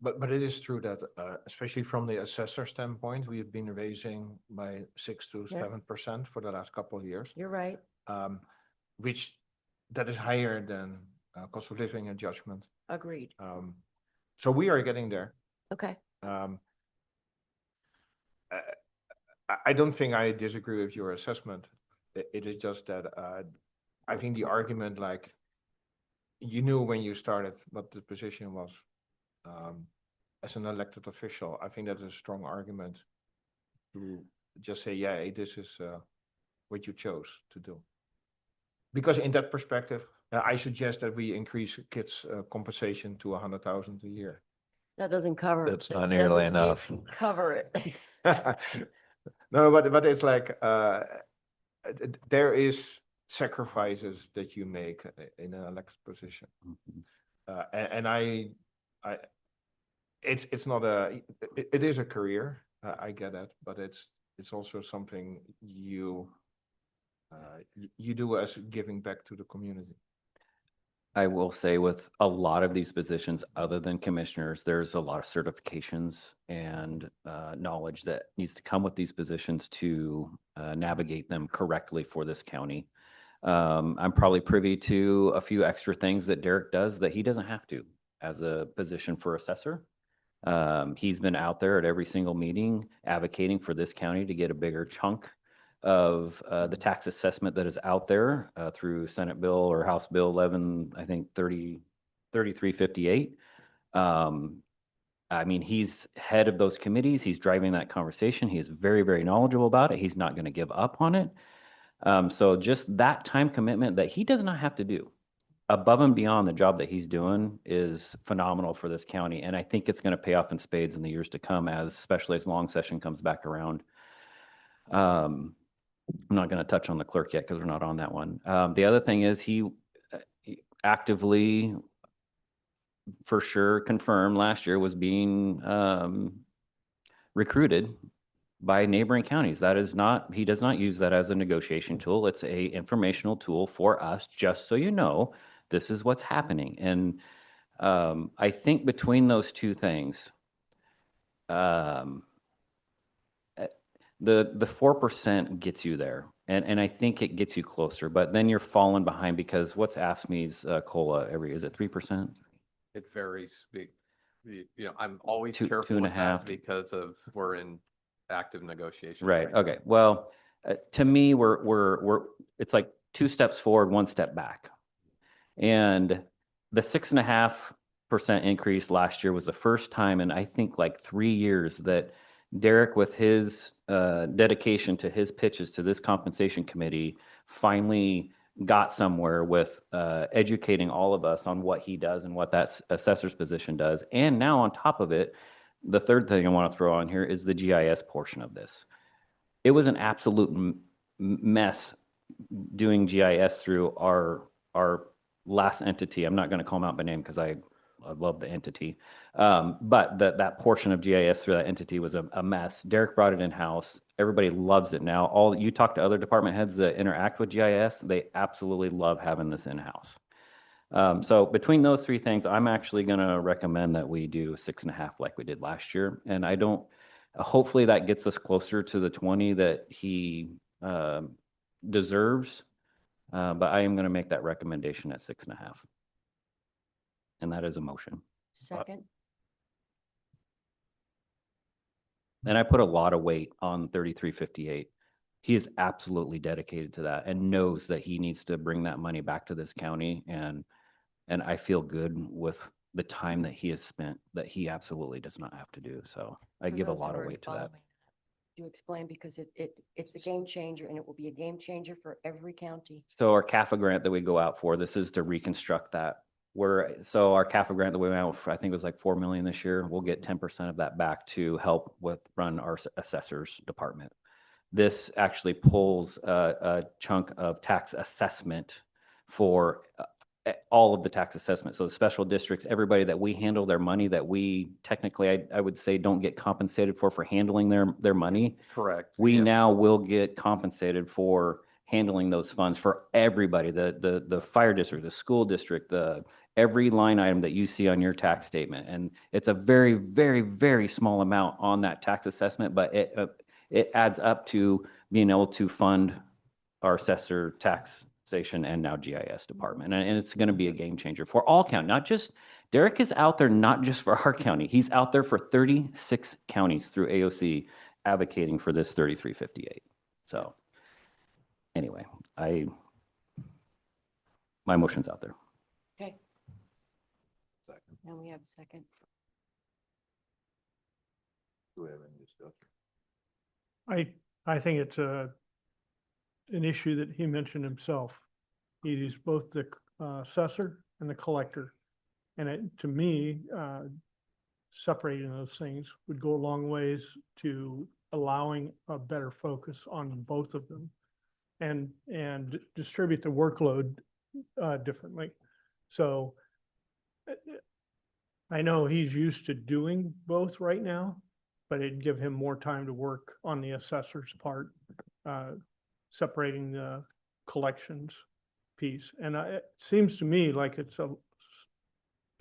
But it is true that, especially from the assessor standpoint, we've been raising by 6 to Yeah. 7% for the last couple of years. You're right. Which that is higher than cost of living adjustment. Agreed. So we are getting there. Okay. I don't think I disagree with your assessment. It is just that I think the argument, like, you knew when you started what the position was as an elected official. I think that is a strong argument to just say, yeah, this is what you chose to do. Because in that perspective, I suggest that we increase kids' compensation to 100,000 a year. That doesn't cover. it. That's not That nearly doesn't enough. Cover it. No, but it's like there is sacrifices that you make in an elected position, and it's not it is a career. I get it, but it's also something you do as giving back to the community. I will say with a lot of these positions, other than commissioners, there's a lot of certifications and knowledge that needs to come with these positions to navigate them correctly for this county. I'm probably privy to a few extra things that Derek does that he doesn't have to as a position for assessor. He's been out there at every single meeting advocating for this county to get a bigger chunk of the tax assessment that is out there through Senate Bill or House Bill 11, I think 3358. I mean, he's head of those committees. He's driving that conversation. He is very, very knowledgeable about it. He's not going to give up on it. So just that time commitment that he does not have to do above and beyond the job that he's doing is phenomenal for this county. And I think it's going to pay off in spades in the years to come, especially as long session comes back around. I'm not going to touch on the clerk yet because we're not on that one. The other thing is he actively, for sure, confirmed last year was being recruited by neighboring counties. That is not, he does not use that as a negotiation tool. It's a informational tool for us, just so you know, this is what's happening. And I think between those two things, the 4% gets you there, and I think it gets you closer, but then you're falling behind because what's AFSCME's COLA is it 3%? It varies. I'm always Two careful and a with half. that because we're in active negotiation. Right. Okay. Well, to me, it's like 2 steps forward, 1 step back. And the 6.5% increase last year was the first time in I think like 3 years that Derek, with his dedication to his pitches to this compensation committee, finally got somewhere with educating all of us on what he does and what that assessor's position does. And now on top of it, the third thing I want to throw on here is the GIS portion of this. It was an absolute mess doing GIS through our last entity. I'm not going to call them out by name because I love the entity. But that portion of GIS through that entity was a mess. Derek brought it in-house. Everybody loves it now. You talk to other department heads that interact with GIS, they absolutely love having this in-house. So between those 3 things, I'm actually going to recommend that we do 6.5 like we did last year. And hopefully that gets us closer to the 20 that he deserves. But I am going to make that recommendation at 6.5. And that is a motion. Second. And I put a lot of weight on 3358. He is absolutely dedicated to that and knows that he needs to bring that money back to this county. And I feel good with the time that he has spent that he absolutely does not have to do. So I For give a those who lot of aren't weight to that. following, do explain, because it's a game changer, and it will be a game changer for every county. So our CAFA grant that we go out for, this is to reconstruct that. So our CAFA grant that we went out for, I think it was like 4 million this year. We'll get 10% of that back to help with run our assessors department. This actually pulls a chunk of tax assessment for all of the tax assessment. So the special districts, everybody that we handle their money, that we technically, I would say, don't get compensated for handling their money. Correct. We Yeah. now will get compensated for handling those funds for everybody, the fire district, the school district, every line item that you see on your tax statement. And it's a very, very, very small amount on that tax assessment, but it adds up to being able to fund our assessor, taxation, and now GIS department. And it's going to be a game changer for all county, not just, Derek is out there not just for our county. He's out there for 36 counties through AOC advocating for this 3358. So anyway, my motion's out there. Okay. Now we have a second. Do we have any discussion? I think it's an issue that he mentioned himself. He's both the assessor and the collector. And to me, separating those things would go a long ways to allowing a better focus on both of them and distribute the workload differently. So I know he's used to doing both right now, but it'd give him more time to work on the assessor's part, separating the collections piece. And it seems to me like it's a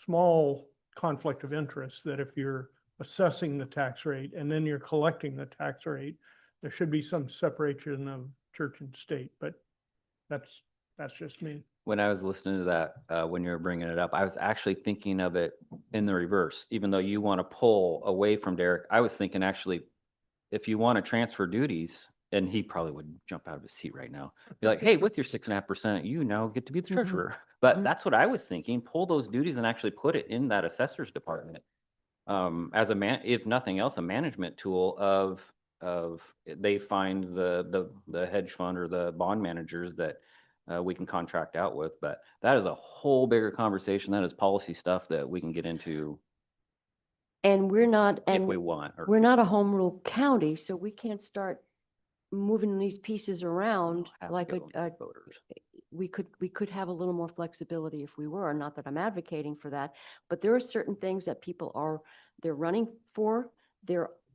small conflict of interest that if you're assessing the tax rate and then you're collecting the tax rate, there should be some separation of church and state, but that's just me. When I was listening to that, when you were bringing it up, I was actually thinking of it in the reverse. Even though you want to pull away from Derek, I was thinking actually, if you want to transfer duties, and he probably would jump out of his seat right now, be like, hey, with your 6.5%, you now get to be the treasurer. But that's what I was thinking, pull those duties and actually put it in that assessor's department. As if nothing else, a management tool of they find the hedge fund or the bond managers that we can contract out with. But that is a whole bigger conversation. That is policy stuff that we can get into And we're not, if and we want. or- we're not a home rule county, so we can't start moving these pieces around have to like go to voters. we could have a little more flexibility if we were, not that I'm advocating for that, but there are certain things that they're running for,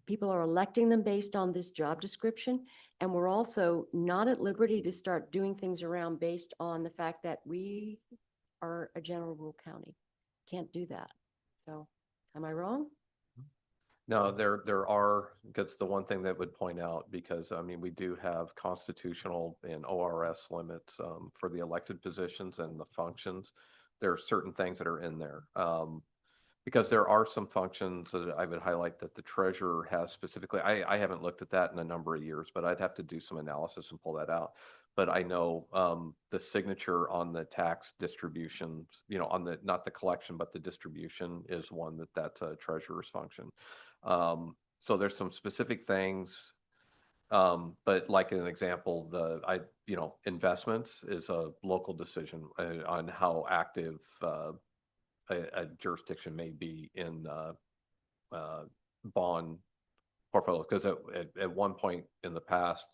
people are electing them based on this job description. And we're also not at liberty to start doing things around based on the fact that we are a general rule county. Can't do that. So am I wrong? No, there are, that's the one thing that would point out, because I mean, we do have constitutional and ORS limits for the elected positions and the functions. There are certain things that are in there. Because there are some functions that I would highlight that the treasurer has specifically. I haven't looked at that in a number of years, but I'd have to do some analysis and pull that out. But I know the signature on the tax distributions, on not the collection, but the distribution is one that's a treasurer's function. So there's some specific things, but like an example, investments is a local decision on how active a jurisdiction may be in bond portfolio. Because at one point in the past,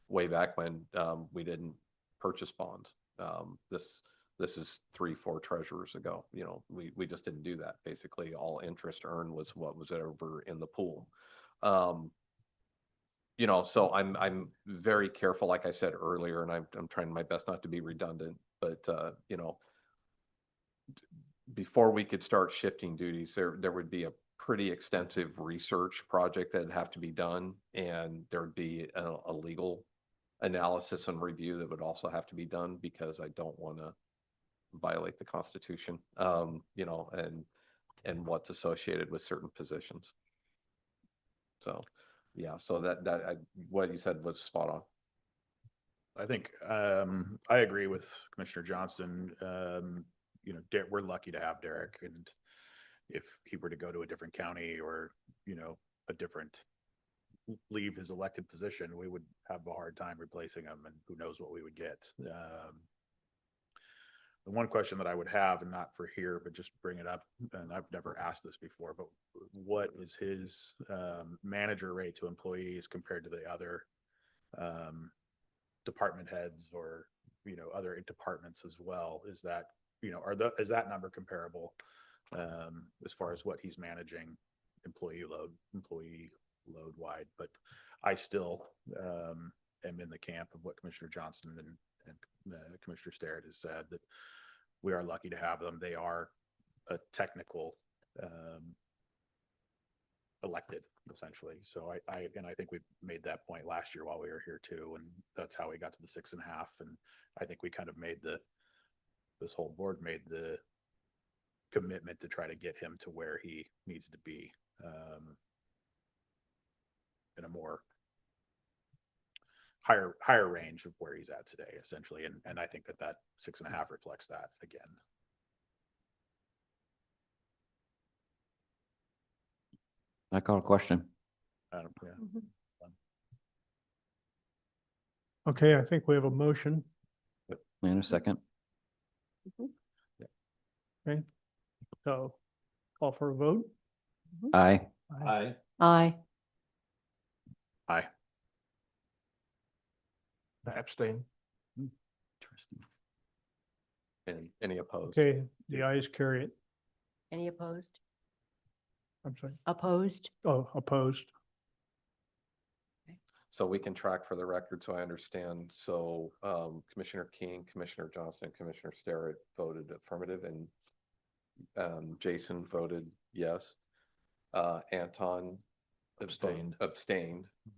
way back when we didn't purchase bonds, this is 3-4 treasurers ago. We just didn't do that. Basically, all interest earned was what was over in the pool. So I'm very careful, like I said earlier, and I'm trying my best not to be redundant, but before we could start shifting duties, there would be a pretty extensive research project that would have to be done, and there would be a legal analysis and review that would also have to be done, because I don't want to violate the Constitution, and what's associated with certain positions. So, yeah, so what you said was spot on. I think I agree with Commissioner Johnston. you know, we're lucky to have Derek, and if he were to go to a different county or, you know, a different, leave his elected position, we would have a hard time replacing him, and who knows what we would get. The one question that I would have, and not for here, but just bring it up, and I've never asked this before, but what is his manager rate to employees compared to the other department heads, or, you know, other departments as well? Is that, you know, is that number comparable as far as what he's managing employee load wide? But I still am in the camp of what Commissioner Johnson and Commissioner Starrett has said, that we are lucky to have them. They are a technical elected, essentially. So I think we made that point last year while we were here too, and that's how we got to the 6.5. And I think we kind of this whole board made the commitment to try to get him to where he needs to be in a more higher range of where he's at today, essentially. And I think that 6.5 reflects that again. I got a question. Yeah. Okay, I think we have a motion. In a second. Okay, so call for a vote. Aye. Aye. Aye. Aye. I abstain. Interesting. And any opposed? Okay, the ayes carry it. Any opposed? I'm sorry. Opposed? Oh, opposed. So we can track for the record, so I understand. So Commissioner King, Commissioner Johnson, and Commissioner Starrett voted affirmative, and Jason voted yes. Anton abstained,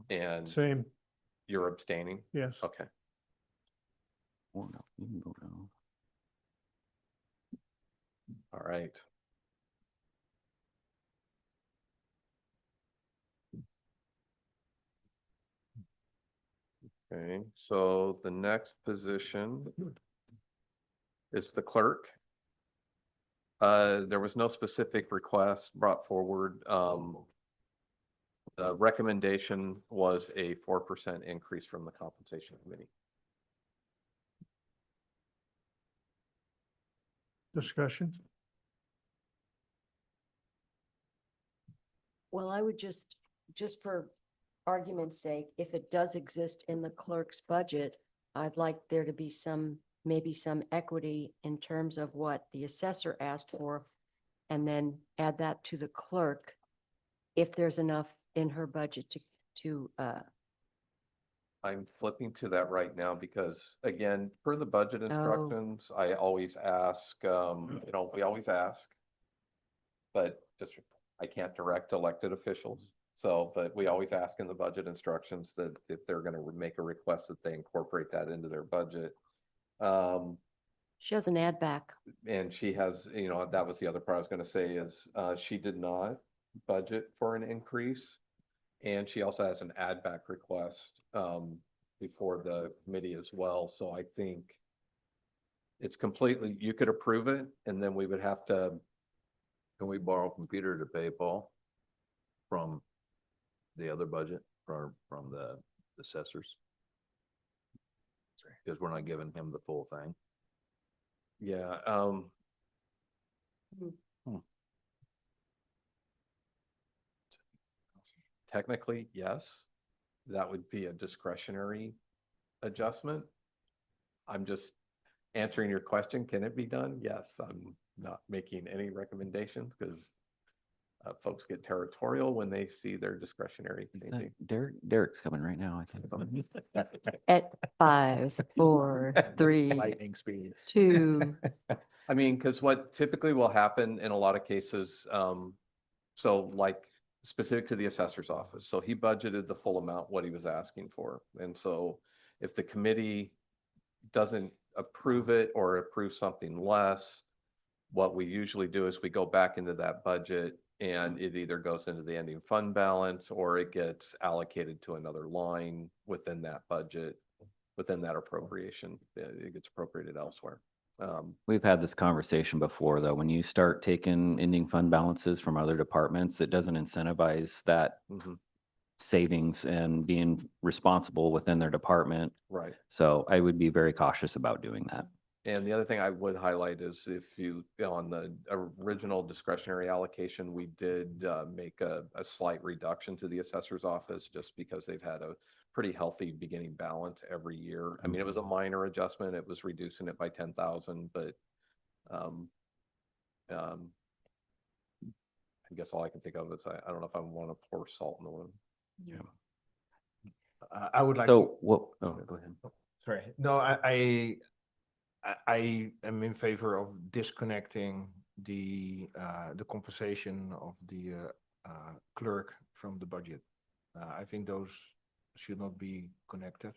and Same, you're abstaining? yes. Okay. Oh, no, you can go down. All right. Okay, so the next position is the clerk. There was no specific request brought forward. The recommendation was a 4% increase from the compensation committee. Discussion? Well, I would just for argument's sake, if it does exist in the clerk's budget, I'd like there to be maybe some equity in terms of what the assessor asked for, and then add that to the clerk if there's enough in her budget to I'm flipping to that right now because, again, per the budget instructions, I always ask, you know, we always ask. But just, I can't direct elected officials. So, but we always ask in the budget instructions that if they're going to make a request, that they incorporate that into their budget. she has an add back. And she has, you know, that was the other part I was going to say is she did not budget for an increase. And she also has an add back request before the committee as well. So I think it's completely, you could approve it and then we would have to. Can we borrow from Peter to pay Paul from the other budget from the assessors? Because we're not giving him the full thing. Yeah. Technically, yes, that would be a discretionary adjustment. I'm just answering your question. Can it be done? Yes, I'm not making any recommendations because folks get territorial when they see their discretionary Is changing. that Derek's coming right now, I think. At 5, 4, 3, Lightning speed. 2. I mean, because what typically will happen in a lot of cases, so like specific to the assessor's office, so he budgeted the full amount, what he was asking for. And so if the committee doesn't approve it or approve something less, what we usually do is we go back into that budget and it either goes into the ending fund balance or it gets allocated to another line within that budget, within that appropriation. It gets appropriated elsewhere. We've had this conversation before, though. When you start taking ending fund balances from other departments, it doesn't incentivize that Mhm. savings and being responsible within their department. Right. So I would be very cautious about doing that. And the other thing I would highlight is if on the original discretionary allocation, we did make a slight reduction to the assessor's office just because they've had a pretty healthy beginning balance every year. I mean, it was a minor adjustment. It was reducing it by 10,000, but um, I guess all I can think of is I don't know if I want to pour salt in the wound. I would like. So what, oh, go ahead. Sorry, no, I am in favor of disconnecting the compensation of the clerk from the budget. I think those should not be connected,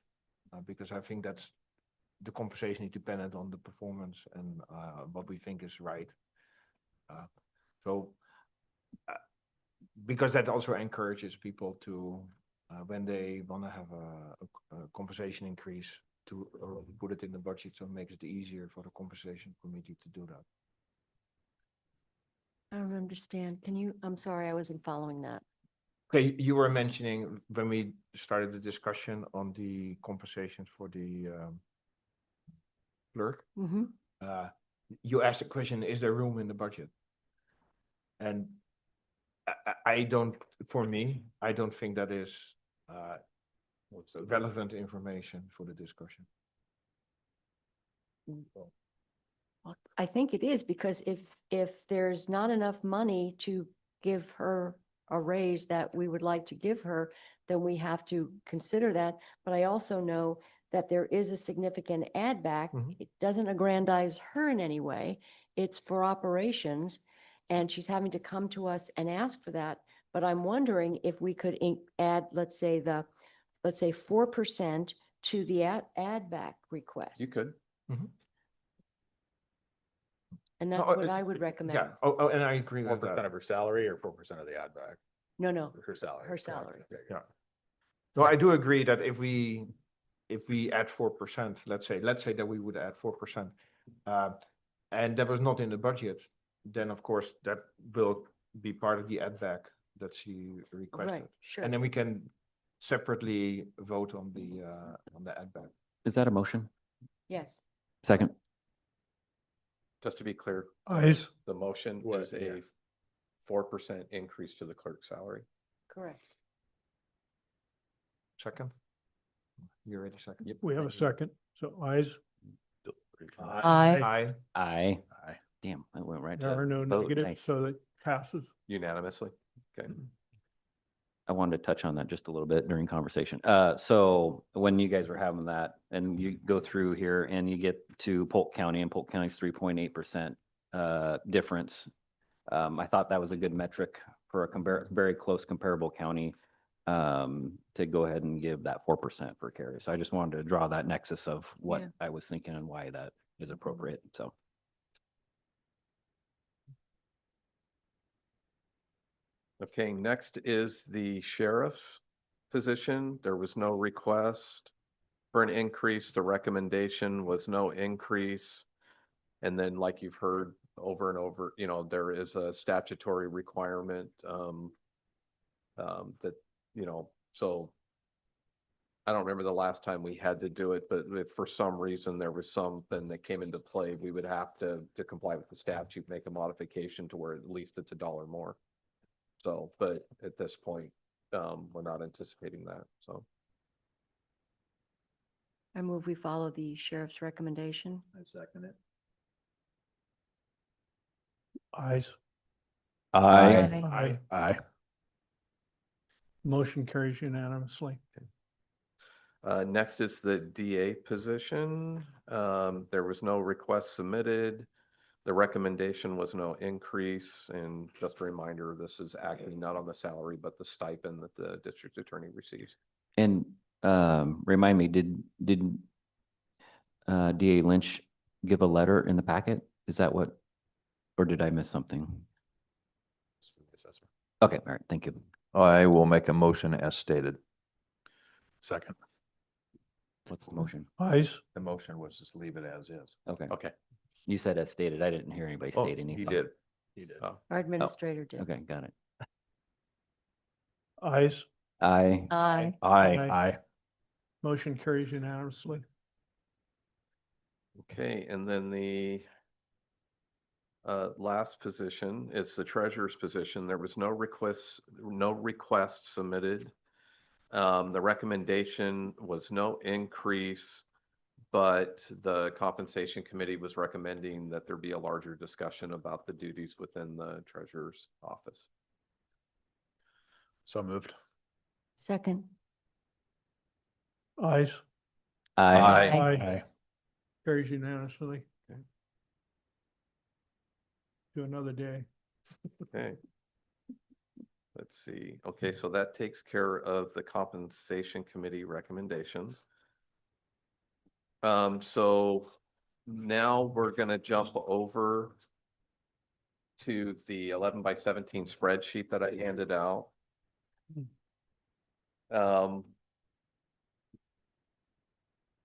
because I think that's the compensation is dependent on the performance and what we think is right. So because that also encourages people to, when they want to have a compensation increase, to put it in the budget, so it makes it easier for the compensation committee to do that. I don't understand. Can you, I'm sorry, I wasn't following that. Okay, you were mentioning when we started the discussion on the compensations for the clerk, Mm-hmm. you asked the question, is there room in the budget? And I don't, for me, I don't think that is relevant information for the discussion. I think it is, because if there's not enough money to give her a raise that we would like to give her, then we have to consider that. But I also know that there is a significant add back. Mhm. It doesn't aggrandize her in any way. It's for operations, and she's having to come to us and ask for that. But I'm wondering if we could add, let's say 4% to the add back request. You could. And that's No, what I would recommend. Yeah, oh, and I agree with 4% that. of her salary or 4% of the add back? No, Her salary. her salary. Yeah. So I do agree that if we add 4%, let's say that we would add 4%, and that was not in the budget, then of course that will be part of the add back that she requested. Right, sure. And then we can separately vote on the add back. Is that a motion? Yes. Second? Just to be clear, Ayes. the motion What, is yeah. a 4% increase to the clerk's salary. Correct. Second? You ready, second? We have a second. So ayes. Aye. Aye. Aye. Aye. Damn, I went right There to are no vote. negatives, Nice. so that passes. Unanimously. Okay. I wanted to touch on that just a little bit during conversation. So when you guys were having that and you go through here and you get to Polk County, and Polk County's 3.8% difference. I thought that was a good metric for a very close comparable county to go ahead and give that 4% for carry. So I just wanted to draw that nexus of what Yeah. I was thinking and why that is appropriate. So. Okay, next is the sheriff's position. There was no request for an increase. The recommendation was no increase. And then like you've heard over and over, there is a statutory requirement that, so I don't remember the last time we had to do it, but if for some reason there was something that came into play, we would have to comply with the statute, make a modification to where at least it's $1 more. So, but at this point, we're not anticipating that, so. I move we follow the sheriff's recommendation. I second it. Ayes. Aye. Aye. Aye. Motion carries unanimously. Next is the DA position. There was no request submitted. The recommendation was no increase. And just a reminder, this is actually not on the salary, but the stipend that the district attorney receives. And remind me, did DA Lynch give a letter in the packet? Is that what, or did I miss something? Okay, all right, thank you. I will make a motion as stated. Second. What's the motion? Ayes. The motion was just leave it as is. Okay. Okay, You said as stated. I didn't hear anybody Oh, state anything. he did. You did. Oh, Our administrator did. Okay, got it. Ayes, I, Aye. Aye. Motion carries unanimously. okay, and then the last position is the treasurer's position. There was no requests submitted. The recommendation was no increase, but the compensation committee was recommending that there be a larger discussion about the duties within the treasurer's office. So moved. Second. Ayes. I, Aye. Carries unanimously. Okay. To another day. Okay. Let's see. Okay, so that takes care of the compensation committee recommendations. So now we're gonna jump over to the 11x17 spreadsheet that I handed out.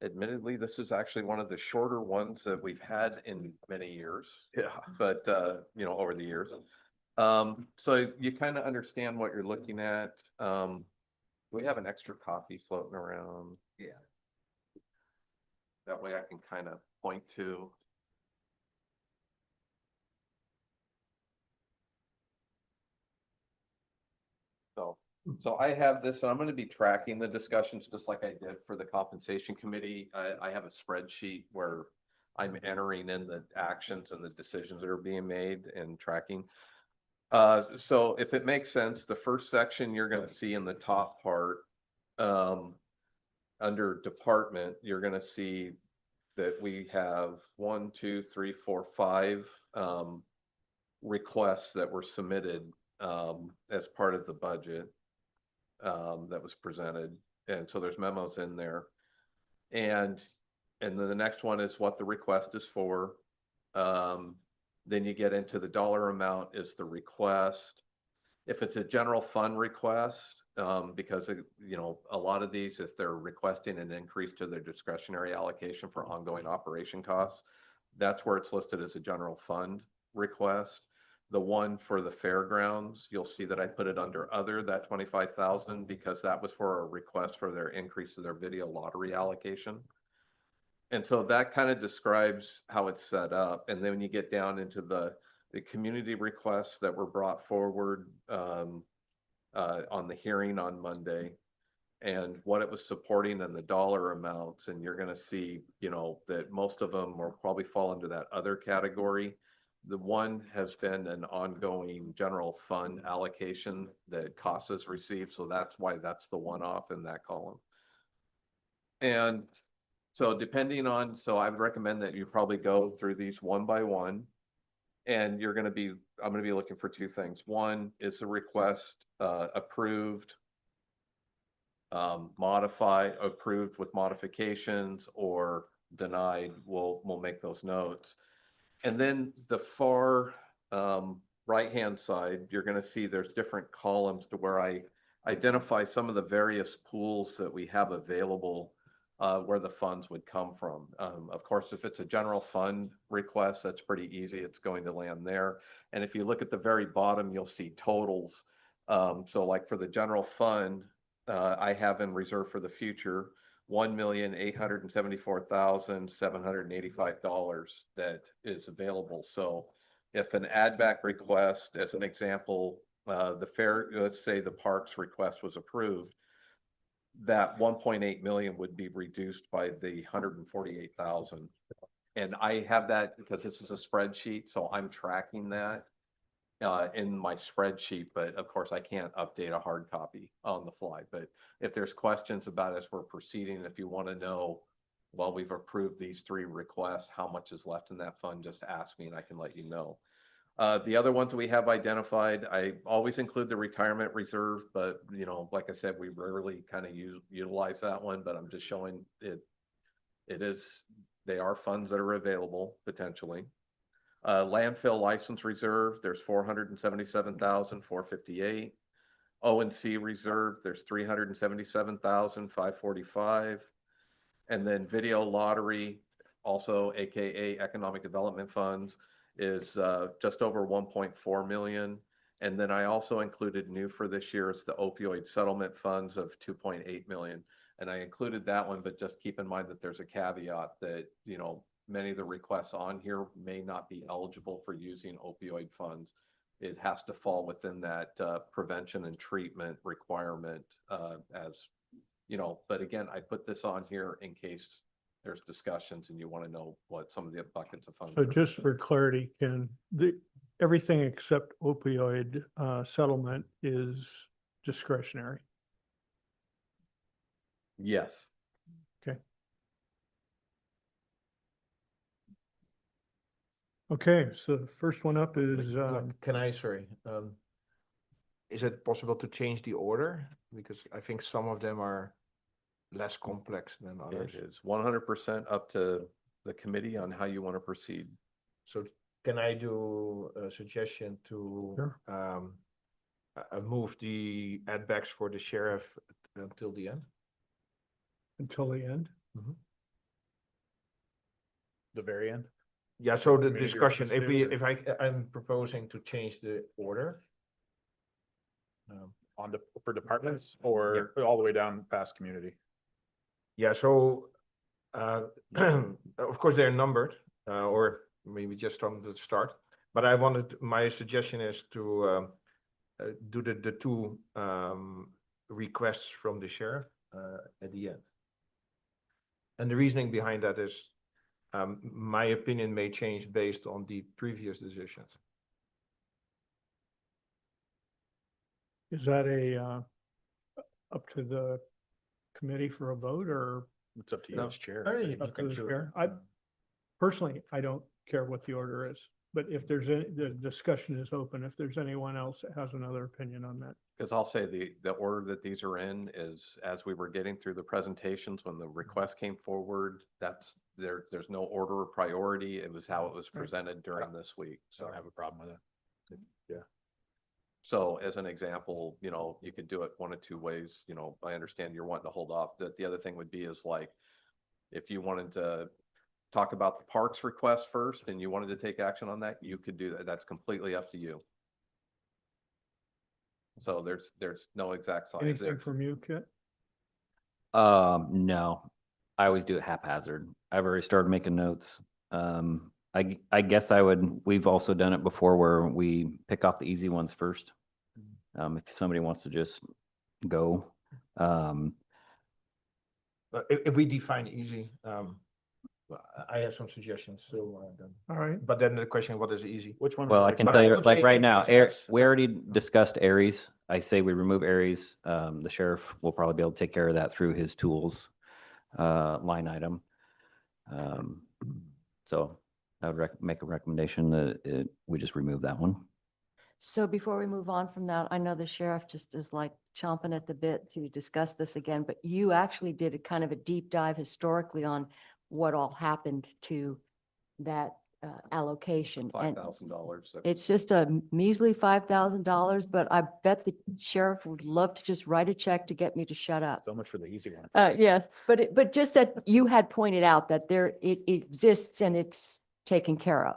Admittedly, this is actually one of the shorter ones that we've had in many years. Yeah. But you know, over the years. So you kind of understand what you're looking at. We have an extra copy floating around. Yeah. That way I can kind of point to. So I have this, and I'm going to be tracking the discussions just like I did for the compensation committee. I have a spreadsheet where I'm entering in the actions and the decisions that are being made and tracking. So if it makes sense, the first section you're going to see in the top part, under department, you're going to see that we have 1, 2, 3, 4, 5 requests that were submitted as part of the budget that was presented. And so there's memos in there. And then the next one is what the request is for. Then you get into the dollar amount is the request. If it's a general fund request, because you know, a lot of these, if they're requesting an increase to their discretionary allocation for ongoing operation costs, that's where it's listed as a general fund request. The one for the fairgrounds, you'll see that I put it under other, that 25,000, because that was for a request for their increase to their video lottery allocation. And so that kind of describes how it's set up. And then when you get down into the community requests that were brought forward on the hearing on Monday, and what it was supporting and the dollar amounts, and you're going to see, you know, that most of them will probably fall under that other category. The one has been an ongoing general fund allocation that CASA's received, so that's why that's the one off in that column. And so depending on, so I would recommend that you probably go through these one by one. And I'm going to be looking for two things. One is the request approved, modified, approved with modifications, or denied. We'll make those notes. And then the far right-hand side, you're going to see there's different columns to where I identify some of the various pools that we have available where the funds would come from. Of course, if it's a general fund request, that's pretty easy. It's going to land there. And if you look at the very bottom, you'll see totals. So like for the general fund, I have in reserve for the future $1,874,785 that is available. So if an add back request, as an example, let's say the parks request was approved, that 1.8 million would be reduced by the 148,000. And I have that because this is a spreadsheet, so I'm tracking that in my spreadsheet, but of course I can't update a hard copy on the fly. But if there's questions about as we're proceeding, if you want to know, well, we've approved these 3 requests, how much is left in that fund, just ask me and I can let you know. The other ones we have identified, I always include the retirement reserve, but you know, like I said, we rarely kind of utilize that one, but I'm just showing it. They are funds that are available potentially. Landfill license reserve, there's 477,458. O&C reserve, there's 377,545. And then video lottery, also AKA Economic Development Funds, is just over 1.4 million. And then I also included new for this year is the opioid settlement funds of 2.8 million. And I included that one, but just keep in mind that there's a caveat that, you know, many of the requests on here may not be eligible for using opioid funds. It has to fall within that prevention and treatment requirement as, you know, but again, I put this on here in case there's discussions and you want to know what some of the buckets of funds So are. just for clarity, Ken, everything except opioid settlement is discretionary. Yes. Okay, so the first one up is, Can I, sorry, is it possible to change the order? Because I think some of them are less complex than others. It is 100% up to the committee on how you want to proceed. So can I do a suggestion to Sure. move the add backs for the sheriff until the end? until the end. The very end. Yeah, so the Committee discussion, if we, representative if I'm proposing to change the order. On the, for departments or all the way down past community? Yeah, so, of course, they're numbered, or maybe just from the start. But I wanted, my suggestion is to do the two requests from the sheriff at the end. And the reasoning behind that is, my opinion may change based on the previous decisions. Is that up to the committee for a vote or It's up to you No. as chair. I mean, up to can the do it. chair? Personally, I don't care what the order is, but if there's the discussion is open, if there's anyone else that has another opinion on that. Because I'll say the order that these are in is as we were getting through the presentations, when the request came forward, that's there's no order or priority. It was how it was presented during this week. So I don't have a problem with it. So as an example, you know, you could do it one of two ways. You know, I understand you're wanting to hold off. The other thing would be is like, if you wanted to talk about the parks request first and you wanted to take action on that, you could do that. That's completely up to you. So there's no exact science Anything there. from you, Kit? No, I always do it haphazard. I've already started making notes. I guess we've also done it before where we pick off the easy ones first. If somebody wants to just go, But if we define easy, I have some suggestions, so, All right, but then the question, what is easy? Which one? well, I can But tell I you, would like say right now, it's- we already discussed Aries. I say we remove Aries. The sheriff will probably be able to take care of that through his tools line item. So I would make a recommendation that we just remove that one. So before we move on from that, I know the sheriff just is like chomping at the bit to discuss this again, but you actually did a kind of a deep dive historically on what all happened to that allocation. And $5,000. it's just a measly $5,000, but I bet the sheriff would love to just write a check to get me to shut up. So much for the easy one. Yeah, but just that you had pointed out that it exists and it's taken care of.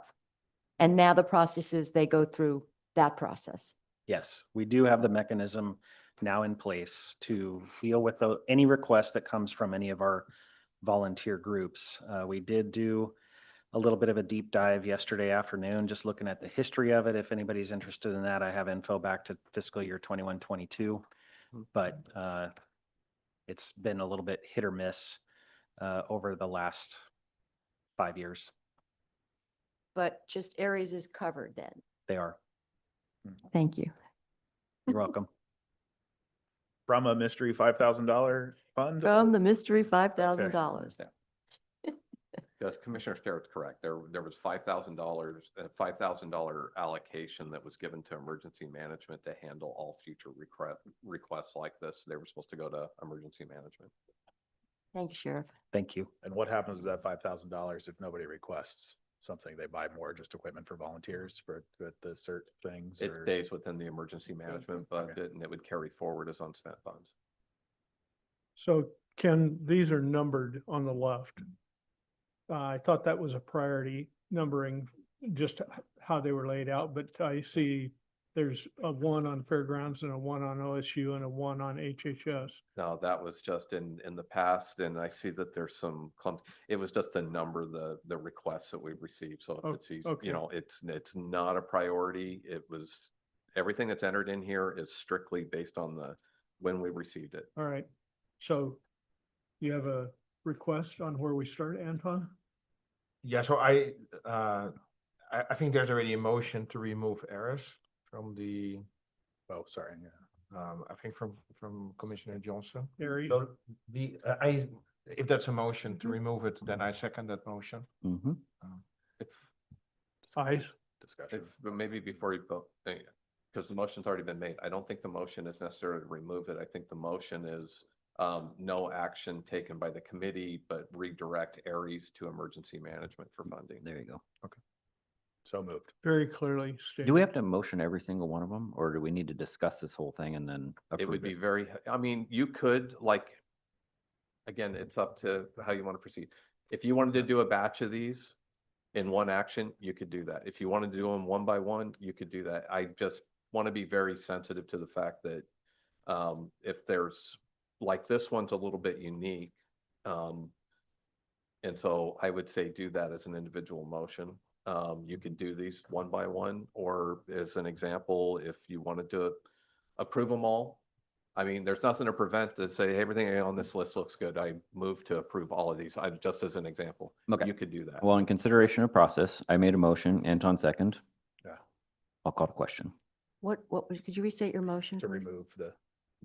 And now the process is they go through that process. Yes, we do have the mechanism now in place to deal with any request that comes from any of our volunteer groups. We did do a little bit of a deep dive yesterday afternoon, just looking at the history of it. If anybody's interested in that, I have info back to fiscal year 21-22. But it's been a little bit hit or miss over the last 5 years. But just Aries is covered then. They are. Thank you. You're welcome. From a mystery $5,000 fund? From the mystery $5,000. Yes, Commissioner Starrett's correct. There was $5,000, a $5,000 allocation that was given to emergency management to handle all future requests like this. They were supposed to go to emergency management. Thank you, Sheriff. Thank you. And what happens with that $5,000 if nobody requests something? They buy more just equipment for volunteers for the cert things? It or- stays within the emergency management budget and it would carry forward as unspent funds. so Ken, these are numbered on the left. I thought that was a priority numbering, just how they were laid out, but I see there's a 1 on fairgrounds and a 1 on OSU and a 1 on HHS. No, that was just in the past, and I see that there's some it was just a number, the requests that we received, so Oh, if it's, okay. you know, it's not a priority. It was, everything that's entered in here is strictly based on when we received it. All right, so you have a request on where we start, Anton? Yeah, so I think there's already a motion to remove Eris from the, Oh, sorry. Yeah. I think from Commissioner Johnson. Harry? So if that's a motion to remove it, then I second that motion. Mhm. Ayes? Discussion. But maybe before you vote, because the motion's already been made, I don't think the motion is necessarily to remove it. I think the motion is no action taken by the committee, but redirect Aries to emergency management for funding. There you go. So moved. Very clearly stated. Do we have to motion every single one of them, or do we need to discuss this whole thing and then It would approve be it? very, I mean, you could like, again, it's up to how you want to proceed. If you wanted to do a batch of these in one action, you could do that. If you wanted to do them one by one, you could do that. I just want to be very sensitive to the fact that if there's, like, this one's a little bit unique. And so I would say do that as an individual motion. You could do these one by one, or as an example, if you wanted to approve them all. I mean, there's nothing to prevent to say everything on this list looks good. I move to approve all of these. Just as an example. Okay. You could do that. Well, in consideration of process, I made a motion, Anton second. Yeah. I'll call the question. Could you restate your motion? To please? remove the,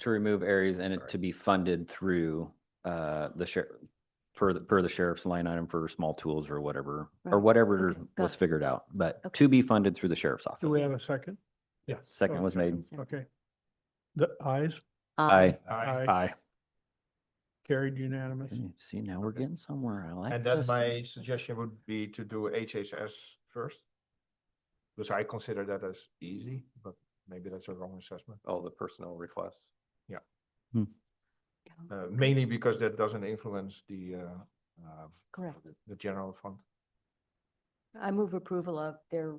To remove areas and it Sorry. to be funded through the sheriff, per the sheriff's line item for small tools or whatever, or Right. whatever Okay, got was it. figured out, but Okay. to be funded through the sheriff's office. Do we have a second? Yes. Second was made. Okay. The ayes? Aye. aye. Carried unanimous. Okay, see, now we're getting somewhere. I like And then this. my suggestion would be to do HHS first. Because I consider that as easy, but maybe that's a wrong assessment. Oh, the personnel requests. Mainly because that doesn't influence Correct. the general fund. I move approval of their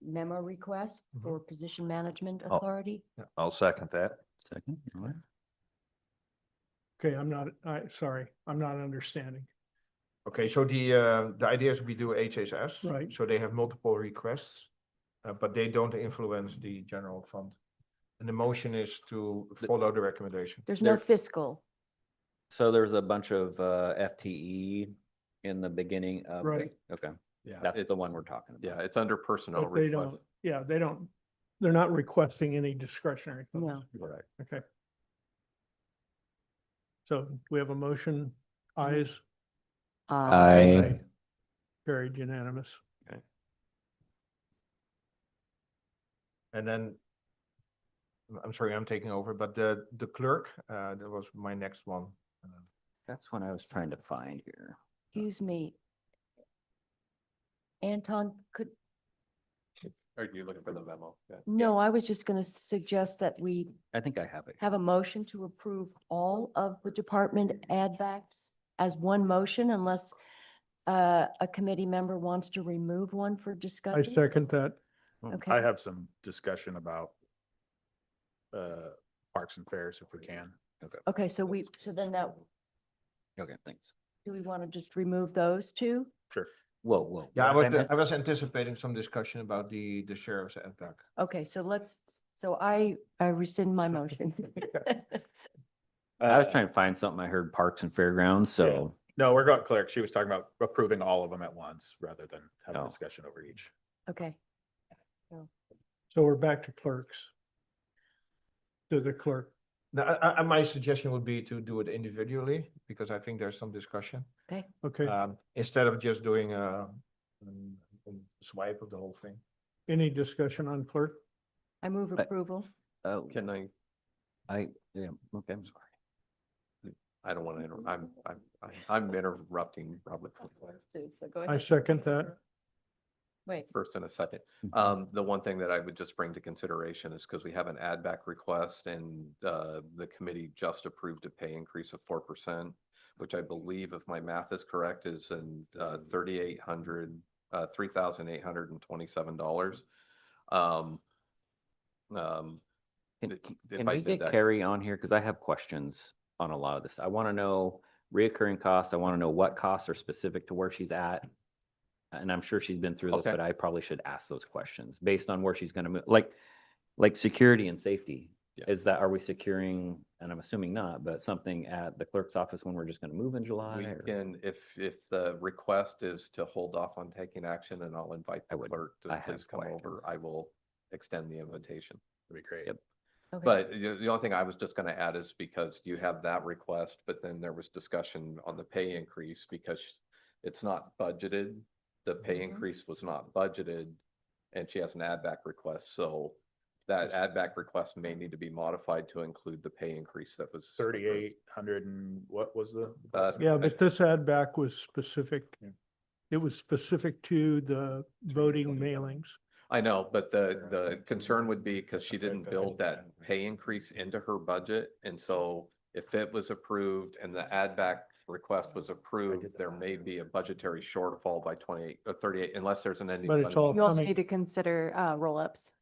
memo request Mhm. for position management Oh. authority. I'll second that. Second, all right. Okay, I'm not understanding. Okay, so the idea is we do HHS. Right. So they have multiple requests, but they don't influence the general fund. And the motion is to follow the recommendation. There's no There- fiscal. So there's a bunch of FTE in the beginning of. Right. Okay, Yeah. that's the one we're talking about. Yeah, it's under personnel But they requests. don't, yeah, they're not requesting any discretionary. funds. No. Correct. Okay. So we have a motion, ayes? Aye. Carried unanimous. And then, I'm sorry, I'm taking over, but the clerk, that was my next one. That's what I was trying to find here. Excuse me. Anton, Are you looking for the memo? Yeah. no, I was just going to suggest that we I think I have it. have a motion to approve all of the department add backs as one motion unless a committee member wants to remove one for I discussion. second that. Okay. I have some discussion about parks and fairs if we can. Okay, so then that, Okay, thanks. do we want to just remove those two? Sure. Whoa. Yeah, what did I miss? I was anticipating some discussion about the sheriff's ad back. Okay, so I rescind my motion. I was trying to find something. I heard parks and fairgrounds, so. No, we're going clerk. She was talking about approving all of them at once rather than having Oh. a discussion over each. Okay, So we're back to clerks. To the clerk. Now, my suggestion would be to do it individually, because I think there's some discussion. Okay, Instead of just doing a swipe of the whole thing. any discussion on clerk? I move But- approval. Oh, Can I, yeah, okay, I'm sorry. I don't want to interrupt. I'm interrupting probably So go I second that. Wait, first in a second. Mhm. The one thing that I would just bring to consideration is because we have an add back request and the committee just approved a pay increase of 4%. which I believe, if my math is correct, is in $3,827. Um, Can if can I we did get that- Carrie on here? Because I have questions on a lot of this. I want to know reoccurring costs. I want to know what costs are specific to where she's at. And I'm sure she's been through this, Okay. but I probably should ask those questions based on where she's going to move. Like security and safety. Yeah. Are we securing, and I'm assuming not, but something at the clerk's office when we're just going to move in July? We or- can, if the request is to hold off on taking action, and I'll invite I the would- clerk I to please have come over, questions. I will extend the invitation. That'd be great. Yep. Okay. But the only thing I was just gonna add is because you have that request, but then there was discussion on the pay increase because it's not budgeted. The pay Mhm. increase was not budgeted, and she has an add back request, so that add back request may need to be modified to include the pay increase that was. approved. 3,800 and what was the? Yeah, but this add back was specific. Yeah. It was specific to the voting mailings. I know, but the concern would be because she didn't build that pay increase into her budget. And so if it was approved and the add back request was approved, there may be a budgetary shortfall by 28 or 38 unless there's an ending. But it's funding. all You also coming, need to consider roll-ups,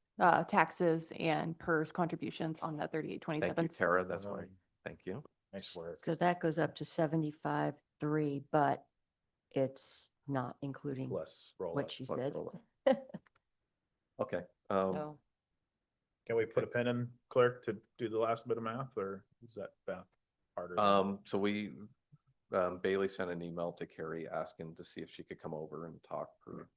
taxes and PERS contributions on that 3827. Thank you, Tara. That's right. Thank you. Nice work. So that goes up to 75.3, but it's not including Plus roll what up. she Plus said. roll Okay. So, Can we put a pin in clerk to do the last bit of math, or is that math harder? than- So we, Bailey sent an email to Carrie asking to see if she could come over and talk for,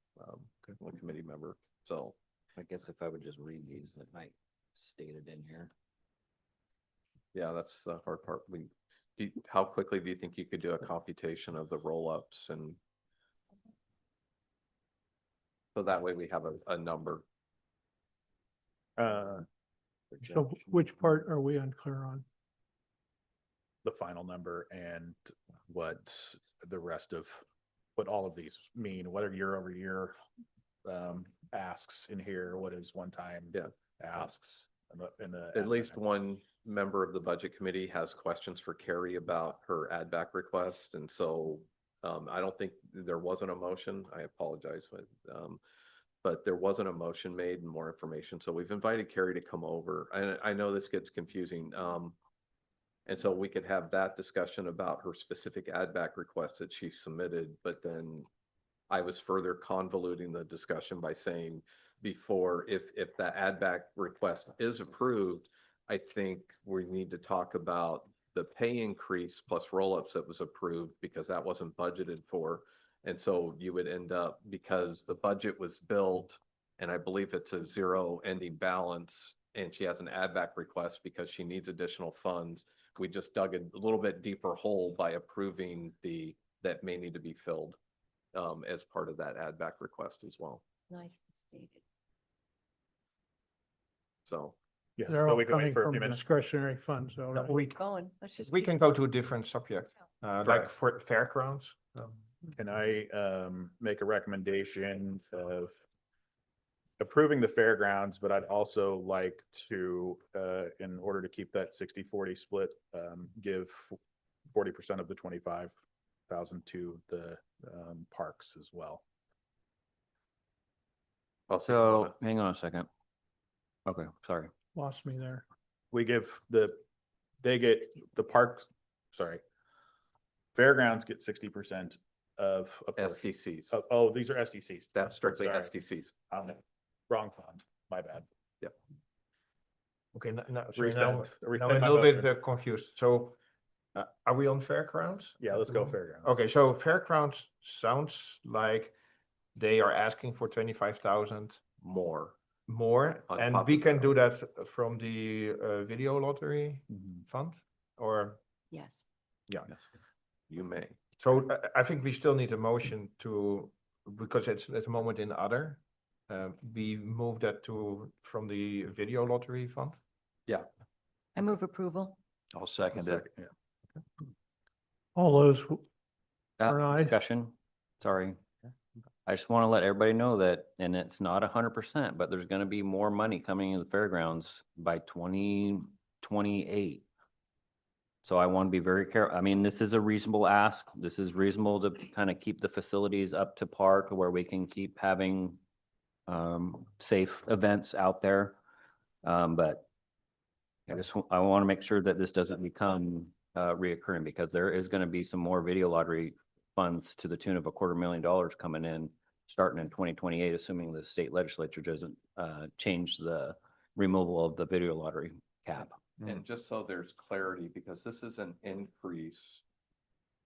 one committee member. So I guess if I would just read these, that might state it in here. yeah, that's the hard part. How quickly do you think you could do a computation of the roll-ups and so that way we have a number. so which part are we unclear on? The final number and what the rest of, what all of these mean, what are year over year asks in here, what is one time Yeah. asks? in the At least one member of the budget committee has questions for Carrie about her add back request. And so I don't think there wasn't a motion. I apologize, but there wasn't a motion made and more information. So we've invited Carrie to come over. And I know this gets confusing. And so we could have that discussion about her specific add back request that she submitted, but then I was further convoluting the discussion by saying before, if the add back request is approved, I think we need to talk about the pay increase plus roll-ups that was approved because that wasn't budgeted for. And so you would end up, because the budget was built, and I believe it's a zero ending balance, and she has an add back request because she needs additional funds. We just dug a little bit deeper hole by approving that may need to be filled as part of that add back request as well. Nice stated. So, Yeah, They're but all we can wait coming for a from few minutes. discretionary funds, all right? We, going, let's just. we keep- can go to a different subject, like Correct. for fairgrounds. Can I make a recommendation of approving the fairgrounds, but I'd also like to, in order to keep that 60-40 split, give 40% of the 25,000 to the parks as well. So hang on a second. Okay, sorry. Lost me there. We give they get the parks, sorry. Fairgrounds get 60% of a portion. SDCs, Oh, these are SDCs. that's strictly Sorry. SDCs. Wrong fund, my bad. Okay, now, so Restate- now restate I'm a my little bit motion. confused. So are we on fairgrounds? Yeah, let's go fairgrounds. Okay, so fairgrounds sounds like they are asking for 25,000 More. more, On and top we of can that. do that from the video lottery Mhm. fund, or? Yes. Yeah, You may. so I think we still need a motion to, because it's at the moment in other, we move that from the video lottery fund. I move approval. I'll second it. Yeah. All those, Uh, Or aye. Discussion, sorry. I just want to let everybody know that, and it's not 100%, but there's going to be more money coming into the fairgrounds by 2028. So I want to be very careful. I mean, this is a reasonable ask. This is reasonable to kind of keep the facilities up to par to where we can keep having safe events out there. But I want to make sure that this doesn't become reoccurring, because there is going to be some more video lottery funds to the tune of $250,000 coming in starting in 2028, assuming the state legislature doesn't change the removal of the video lottery cap. And just so there's clarity, because this is an increase,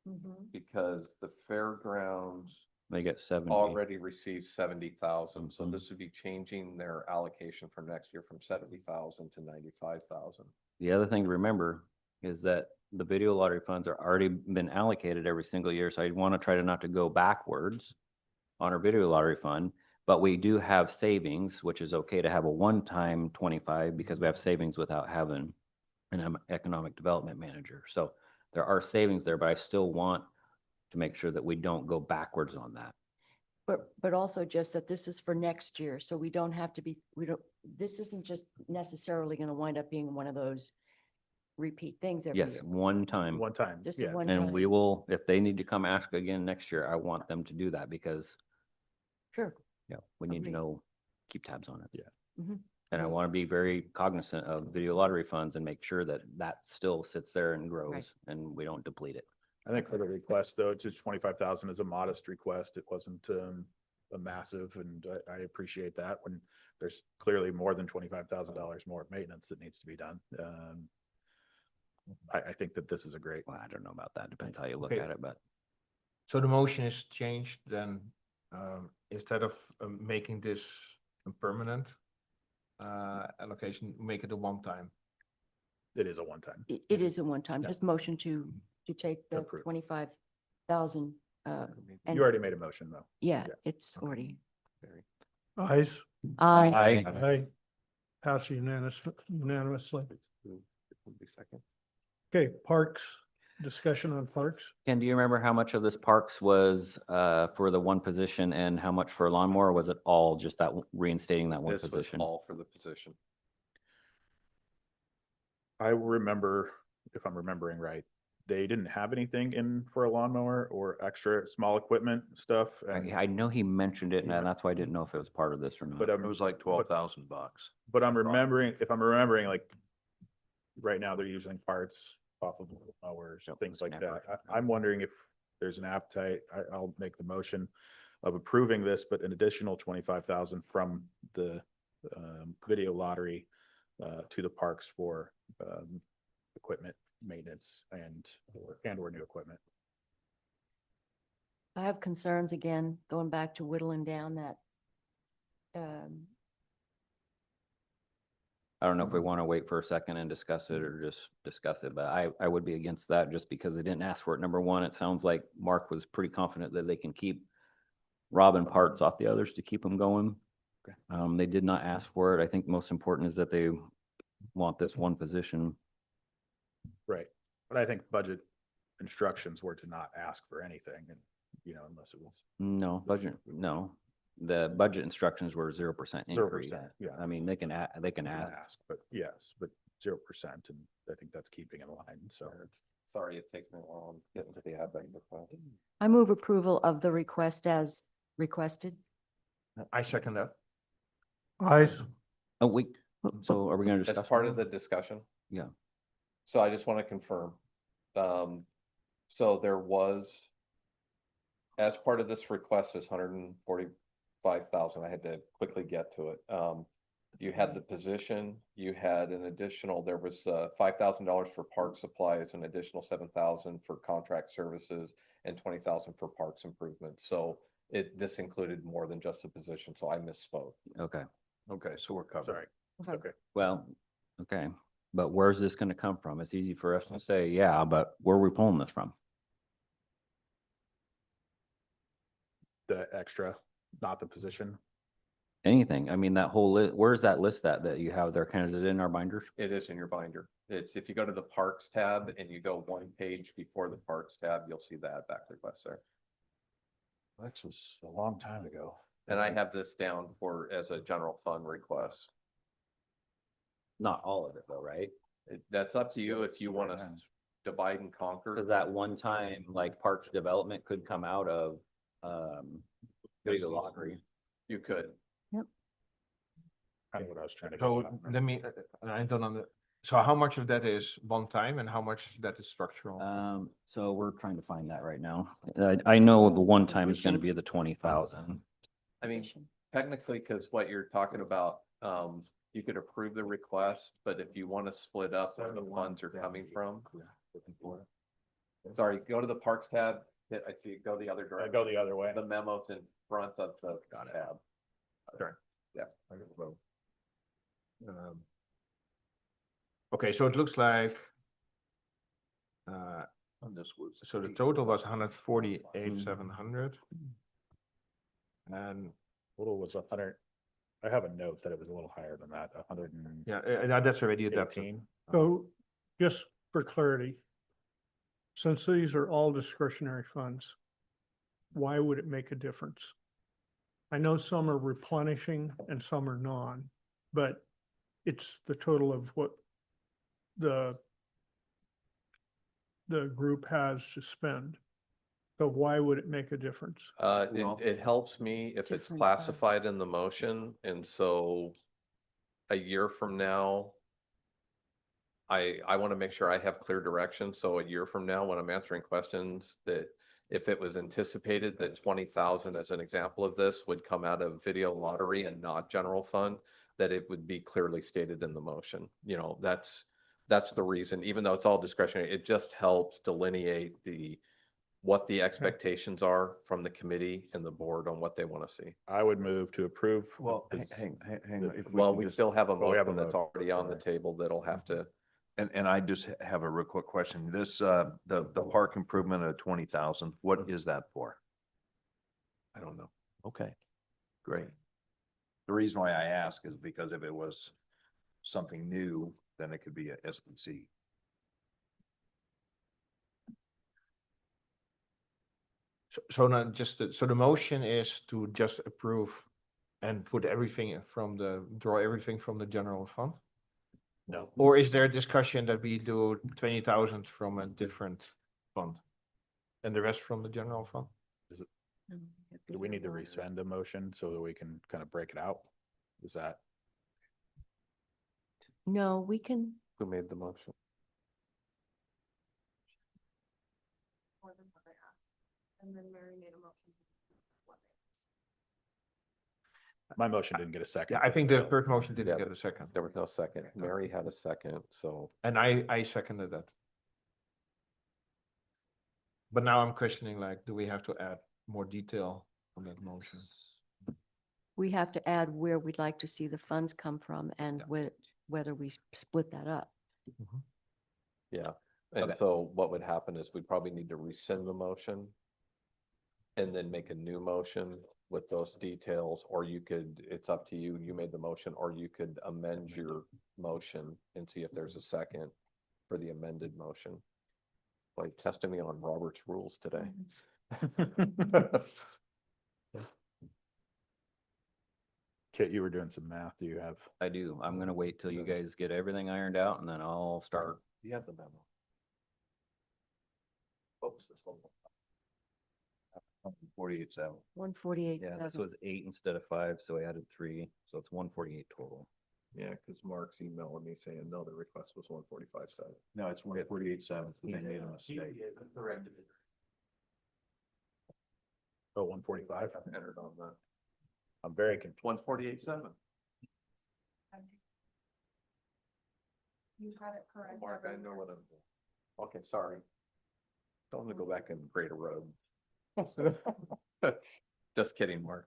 Mhm. because the fairgrounds They get 70. already received 70,000. So Mhm. this would be changing their allocation from next year from 70,000 to 95,000. The other thing to remember is that the video lottery funds are already been allocated every single year. So I want to try to not to go backwards on our video lottery fund. But we do have savings, which is okay to have a one-time 25 because we have savings without having an economic development manager. So there are savings there, but I still want to make sure that we don't go backwards on that. But also just that this is for next year, so we don't have to be, this isn't just necessarily going to wind up being one of those repeat things every Yes, year. one time. One time, Just a yeah. one And time. we will, if they need to come ask again next year, I want them to do that because, Sure. yeah, we need to Agreed. know, keep tabs on it. Yeah. Mhm. And I Right. want to be very cognizant of video lottery funds and make sure that that still sits there and grows and we don't deplete it. I think for the request though, just 25,000 is a modest request. It wasn't a massive, and I appreciate that when there's clearly more than $25,000 more of maintenance that needs to be done. I think that this is a great. Well, I don't know about that. Depends how you look Okay. at it, but So the motion is changed then, instead of making this a permanent allocation, make it a one-time. It is a one-time. It is a one-time, Yeah. just motion to take the Approve. 25,000. And You already made a motion though. yeah, yeah. it's already. Ayes? Aye. Aye. Pass unanimously. Second. Okay, parks, discussion on parks. Ken, do you remember how much of this parks was for the one position and how much for lawnmower? Or was it all just that reinstating that one This was position? all for the position. I remember, if I'm remembering right, they didn't have anything in for a lawnmower or extra small equipment stuff. And, I know he mentioned it, He and that's why I didn't know if it was part of this or not. but It was like 12,000 bucks. But I'm remembering, if I'm remembering, like, right now they're using parts off of mowers, Yep, things like snapper. that. I'm wondering if there's an appetite. I'll make the motion of approving this, but an additional 25,000 from the video lottery to the parks for equipment maintenance and or new equipment. I have concerns again, going back to whittling down that. I don't know if we want to wait for a second and discuss it or just discuss it, but I would be against that just because they didn't ask for it. Number one, it sounds like Mark was pretty confident that they can keep robbing parts off the others to keep them going. They did not ask for it. I think most important is that they want this one position. Right. But I think budget instructions were to not ask for anything and, unless it was No, the budget instructions were 0% increase. 0%. Yeah. I mean, they can ask. But yes, but 0%. And I think that's keeping in line. So Sorry, it takes me a while to get into the admin. I move approval of the request as requested. I second that. Ayes? Oh, wait, so are we going to As discuss? part of the discussion? Yeah. So I just want to confirm. So there was, as part of this request, is 145,000. I had to quickly get to it. You had the position, you had an additional, there was $5,000 for park supplies, an additional 7,000 for contract services, and 20,000 for parks improvements. So this included more than just a position, so I misspoke. Okay, Okay, so we're covered. sorry. Okay. well, okay, but where's this going to come from? It's easy for us to say, yeah, but where are we pulling this from? The extra, not the position. Anything. I mean, that whole list, where's that list that you have there? Kind of, is it in our binders? It is in your binder. It's, if you go to the parks tab and you go one page before the parks tab, you'll see the add back request there. That was a long time ago. And I have this down for, as a general fund request. Not all of it though, right? That's up to you if you want to divide and conquer. Cause that one time, like Parks Development could come out of, video lottery. You could. Kind of what I was trying to. So get at. let me, I don't so how much of that is one time and how much of that is structural? So we're trying to find that right now. I know the one time is gonna be the 20,000. I mean, technically, because what you're talking about, you could approve the request, but if you want to split up where the funds are coming from. Sorry, go to the Parks tab. I see it go the other I direction. go the other way. The memo's in front of the tab. Sure. Yeah. Okay, so it looks like, And this was. so the total was 148,700. And Total was 100. I have a note that it was a little higher than that, 118. yeah, that's already adapted. So just for clarity, since these are all discretionary funds, why would it make a difference? I know some are replenishing and some are non, but it's the total of what the group has to spend. So why would it make a difference? Well, It helps me if it's Different classified in the motion, and so a year from now, I want to make sure I have clear direction, so a year from now, when I'm answering questions, that if it was anticipated that 20,000 as an example of this would come out of video lottery and not general fund, that it would be clearly stated in the motion. You know, that's the reason, even though it's all discretionary, it just helps delineate what the expectations are from the committee and the board on what they want to see. I would move to approve. Well, this- hang on. if Well, could we just- still have a Well, we have a motion that's motion, already on the sorry. table that'll have to, And I just have a real quick question. This, the park improvement of 20,000, what is that for? I don't know. Okay, great. The reason why I ask is because if it was something new, then it could be a SDC. So now so the motion is to just approve and put everything draw everything from the general fund? No. Or is there a discussion that we do 20,000 from a different fund? And the rest from the general fund? Do we need to resend the motion so that we can kind of break it out? Is that? No, we can, Who made the motion? My motion didn't get a second. Yeah, I think the first motion didn't Yeah. get a second. There was no second. Mary had a second, so. And I seconded that. But now I'm questioning, like, do we have to add more detail on that motion? we have to add where we'd like to see the funds come from and whether we split that up. Yeah, and Okay. so what would happen is we'd probably need to rescind the motion. And then make a new motion with those details, or you could, it's up to you, you made the motion, or you could amend your motion and see if there's a second for the amended motion. Like testing me on Robert's rules today. Kit, you were doing some math. Do you have? I do. I'm gonna wait till you guys get everything ironed out and then I'll start. You have the memo. Focus this one. 48,700. 148. Yeah, this was 8 instead of 5, so I added 3, so it's 148 total. Yeah, because Mark's emailing me saying, no, the request was 145.7. No, it's 148,700. They made a mistake. Oh, 145. Entered on that. I'm very confused. 148.7. You had it correct. Mark, I know what I'm. Okay, sorry. Don't want to go back and grade a road. Just kidding, Mark.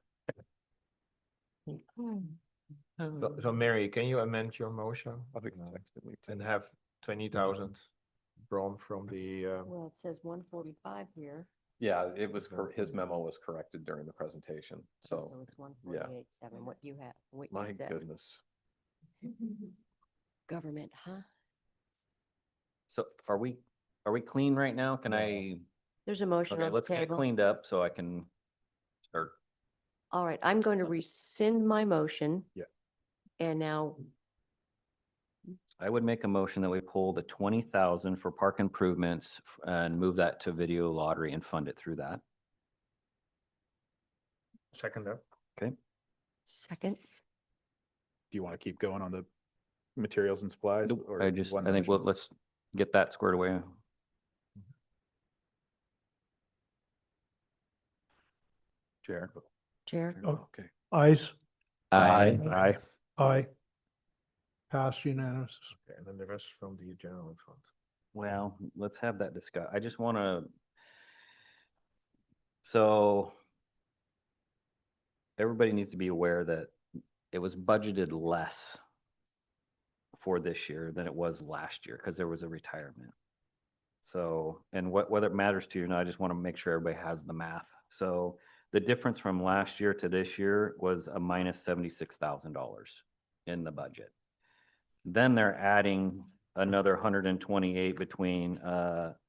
So Mary, can you amend your motion and have 20,000 drawn from the, Well, it says 145 here. Yeah, it was, his memo was corrected during the presentation, so, It's 148.7, what you have, what my you said. goodness. Government, huh? So are we clean right now? Can I, There's a motion okay, on the let's get it table. cleaned up so I can start. All right, I'm going to rescind my motion. Yeah. And now I would make a motion that we pull the 20,000 for park improvements and move that to video lottery and fund it through that. Second that. Second. Do you want to keep going on the materials and supplies? or I just, one I think, well, motion? let's get that squared away. Chair. Chair. Oh. Okay. Ayes, Aye. aye. Passed unanimous. Okay, and then the rest from the general fund. Well, let's have that discuss. I just want to. So everybody needs to be aware that it was budgeted less for this year than it was last year because there was a retirement. So, and whether it matters to you or not, I just want to make sure everybody has the math. So the difference from last year to this year was a minus $76,000 in the budget. Then they're adding another 128 between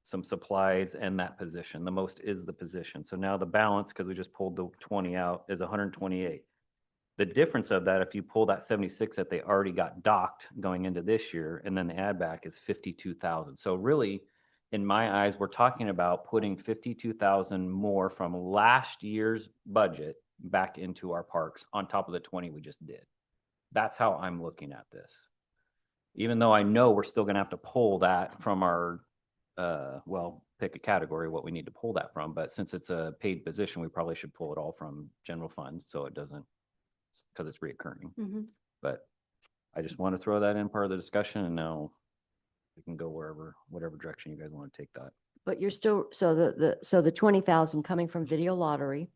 some supplies and that position. The most is the position. So now the balance, because we just pulled the 20 out, is 128. The difference of that, if you pull that 76 that they already got docked going into this year, and then the add back is 52,000. So really, in my eyes, we're talking about putting 52,000 more from last year's budget back into our parks on top of the 20 we just did. That's how I'm looking at this. Even though I know we're still gonna have to pull that from our, well, pick a category, what we need to pull that from, but since it's a paid position, we probably should pull it all from general fund, so it doesn't, because it's reoccurring. Mhm. But I just want to throw that in part of the discussion, and now we can go wherever, whatever direction you guys want to take that. But you're still, so the 20,000 coming from video lottery,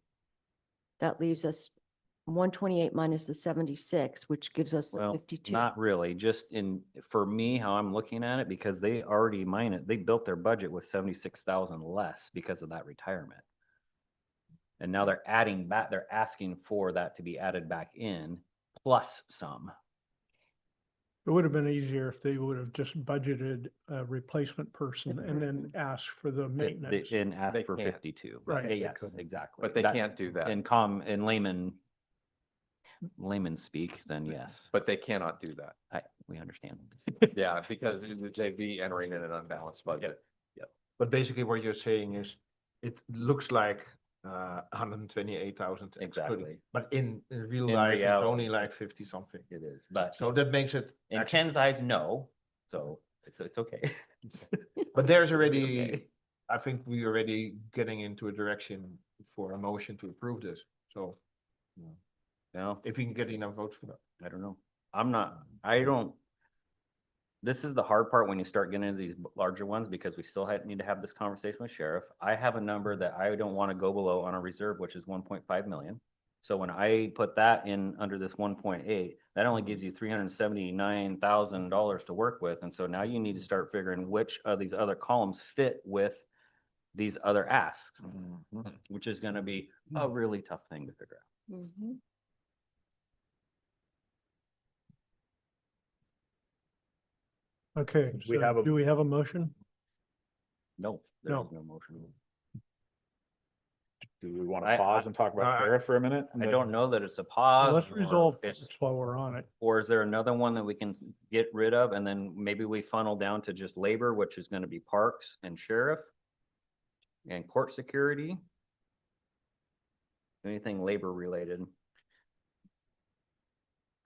that leaves us 128 minus the 76, which gives us the Well, 52. not really, just for me, how I'm looking at it, because they already they built their budget with 76,000 less because of that retirement. And now they're adding back, they're asking for that to be added back in plus some. It would have been easier if they would have just budgeted a replacement person and then asked for the maintenance. And ask They for can't. 52. Right. They Yes, couldn't. exactly. But they That- can't do that. In layman speak, then yes, But they cannot do that. we understand. Yeah, because they'd be entering in an unbalanced budget. But basically what you're saying is, it looks like 128,000. Exactly. But in real In life, it's reality, only like 50 something. It is, but So that makes it, in actually- Ken's eyes, no, so it's okay. but there's Okay. already, I think we already getting into a direction for a motion to approve this. So No, if we can get enough votes for that. I don't know. I don't. This is the hard part when you start getting into these larger ones, because we still need to have this conversation with sheriff. I have a number that I don't want to go below on a reserve, which is 1.5 million. So when I put that in under this 1.8, that only gives you $379,000 to work with. And so now you need to start figuring which of these other columns fit with these other asks, which is going to be a really tough thing to figure out. Mhm. Okay, We so have a- do we have a motion? No, there No. is no motion. Do we want I- to pause and talk about tariff for a minute? I don't know that it's a pause. Let's or resolve it's- this while we're on it. Or is there another one that we can get rid of, and then maybe we funnel down to just labor, which is gonna be parks and sheriff and court security? Anything labor related?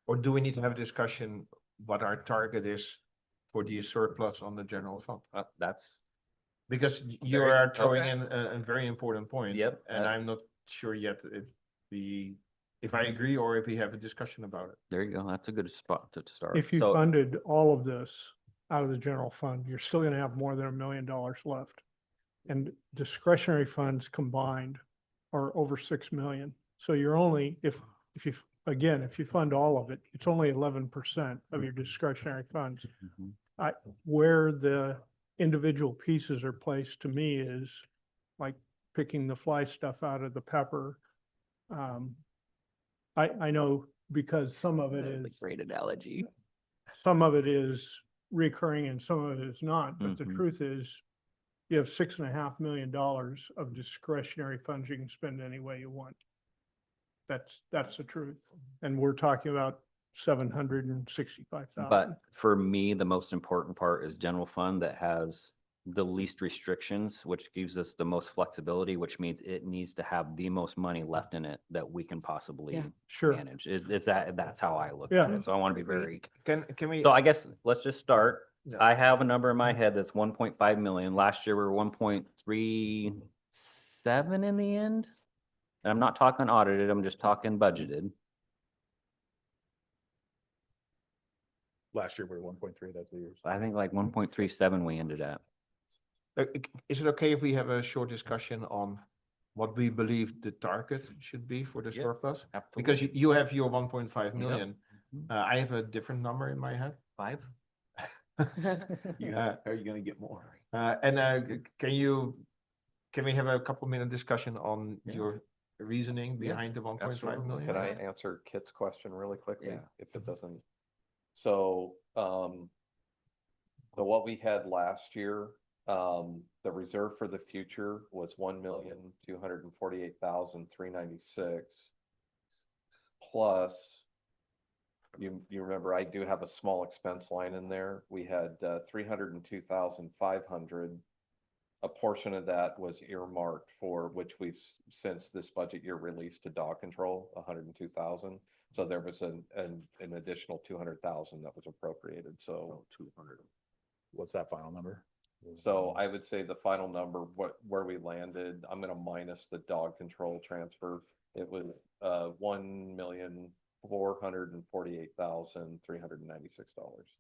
Or do we need to have a discussion what our target is for the surplus on the general fund? That's, Because you Very- are throwing okay. in a very important point. Yep, And I'm not sure yet if I agree or if we have a discussion about it. there you go. That's a good spot to start. If you So- funded all of this out of the general fund, you're still gonna have more than $1 million left. And discretionary funds combined are over 6 million. So you're only, if you, again, if you fund all of it, it's only 11% of your discretionary funds. Mhm. Where the individual pieces are placed to me is like picking the fly stuff out of the pepper. I know because some of it That's a is, great analogy. some of it is recurring and some of it is not, but the Mhm. truth is you have $6.5 million of discretionary funds you can spend any way you want. That's the truth. And we're talking about $765,000. But for me, the most important part is general fund that has the least restrictions, which gives us the most flexibility, which means it needs to have the most money left in it that we can possibly Yeah. Sure. manage. Is that, that's how I look at Yeah. it. So I want to be very, Can we? so I guess let's just start. Yeah. I have a number in my head that's 1.5 million. Last year we were 1.37 in the end. And I'm not talking audited, I'm just talking budgeted. Last year we were 1.3, that's the years. I think like 1.37 we ended at. Is it okay if we have a short discussion on what we believe the target should be for the Yeah, surplus? Because you have your 1.5 million. Mhm. I have a different number in my head. 5? Are you gonna get more? Can we have a couple minute discussion on Yeah. your reasoning behind the 1.5 absolutely. million? Can I answer Kit's question really quickly? Yeah. If it doesn't. So, so what we had last year, the reserve for the future was 1,248,396. Plus, you remember, I do have a small expense line in there. We had 302,500. A portion of that was earmarked for which we've since this budget year released to dog control, 102,000. So there was an additional 200,000 that was appropriated. So 200. What's that final number? so I would say the final number, where we landed, I'm gonna minus the dog control transfer. It was 1,448,396.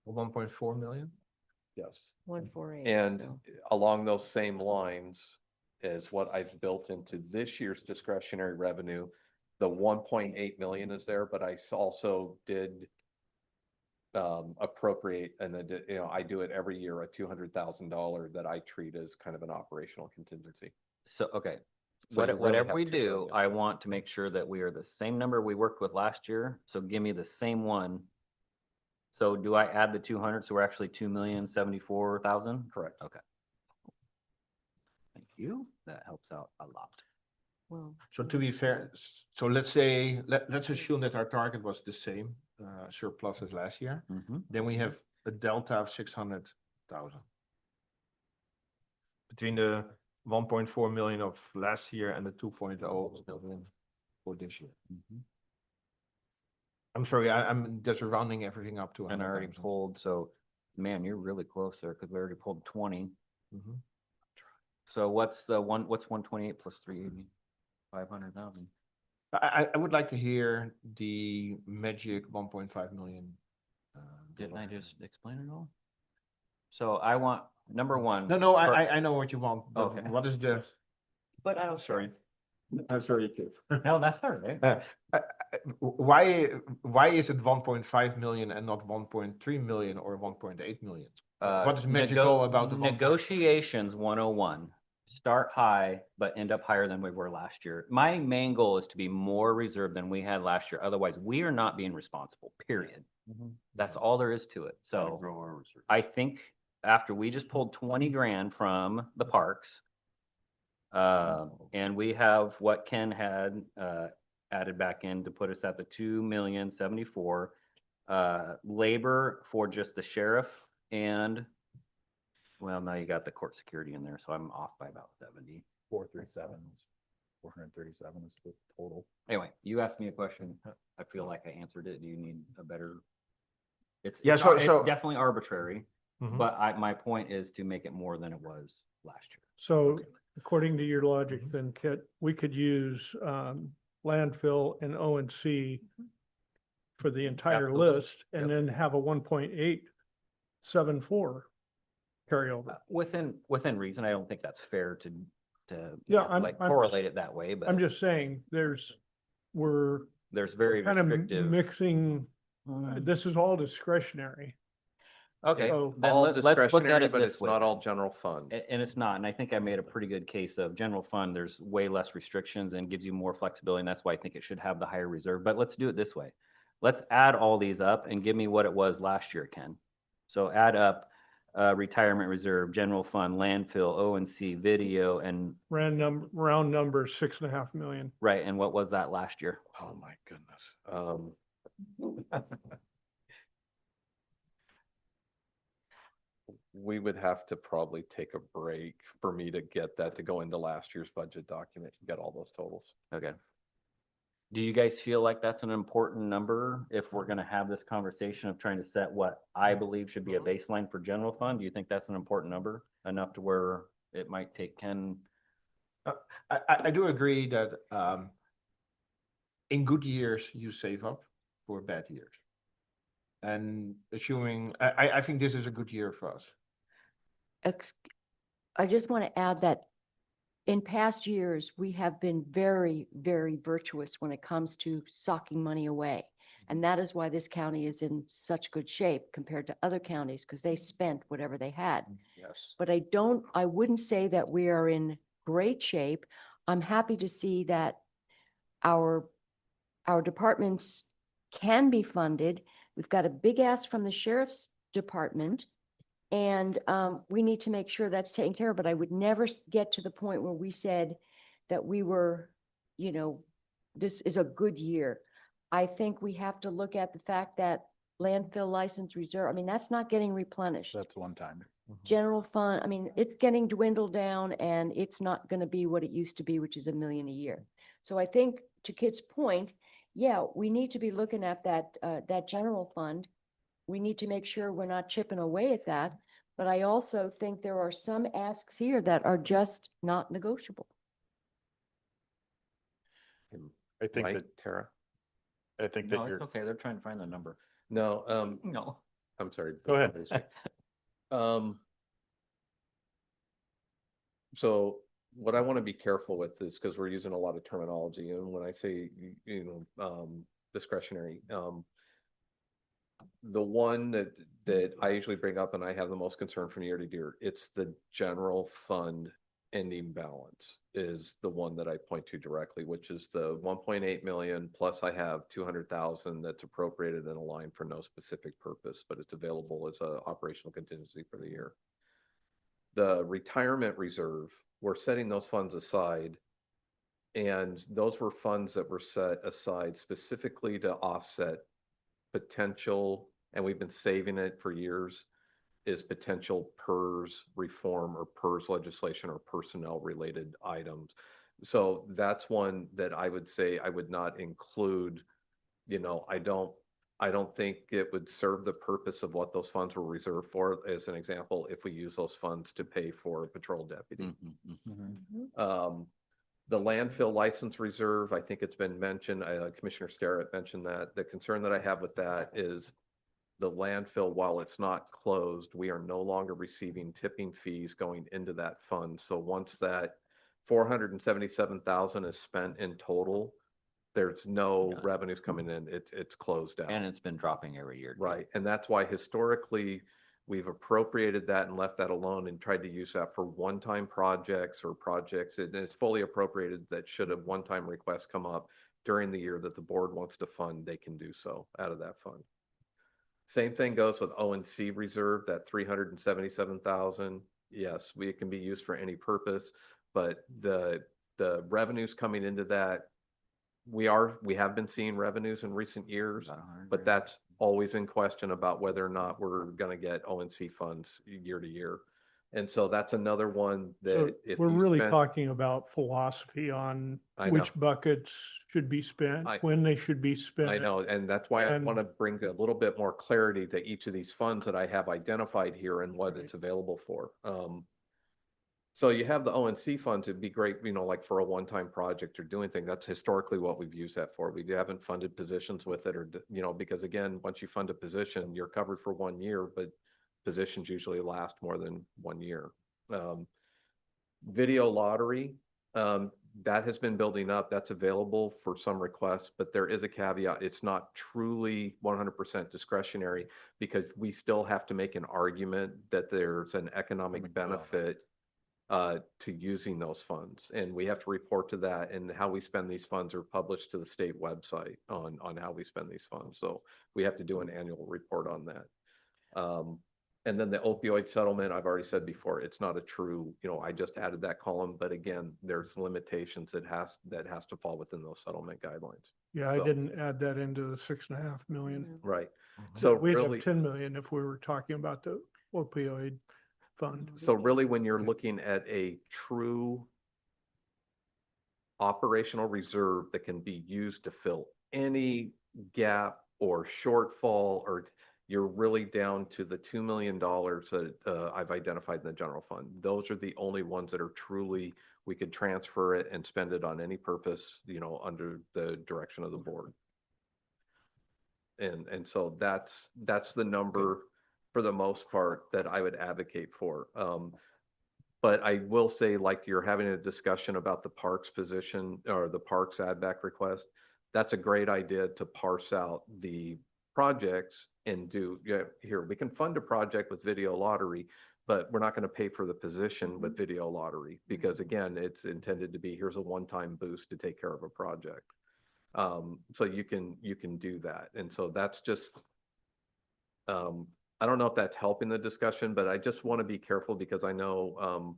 1.4 million? Yes. 148. And along those same lines is what I've built into this year's discretionary revenue. The 1.8 million is there, but I also did appropriate, and I do it every year, a $200,000 that I treat as kind of an operational contingency. So, okay. So you really Whatever have we 2 do, million. I want to make sure that we are the same number we worked with last year. So give me the same one. So do I add the 200? So we're actually 2,074,000? Correct. Okay. Thank you. That helps out a lot. Well, So to be fair, so let's say, let's assume that our target was the same surplus as last year. Mhm. Then we have a delta of 600,000. Between the 1.4 million of last year and the 2.0 million for this year. Mhm. I'm sorry, I'm just rounding everything up to. And I already 100,000. pulled, so man, you're really close there because we already pulled 20. Mhm. So what's 128 plus 380? 500,000. I would like to hear the magic 1.5 million. Didn't I dollar. just explain it all? So I want, number one. No, for- I know what you want, but Okay. what is the? But I don't. Sorry. I'm sorry, kid. No, that's all right. Why is it 1.5 million and not 1.3 million or 1.8 million? What is magical about the 1.5? Negotiations 101, start high, but end up higher than we were last year. My main goal is to be more reserved than we had last year. Otherwise, we are not being responsible, period. That's all there is to it. So I think after we just pulled 20 grand from the parks, and we have what Ken had added back in to put us at the 2,074,000. Labor for just the sheriff and, well, now you got the court security in there, so I'm off by about 70. 437 is the total. Anyway, you asked me a question. I feel like I answered it. Do you need a better? It's Yeah, it's so- definitely arbitrary, Mhm. but my point is to make it more than it was last year. So according to your logic, then Kit, we could use landfill and O&C for the entire Absolutely. list and then have a 1.874 carryover. Within reason, I don't think that's fair to Yeah, I'm correlate it that way, I'm but just saying, we're there's very kind of restrictive. mixing, Mm, this is all discretionary. Okay, So- then All let's look at discretionary, it but this it's way. not all general fund. And it's not, and I think I made a pretty good case of general fund, there's way less restrictions and gives you more flexibility, and that's why I think it should have the higher reserve, but let's do it this way. Let's add all these up and give me what it was last year, Ken. So add up, retirement reserve, general fund, landfill, O&C, video, and, round number, 6.5 million. right, and what was that last year? Oh, my goodness. We would have to probably take a break for me to get that to go into last year's budget document, and get all those totals. Okay. Do you guys feel like that's an important number if we're gonna have this conversation of trying to set what I believe should be a baseline for general fund? Do you think that's an important number enough to where it might take Ken? I do agree that in good years, you save up for bad years. And assuming, I think this is a good year for us. I just want to add that in past years, we have been very, very virtuous when it comes to socking money away. And that is why this county is in such good shape compared to other counties, because they spent whatever they had. Yes. But I wouldn't say that we are in great shape. I'm happy to see that our departments can be funded. We've got a big ask from the sheriff's department. And we need to make sure that's taken care of, but I would never get to the point where we said that we were, this is a good year. I think we have to look at the fact that landfill license reserve, that's not getting replenished. That's one time. General fund, it's getting dwindled down and it's not going to be what it used to be, which is $1 million a year. So I think to Kit's point, yeah, we need to be looking at that general fund. We need to make sure we're not chipping away at that. But I also think there are some asks here that are just not negotiable. I think Right, that, Tara? I think No, that it's you're, okay. They're trying to find the number. No, No. I'm sorry. Go ahead. So what I want to be careful with is, because we're using a lot of terminology, and when I say, discretionary, the one that I usually bring up and I have the most concern from year to year, it's the general fund ending balance is the one that I point to directly, which is the 1.8 million, plus I have 200,000 that's appropriated in a line for no specific purpose, but it's available as a operational contingency for the year. The retirement reserve, we're setting those funds aside, and those were funds that were set aside specifically to offset potential, and we've been saving it for years, is potential PERS reform or PERS legislation or personnel related items. So that's one that I would say I would not include. I don't think it would serve the purpose of what those funds were reserved for. As an example, if we use those funds to pay for a patrol deputy. The landfill license reserve, I think it's been mentioned, Commissioner Starrett mentioned that. The concern that I have with that is the landfill, while it's not closed, we are no longer receiving tipping fees going into that fund. So once that 477,000 is spent in total, there's no Yeah. revenues coming in. It's closed out. And it's been dropping every year. too. Right. And that's why historically we've appropriated that and left that alone and tried to use that for one-time projects or projects. And it's fully appropriated that should a one-time request come up during the year that the board wants to fund, they can do so out of that fund. Same thing goes with O&C reserve, that 377,000. Yes, it can be used for any purpose, but the revenues coming into that, we have been seeing revenues in recent years, About 100 but grand. that's always in question about whether or not we're going to get O&C funds year to year. And so that's another one So that if we're you really spend- talking about philosophy on I know. which buckets should be spent, when they should be spent. I know, and that's why I And- want to bring a little bit more clarity to each of these funds that I have identified here and what it's available for. So you have the O&C funds, it'd be great, like for a one-time project or doing things. That's historically what we've used that for. We haven't funded positions with it or, because again, once you fund a position, you're covered for 1 year, but positions usually last more than 1 year. Video lottery, that has been building up. That's available for some requests, but there is a caveat. It's not truly 100% discretionary because we still have to make an argument that there's an economic benefit to using those funds. And we have to report to that, and how we spend these funds are published to the state website on how we spend these funds. So we have to do an annual report on that. And then the opioid settlement, I've already said before, it's not a true, I just added that column, but again, there's limitations that has to fall within those settlement guidelines. Yeah, I So- didn't add that into the 6.5 million. Right. Mhm. So We'd have really, 10 million if we were talking about the opioid fund. so really when you're looking at a true operational reserve that can be used to fill any gap or shortfall, or you're really down to the $2 million that I've identified in the general fund. Those are the only ones that are truly, we could transfer it and spend it on any purpose, under the direction of the board. And so that's the number for the most part that I would advocate for. But I will say, like, you're having a discussion about the parks position or the parks add back request. That's a great idea to parse out the projects and here, we can fund a project with video lottery, but we're not going to pay for the position with video lottery because again, it's intended to be, here's a one-time boost to take care of a project. So you can do that. And so that's just, I don't know if that's helping the discussion, but I just want to be careful because I know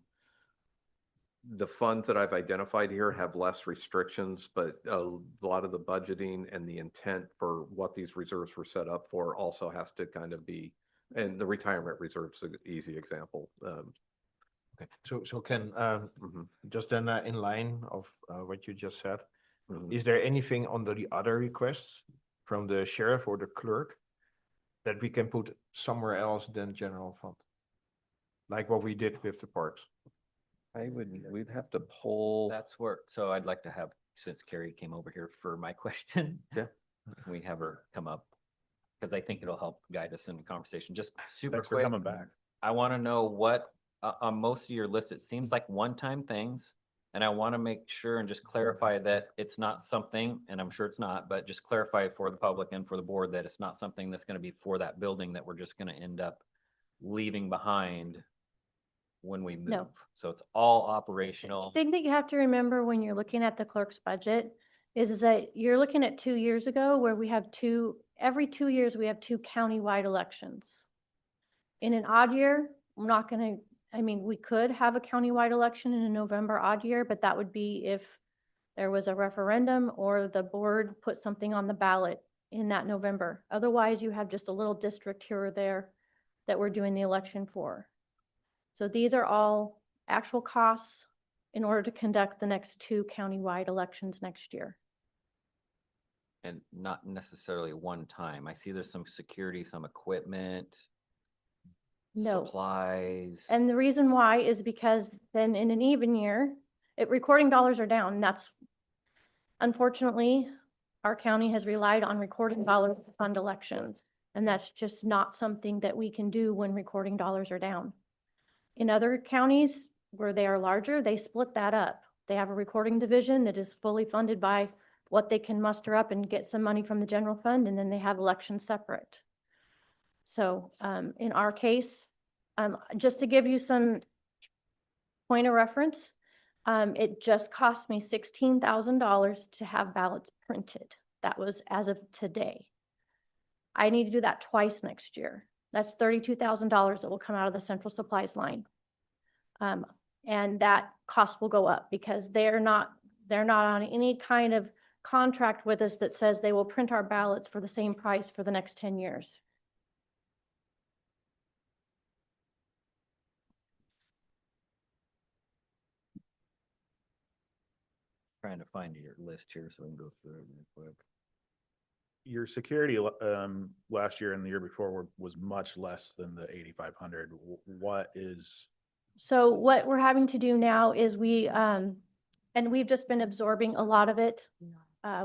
the funds that I've identified here have less restrictions, but a lot of the budgeting and the intent for what these reserves were set up for also has to kind of be, and the retirement reserve's an easy example. Okay, so Ken, Mhm, just then in line of what you just said, mhm. is there anything under the other requests from the sheriff or the clerk that we can put somewhere else than general fund? Like what we did with the parks? We'd have to pull. That's where, so I'd like to have, since Carrie came over here for my question. Yeah. Can we have her come up? Because I think it'll help guide us in the conversation. Just super Thanks for quick. coming back. I want to know what, on most of your lists, it seems like one-time things. And I want to make sure and just clarify that it's not something, and I'm sure it's not, but just clarify for the public and for the board that it's not something that's going to be for that building that we're just going to end up leaving behind when we move. No. So it's all The operational. thing that you have to remember when you're looking at the clerk's budget is that you're looking at 2 years ago where we have every 2 years, we have 2 countywide elections. In an odd year, we're not gonna, we could have a countywide election in a November odd year, but that would be if there was a referendum or the board put something on the ballot in that November. Otherwise, you have just a little district here or there that we're doing the election for. So these are all actual costs in order to conduct the next 2 countywide elections next year. And not necessarily one time. I see there's some security, some equipment. No. Supplies. And the reason why is because then in an even year, recording dollars are down. And that's, unfortunately, our county has relied on recording dollars to fund elections. And that's just not something that we can do when recording dollars are down. In other counties where they are larger, they split that up. They have a recording division that is fully funded by what they can muster up and get some money from the general fund, and then they have elections separate. So in our case, just to give you some point of reference, it just cost me $16,000 to have ballots printed. That was as of today. I need to do that twice next year. That's $32,000 that will come out of the central supplies line. And that cost will go up because they're not on any kind of contract with us that says they will print our ballots for the same price for the next 10 years. Trying to find your list here so we can go through it real quick. Your security last year and the year before was much less than the 8,500. What is? So what we're having to do now is and we've just been absorbing a lot of it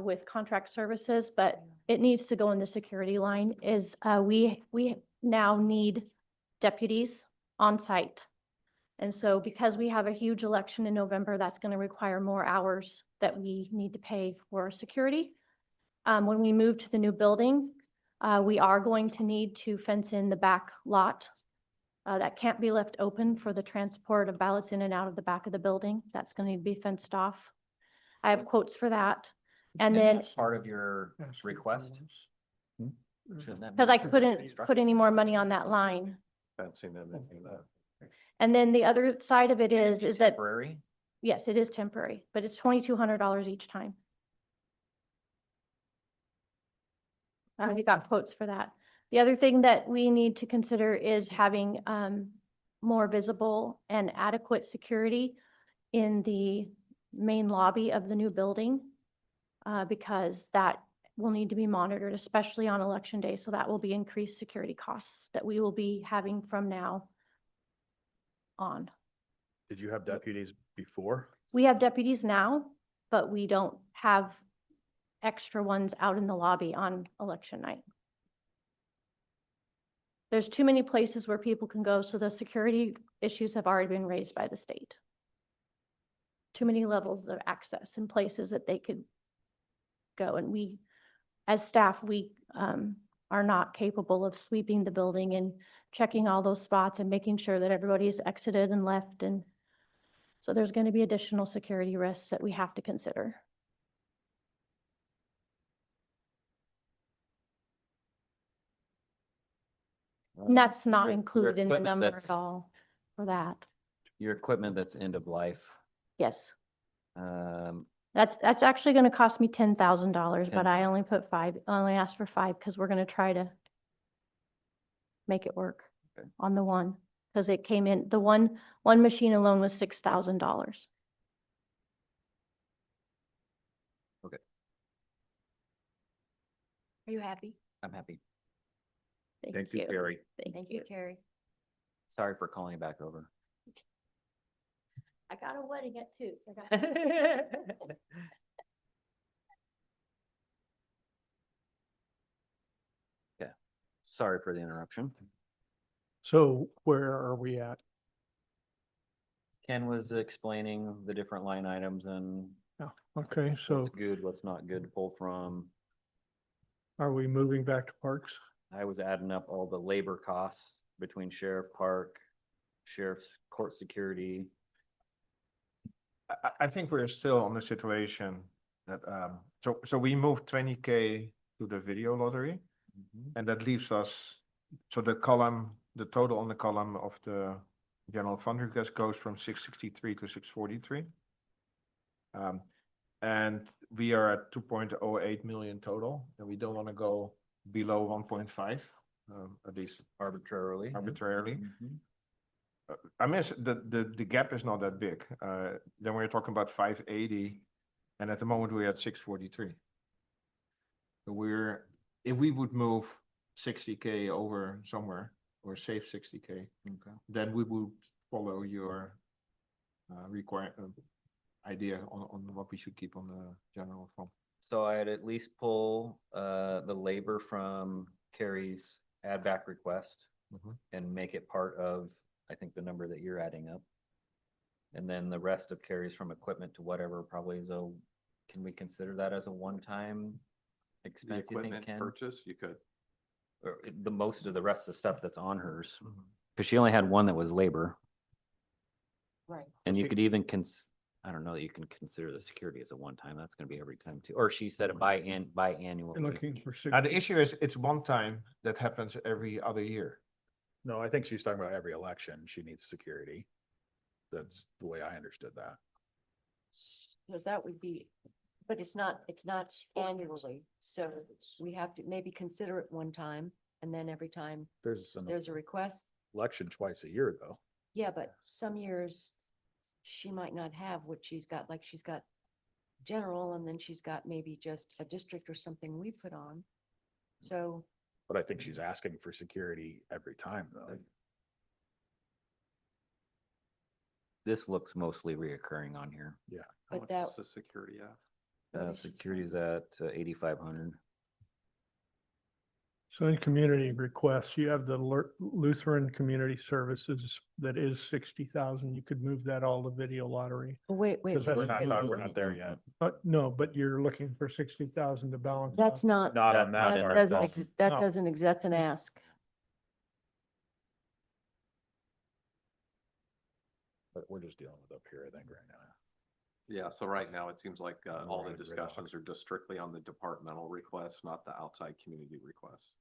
with contract services, but it needs to go in the security line is we now need deputies on site. And so because we have a huge election in November, that's going to require more hours that we need to pay for security. When we move to the new building, we are going to need to fence in the back lot. That can't be left open for the transport of ballots in and out of the back of the building. That's going to be fenced off. I have quotes for that. And then, that's part of your request? Shouldn't that be because I part of the couldn't structure? put any more money on that line. Haven't seen them in that. And then the other side of it is that, Temporary? yes, it is temporary, but it's $2,200 each time. I already got quotes for that. The other thing that we need to consider is having more visible and adequate security in the main lobby of the new building, because that will need to be monitored, especially on election day. So that will be increased security costs that we will be having from now on. Did you have deputies before? We have deputies now, but we don't have extra ones out in the lobby on election night. There's too many places where people can go, so the security issues have already been raised by the state. Too many levels of access and places that they could go. And we, as staff, we are not capable of sweeping the building and checking all those spots and making sure that everybody's exited and left. And so there's going to be additional security risks that we have to consider. And that's not Your included in the equipment number at that's- all for that. Your equipment that's end of life. Yes, Um, that's actually going to cost me $10,000, but I 10,000. only put five, only asked for five because we're going to try to make it work Okay. on the one. Because it came in, the one machine alone was $6,000. Are you happy? I'm happy. Thank you, Carrie. Thank you, Carrie. Sorry for calling you back over. I got a wedding at 2. So I got Sorry for the interruption. So where are we at? Ken was explaining the different line items and Oh, okay, so what's good, what's not good to pull from. are we moving back to parks? I was adding up all the labor costs between sheriff park, sheriff's court security. I think we're still on the situation that, so we moved 20K to the video lottery. And that leaves us, so the column, the total on the column of the general fund request goes from 663 to 643. And we are at 2.08 million total, and we don't want to go below 1.5, at least Arbitrarily. arbitrarily. Mhm. I mean, the gap is not that big. Then we're talking about 580, and at the moment we're at 643. So if we would move 60K over somewhere or save 60K, then we would follow your idea on what we should keep on the general fund. So I'd at least pull the labor from Carrie's add back request and make it part of, I think, the number that you're adding up. And then the rest of Carrie's from equipment to whatever probably is can we consider that as a one-time The expense, you think, equipment Ken? purchase, you could. Or the most of the rest of the stuff that's on hers, because she only had one that was labor. Right. And you could even I don't know that you can consider the security as a one-time, that's gonna be every time too, or she said it And biannually. looking for The issue is it's one time that happens every other year. No, I think she's talking about every election. She needs security. That's the way I understood that. So that would be, but it's not annually, so we have to maybe consider it one time, and then every time There's an there's a request. election twice a year, though. Yeah, but some years she might not have what she's got, like she's got general, and then she's got maybe just a district or something we put on. So, But I think she's asking for security every time, though. This looks mostly reoccurring on here. How But much that- is the security at? What is she Security's at 8,500. So in community requests, you have the Lutheran Community Services that is 60,000. You could move that all to video lottery. oh, wait, Because that's We're not, included. we're not there yet. But no, but you're looking for 60,000 to balance. that's out. not, Not on That's not that in part. doesn't, no. that No. doesn't, that's an ask. But we're just dealing with up here, I think, right now. Yeah, so right now it seems like all the Right, right. discussions are just strictly on the departmental requests, not the outside community requests.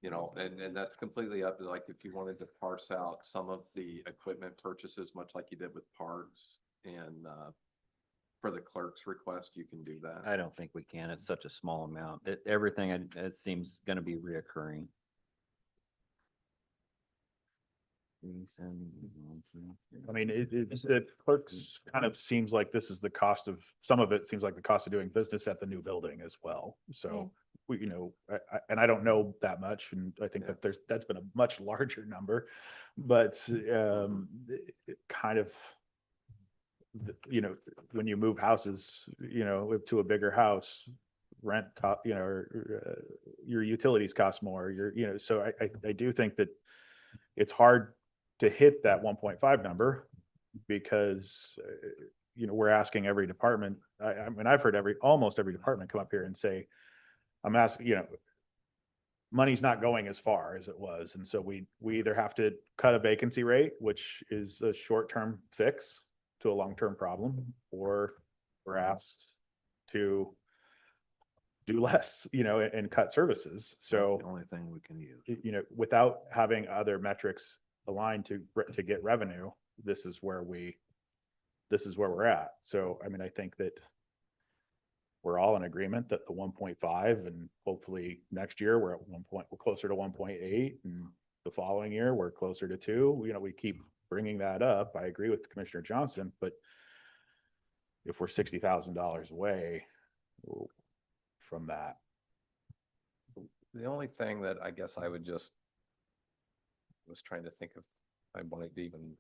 You know, and that's completely up to, like, if you wanted to parse out some of the equipment purchases, much like you did with parks and, for the clerk's request, you can do that. I don't think we can. It's such a small amount. Everything, it seems gonna be reoccurring. I mean, the clerks kind of seems like this is the cost of, some of it seems like the cost of doing business at the new building as well. So we, you know, and I don't know that much, and I think that that's been a much larger number, but it kind of, you know, when you move houses, you know, to a bigger house, rent, you know, or, your utilities cost more, you know, so I do think that it's hard to hit that 1.5 number because, you know, we're asking every department. I mean, I've heard almost every department come up here and say, I'm asking, you know, money's not going as far as it was. And so we either have to cut a vacancy rate, which is a short-term fix to a long-term problem, or we're asked to do less, you know, and cut services. So The only thing we can use. you know, without having other metrics aligned to get revenue, this is where we're at. So, I mean, I think that we're all in agreement that the 1.5, and hopefully next year we're at we're closer to 1.8, and the following year we're closer to 2. You know, we keep bringing that up. I agree with Commissioner Johnson, but if we're $60,000 away from that. The only thing that I guess I would just was trying to think of, I wanted to even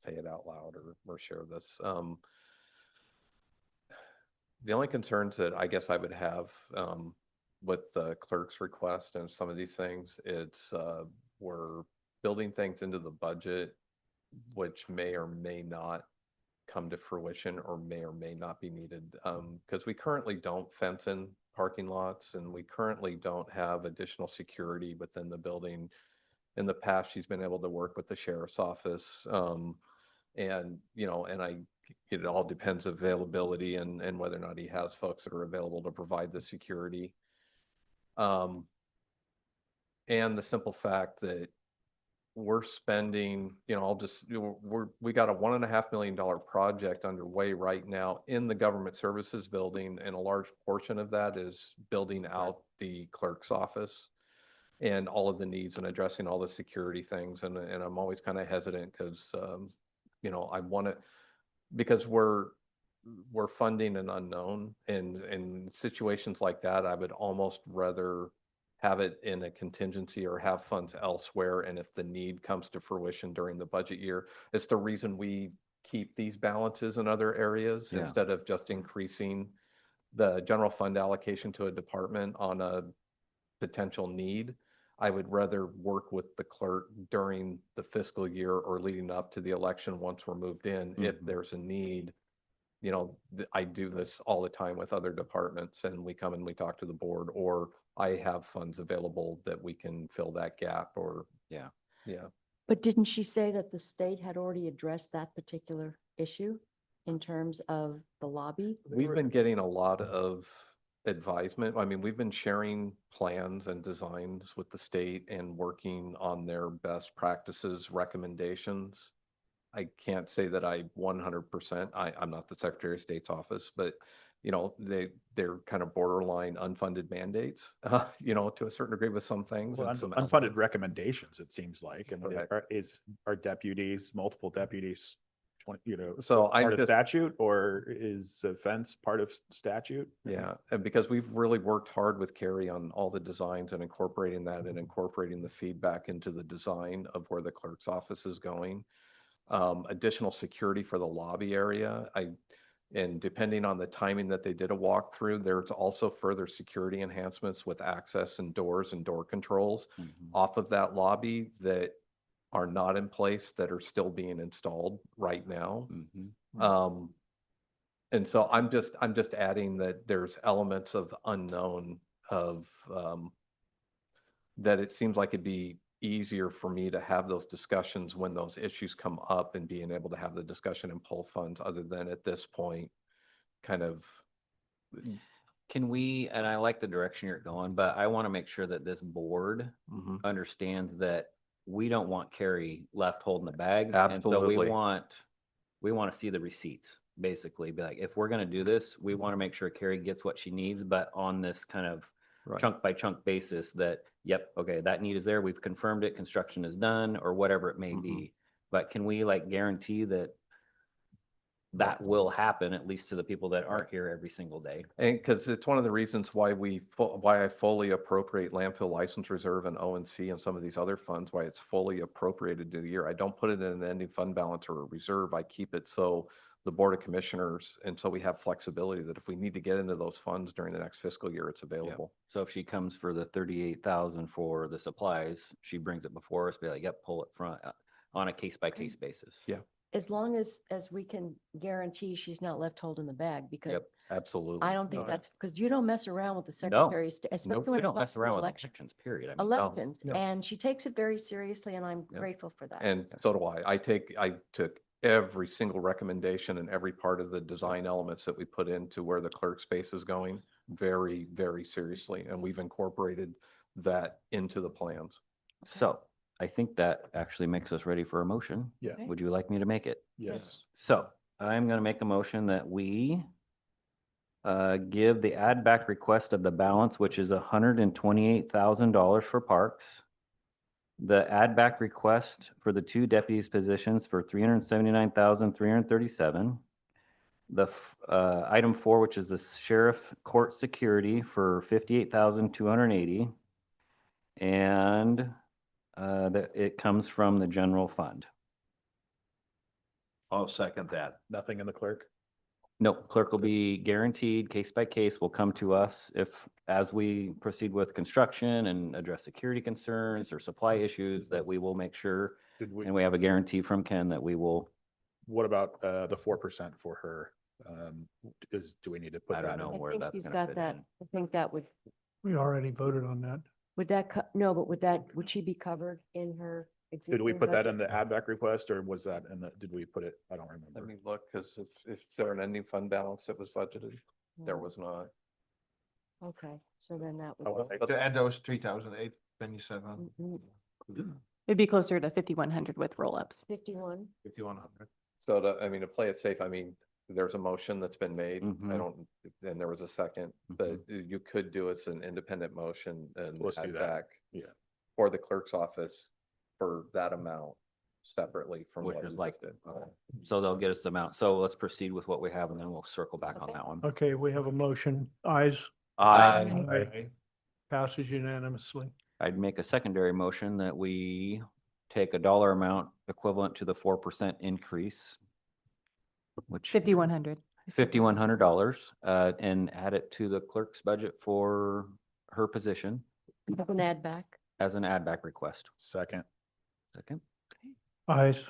say it out loud or share this. The only concerns that I guess I would have with the clerk's request and some of these things, it's we're building things into the budget which may or may not come to fruition or may not be needed. Because we currently don't fence in parking lots, and we currently don't have additional security within the building. In the past, she's been able to work with the sheriff's office. And, you know, it all depends availability and whether or not he has folks that are available to provide the security. And the simple fact that we're spending, you know, we got a $1.5 million project underway right now in the government services building, and a large portion of that is building out the clerk's office and all of the needs and addressing all the security things. And I'm always kind of hesitant because, you know, I want to, because we're funding an unknown, and in situations like that, I would almost rather have it in a contingency or have funds elsewhere. And if the need comes to fruition during the budget year, it's the reason we keep these balances in other areas Yeah. instead of just increasing the general fund allocation to a department on a potential need. I would rather work with the clerk during the fiscal year or leading up to the election once we're moved in. If there's a need, you know, I do this all the time with other departments, and we come and we talk to the board, or I have funds available that we can fill that gap, or. Yeah. Yeah. But didn't she say that the state had already addressed that particular issue in terms of the lobby? We've been getting a lot of advisement. I mean, we've been sharing plans and designs with the state and working on their best practices recommendations. I can't say that I 100%, I'm not the Secretary of State's office, but you know, they're kind of borderline unfunded mandates, you know, to a certain degree with some things. Well, and some unfunded recommendations, it seems like, and Okay. are deputies, multiple deputies, you know, So I part of just- statute, or is a fence part of statute? Yeah, and because we've really worked hard with Carrie on all the designs and incorporating that and incorporating the feedback into the design of where the clerk's office is going. Additional security for the lobby area. And depending on the timing that they did a walkthrough, there's also further security enhancements with access and doors and door controls off of that lobby that are not in place, that are still being installed right now. And so I'm just adding that there's elements of unknown of that it seems like it'd be easier for me to have those discussions when those issues come up, and being able to have the discussion and pull funds, other than at this point kind of Can we, and I like the direction you're going, but I want to make sure that this board Mhm. understands that we don't want Carrie left holding the bag. And so Absolutely. we want to see the receipts, basically. Be like, if we're going to do this, we want to make sure Carrie gets what she needs, but on this kind of Right. chunk by chunk basis that, yep, okay, that need is there. We've confirmed it. Construction is done or whatever it may Mhm. be. But can we like guarantee that that will happen, at least to the people that aren't here every single day? And because it's one of the reasons why why I fully appropriate landfill license reserve and ONC and some of these other funds, why it's fully appropriated to the year. I don't put it in an ending fund balance or a reserve. I keep it so the Board of Commissioners, and so we have flexibility that if we need to get into those funds during the next fiscal year, it's available. So if she comes for the 38,000 for the supplies, she brings it before us, be like, yep, pull it front, on a case by case basis. Yeah. As long as we can guarantee she's not left holding the bag, because Yep. Absolutely. I don't think No. that's, because you don't mess around with the No. Secretary of State, especially Nope, when we it don't comes mess to around with election. elections, period. I mean, Elections, No. and she takes it very seriously, and I'm Yep. grateful for that. And so do I. I took every single recommendation and every part of the design elements that we put into where the clerk space is going very, very seriously. And we've incorporated that into the plans. So I think that actually makes us ready for a motion. Yeah. Would you like me to make it? Yes. So I'm going to make a motion that we give the add back request of the balance, which is $128,000 for parks. The add back request for the 2 deputies positions for $379,337. The item 4, which is the sheriff court security for $58,280. And that it comes from the general fund. I'll second that. Nothing in the clerk? Nope, clerk will be guaranteed, case by case, will come to us if, as we proceed with construction and address security concerns or supply issues, that we will make sure, Did we, and we have a guarantee from Ken that we will, what about the 4% for her? Do we need to put I that don't know in? where I think that's he's gonna got fit that, in. I think that We already voted on that. no, but would she be covered in her existing? Did we put that in budget? the add back request, or was that in the, did we put it? I don't Let remember. me look, because if there an ending fund balance that was budgeted, there No. was not. Okay, so then that I wanna would. make- To add those 3,827, It'd be closer to 5,100 with roll-ups. 51. 5,100. So to play it safe, there's a motion that's been made. Mhm. And there was a second, but you could do it as an independent motion and Let's do add that. back Yeah. for the clerk's office for that amount separately from Which what is you like- just did. so they'll get us the amount. So let's proceed with what we have and then we'll circle back on Okay. that one. Okay, we have a motion. Ayes, Aye. passes unanimously. I'd make a secondary motion that we take a dollar amount equivalent to the 4% increase, which $5,100. $5,100, and add it to the clerk's budget for her position Have an add back. as an add back request. Second. Second. Ayes,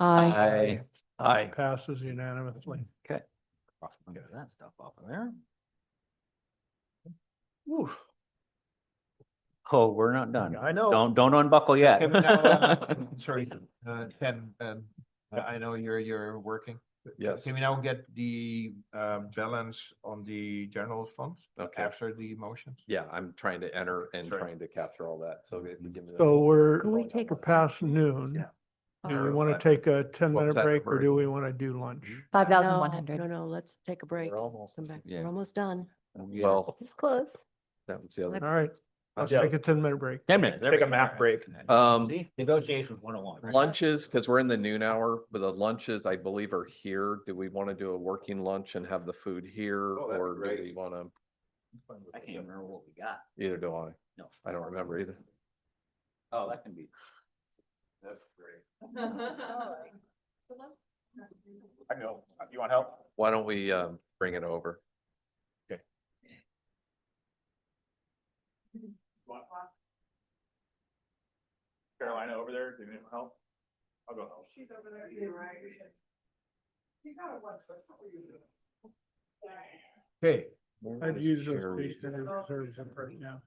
Aye. Aye. passes unanimously. Okay. Cross a bunch of that stuff off of there. Oof. Oh, we're not done. I know. Don't unbuckle yet. Okay, but now, sorry, Ken, I know you're working. Yes. Can we now get the balance on the general funds Okay. after the motions? Yeah, I'm trying to enter and Sorry. trying to capture all that. So if you give me. So we're Can we take a past noon. Yeah. Do we Oh, want to take a 10-minute was that, break or Bert? do we want to do lunch? 5,100. No, let's take a break. We're almost. Come back. Yeah. We're almost done. Well, It's close. that was the other. All right, let's Yeah. take a 10-minute break. 10 minutes. there Take we a go. math break. See, negotiations 101. Lunches, because we're in the noon hour, but the lunches, I believe, are here. Do we want to do a working lunch and have the food here? Oh, that'd be Or do great. we want to, I can't even remember what we got. either do I? No. I don't remember either. Oh, that can be. That's great. I know. You want help? Why don't we bring it over? Carolina over there, do you need help? I'll go help. Okay. I'd use those stationary reserves right now.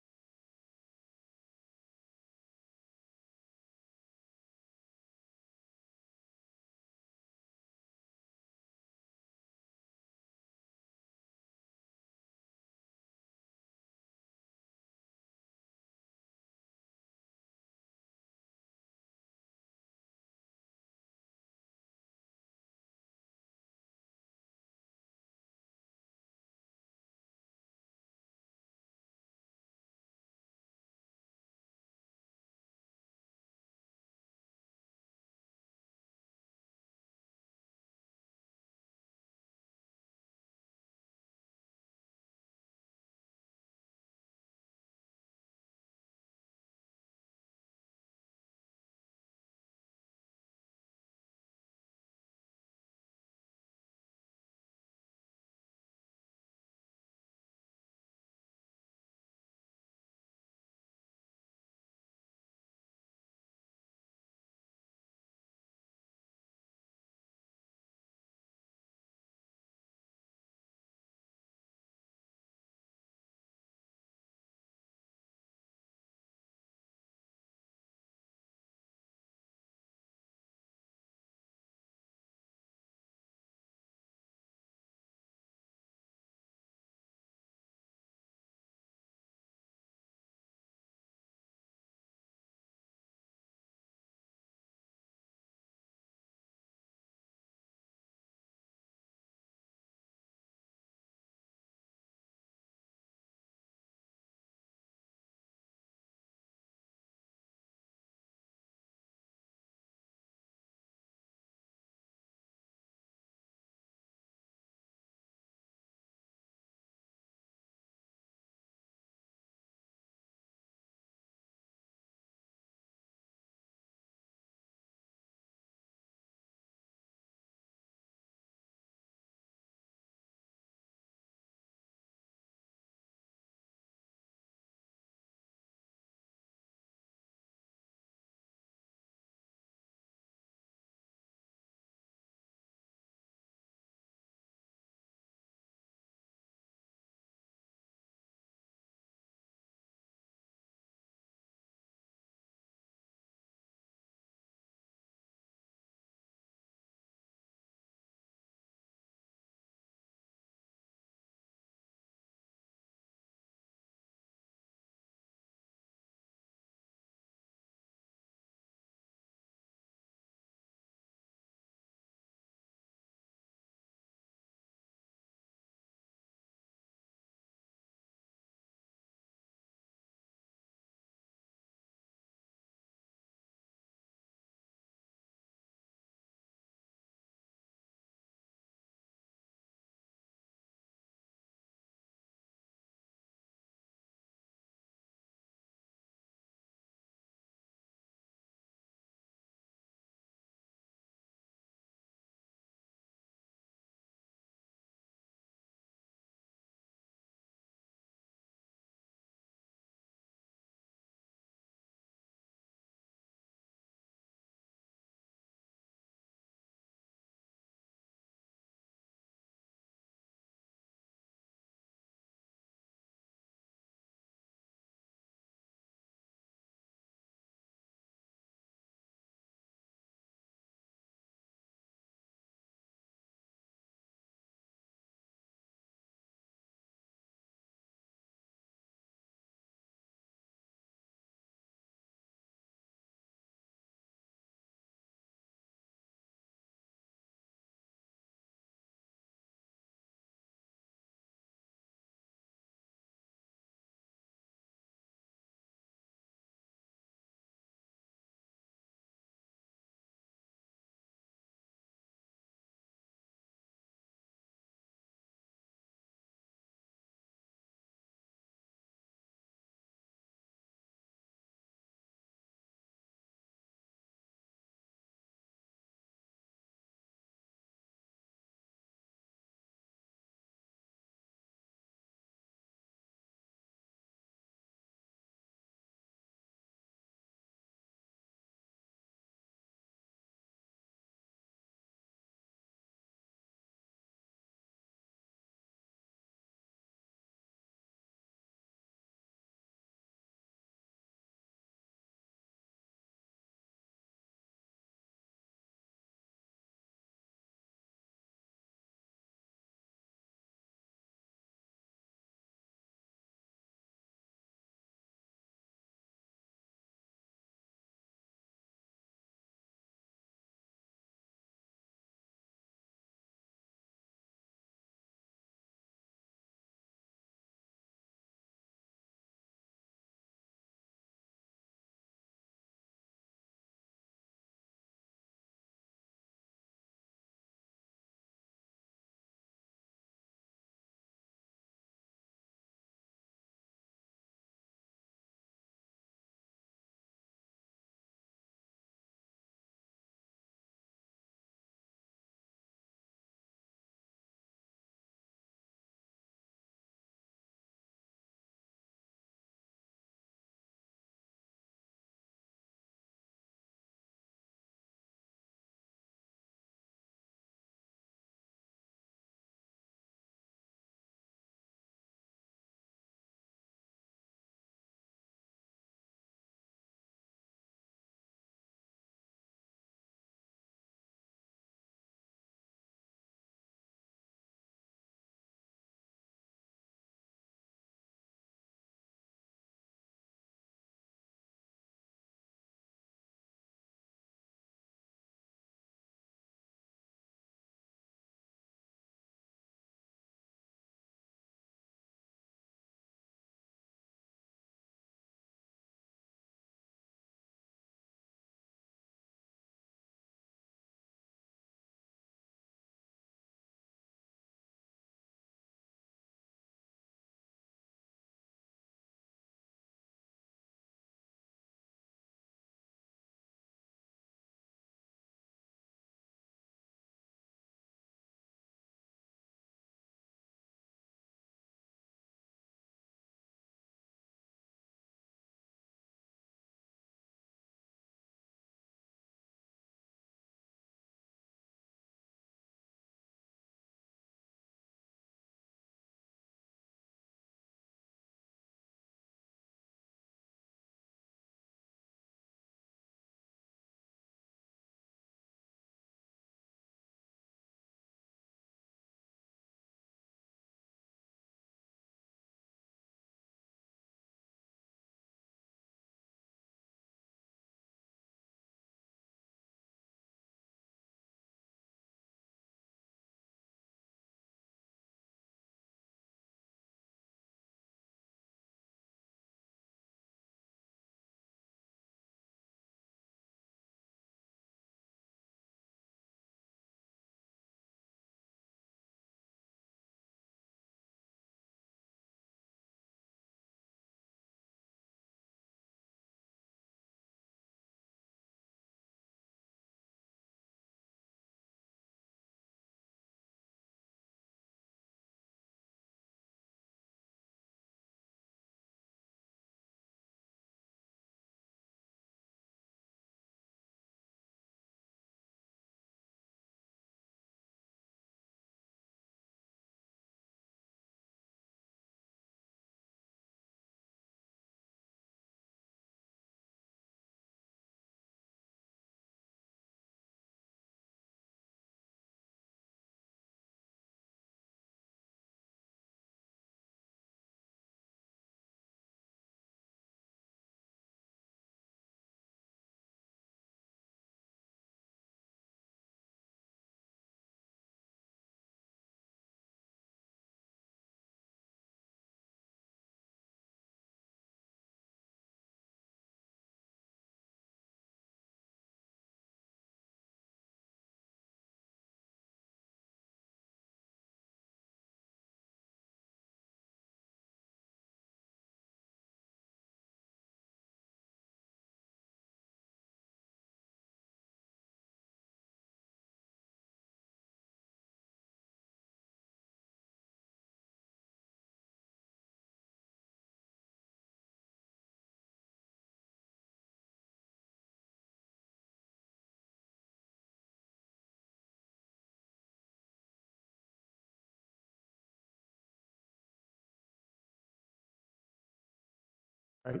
Right.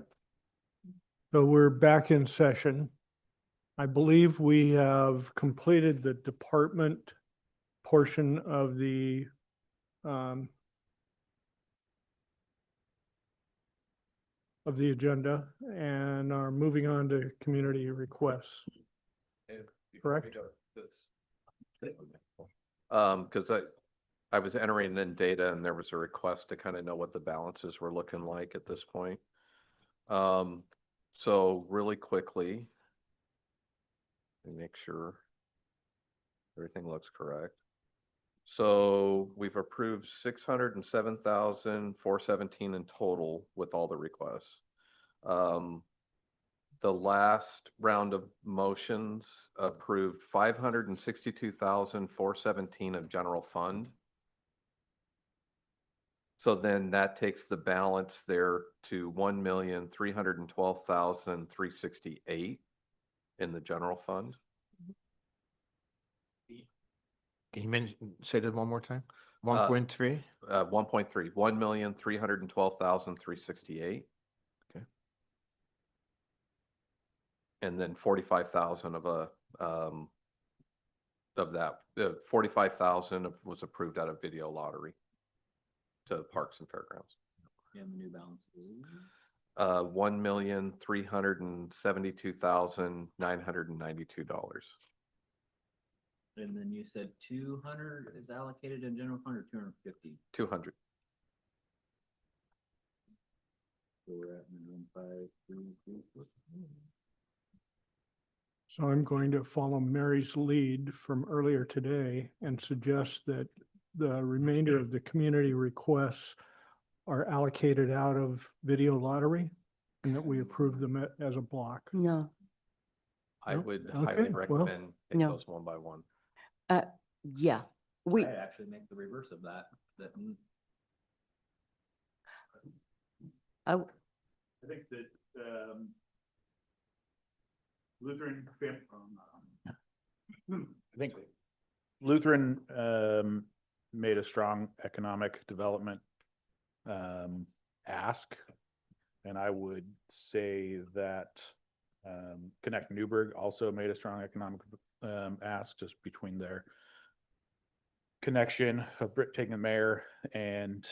So we're back in session. I believe we have completed the department portion of the agenda and are moving on to community requests. Correct. Because I was entering in data and there was a request to kind of know what the balances were looking like at this point. So really quickly, let me make sure everything looks correct. So we've approved 607,417 in total with all the requests. The last round of motions approved 562,417 of general fund. So then that takes the balance there to 1,312,368 in the general fund. Can you say that one more time? 1.3? 1.3, 1,312,368. Okay. And then 45,000 of that, 45,000 was approved out of video lottery to Parks and Fairgrounds. And the new balance. $1,372,992. And then you said 200 is allocated in general fund or 250? 200. So we're at 1,533. So I'm going to follow Mary's lead from earlier today and suggest that the remainder of the community requests are allocated out of video lottery and that we approve them as a block. No, I Nope. would Okay, highly well, recommend take no. those one by one. yeah, we, I'd actually make the reverse of that. I, I think that, Lutheran, I think Lutheran, made a strong economic development, ask. And I would say that, Connect Newburgh also made a strong economic, ask just between their connection of taking the mayor and,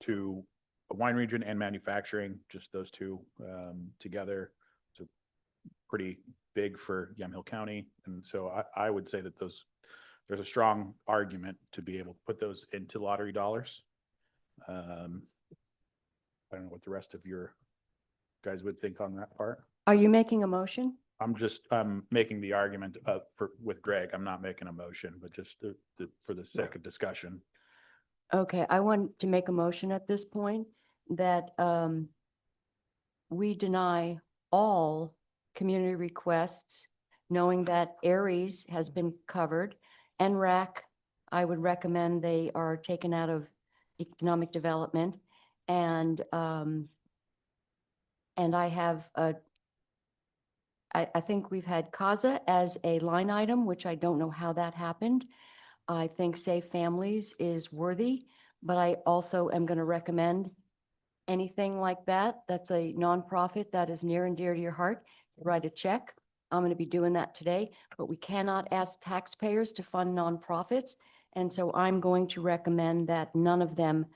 to a wine region and manufacturing, just those two together. So pretty big for Yamhill County. And so I would say that there's a strong argument to be able to put those into lottery dollars. I don't know what the rest of your guys would think on that part. are you making a motion? I'm making the argument with Greg. I'm not making a motion, but just for the sake of discussion. Okay, I want to make a motion at this point that we deny all community requests, knowing that Aries has been covered, and RAC, I would recommend they are taken out of economic development. And I have I think we've had CASA as a line item, which I don't know how that happened. I think Safe Families is worthy, but I also am going to recommend anything like that. That's a nonprofit that is near and dear to your heart. Write a check. I'm going to be doing that today, but we cannot ask taxpayers to fund nonprofits. And so I'm going to recommend that none of them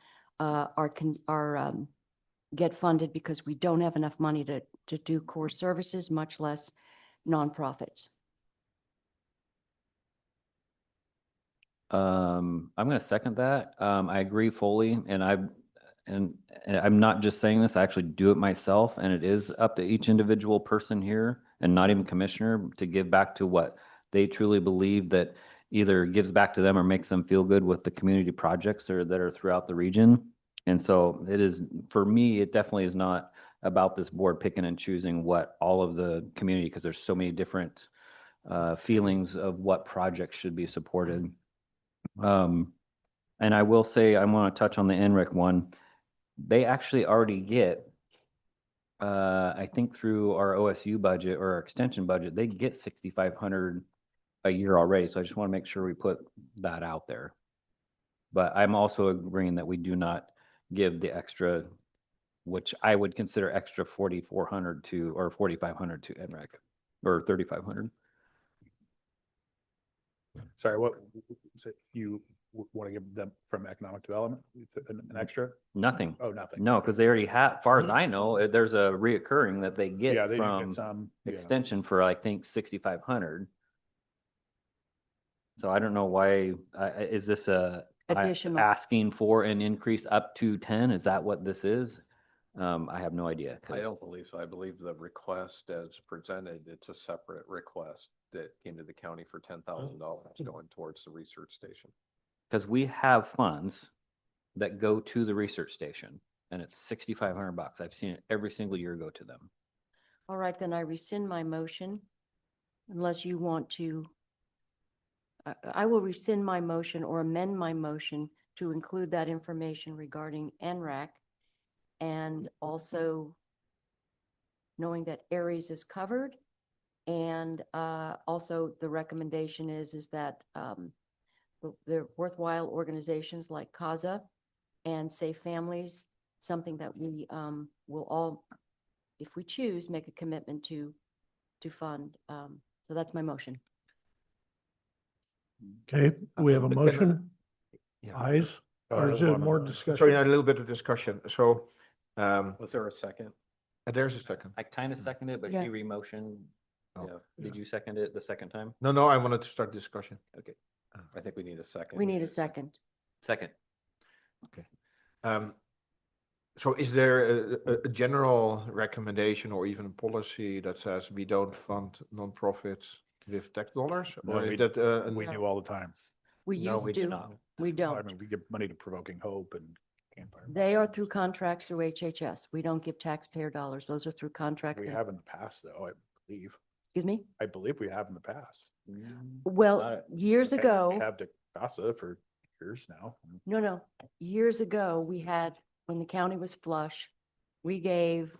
get funded because we don't have enough money to do core services, much less nonprofits. I'm going to second that. I agree fully, and I'm not just saying this, I actually do it myself, and it is up to each individual person here and not even commissioner to give back to what they truly believe that either gives back to them or makes them feel good with the community projects that are throughout the region. And so it is, for me, it definitely is not about this board picking and choosing what all of the community, because there's so many different feelings of what projects should be supported. And I will say, I want to touch on the NREC one. They actually already get, I think through our OSU budget or our extension budget, they get 6,500 a year already. So I just want to make sure we put that out there. But I'm also agreeing that we do not give the extra which I would consider extra 4,400 to, or 4,500 to NREC, or 3,500. Sorry, what, so you want to give them from economic development, an extra? Nothing. Oh, nothing. No, because they already have, far as I know, there's a reoccurring that they Yeah, get they do from get some. yeah. extension for, I think, 6,500. So I don't know why, is this Additional. asking for an increase up to 10? Is that what this is? I have no idea. I don't believe so. I believe the request as presented, it's a separate request that came to the county for $10,000 going towards the research station. Because we have funds that go to the research station, and it's 6,500 bucks. I've seen it every single year go to them. All right, then I rescind my motion unless you want to. I will rescind my motion or amend my motion to include that information regarding NRAC and also knowing that Aries is covered. And also the recommendation is that the worthwhile organizations like CASA and Safe Families, something that we will all, if we choose, make a commitment to fund. So that's my motion. Okay, we have a Can I- motion, Yeah. ayes, or is there more discussion? Sorry, a little bit of discussion. So, Was there a second? there's a second. I kind of seconded it, but Yeah. she remotioned. Oh. Yeah. Did you second it the second time? No, I wanted to start discussion. I think we need a second. We need a second. Second. So is there a general recommendation or even policy that says we don't fund nonprofits with tax dollars? No, Or is we- that, We do all the time. We No, used we do to, not. we I don't. mean, we give money to Provoking Hope and Campfire. They are through contracts through HHS. We don't give taxpayer dollars. Those are through contract. We have in the past, though, I believe. Excuse me? I believe we have in the past. Well, Not- years We ago. have to CASA for years now. No. Years ago, we had, when the county was flush, we gave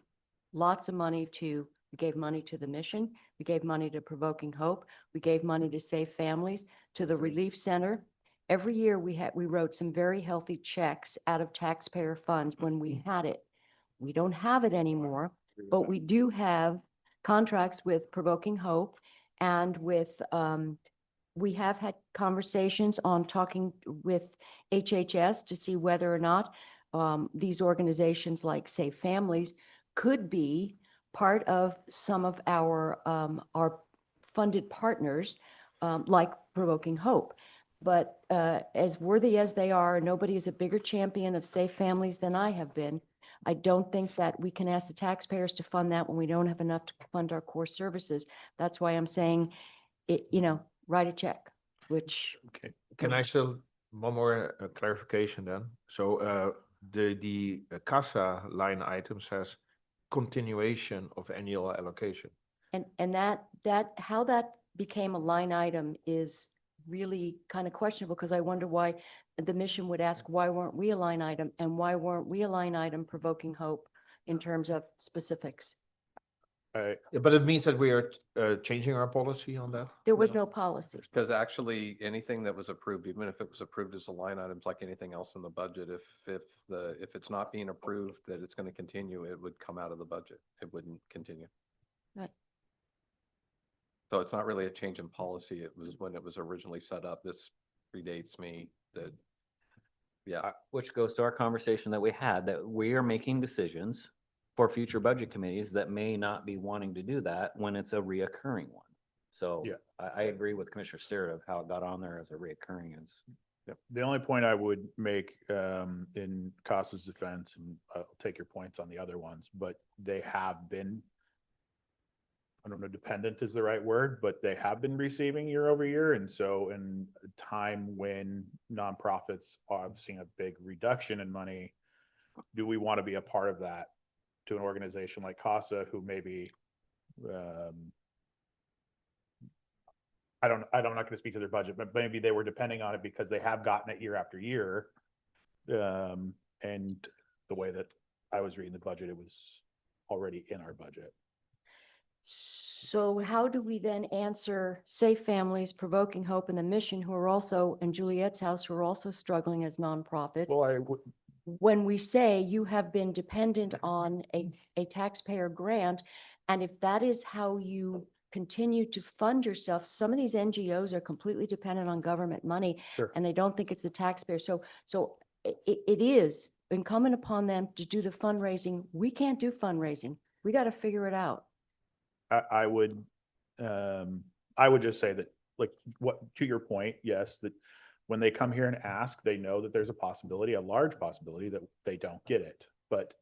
lots of money we gave money to the mission. We gave money to Provoking Hope. We gave money to Safe Families, to the Relief Center. Every year we wrote some very healthy checks out of taxpayer funds when we had it. We don't have it anymore, but we do have contracts with Provoking Hope and with, we have had conversations on talking with HHS to see whether or not these organizations like Safe Families could be part of some of our funded partners, like Provoking Hope. But as worthy as they are, nobody is a bigger champion of Safe Families than I have been. I don't think that we can ask the taxpayers to fund that when we don't have enough to fund our core services. That's why I'm saying, write a check, which Okay. can I still, one more clarification then? So the CASA line item says continuation of annual allocation. And that, how that became a line item is really kind of questionable, because I wonder why the mission would ask, why weren't we a line item? And why weren't we a line item Provoking Hope in terms of specifics? Yeah, but it means that we are changing our policy on that? There was no policy. Because actually, anything that was approved, even if it was approved as a line items like anything else in the budget, if it's not being approved that it's going to continue, it would come out of the budget. It wouldn't continue. Right. So it's not really a change in policy. It was when it was originally set up. This predates me that, yeah, Which goes to our conversation that we had, that we are making decisions for future budget committees that may not be wanting to do that when it's a reoccurring one. So Yeah. I agree with Commissioner Starrett of how it got on there as a reoccurring is. Yep. The only point I would make in CASA's defense, and I'll take your points on the other ones, but they have been, I don't know, dependent is the right word, but they have been receiving year over year. And so in a time when nonprofits have seen a big reduction in money, do we want to be a part of that to an organization like CASA who maybe, I'm not going to speak to their budget, but maybe they were depending on it because they have gotten it year after year. And the way that I was reading the budget, it was already in our budget. So how do we then answer Safe Families, Provoking Hope, and the Mission, who are also, and Juliet's House, who are also struggling as nonprofits? Well, when we say you have been dependent on a taxpayer grant, and if that is how you continue to fund yourself, some of these NGOs are completely dependent on government money Sure. and they don't think it's the taxpayer. So it is incumbent upon them to do the fundraising. We can't do fundraising. We got to figure it out. I would just say that, like, to your point, yes, that when they come here and ask, they know that there's a possibility, a large possibility that they don't get it. But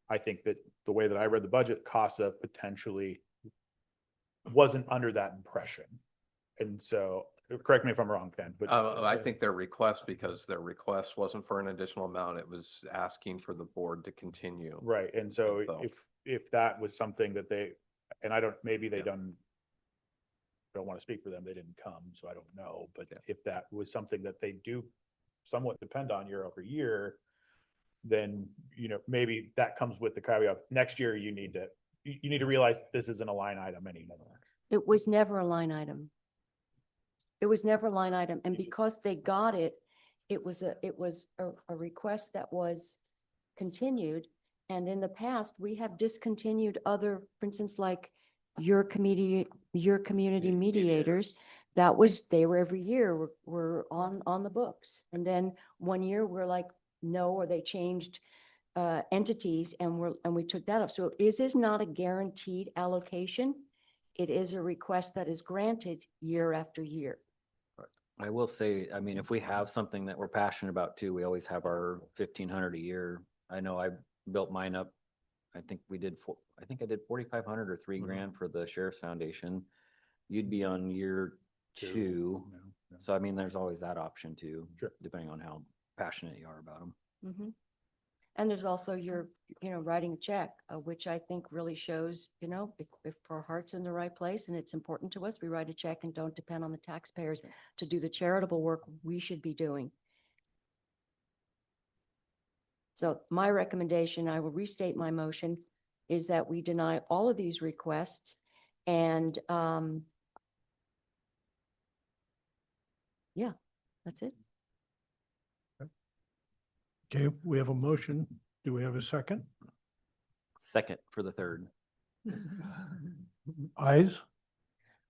I think that the way that I read the budget, CASA potentially wasn't under that impression. And so, correct me if I'm wrong, Ken, but. I think their request, because their request wasn't for an additional amount, it was asking for the board to continue. Right, and so So- if that was something that they, and I don't, maybe they Yeah. don't want to speak for them, they didn't come, so I don't know, but Yeah. if that was something that they do somewhat depend on year over year, then, maybe that comes with the caveat, next year you need to realize that this isn't a line item anymore. It was never a line item. It was never a line item. And because they got it, it was a request that was continued. And in the past, we have discontinued other, for instance, like your community mediators. They were every year, were on the books. And then one year we're like, no, or they changed entities and we took that off. So this is not a guaranteed allocation. It is a request that is granted year after year. I will say, I mean, if we have something that we're passionate about too, we always have our 1,500 a year. I know I built mine up. I think I did 4,500 or 3 grand for the Sheriff's Foundation. You'd be on year 2. So I mean, there's always that option too, Sure. depending on how passionate you are about them. Mhm. And there's also your, writing a check, which I think really shows, if our heart's in the right place and it's important to us, we write a check and don't depend on the taxpayers to do the charitable work we should be doing. So my recommendation, I will restate my motion, is that we deny all of these requests and, yeah, that's it. Okay, we have a motion. Do we have a second? Second for the third. Ayes?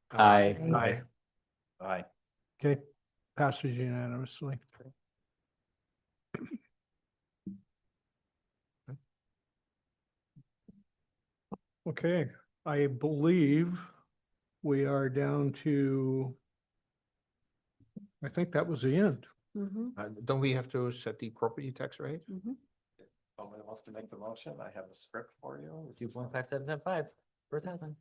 Aye. Aye. Aye. Okay, passes unanimously. Okay, I believe we are down to, I think that was the end. Mhm, Don't we have to set the property tax rate? mhm. Someone wants to make the motion? I have a script for you. 2.5775 per thousand.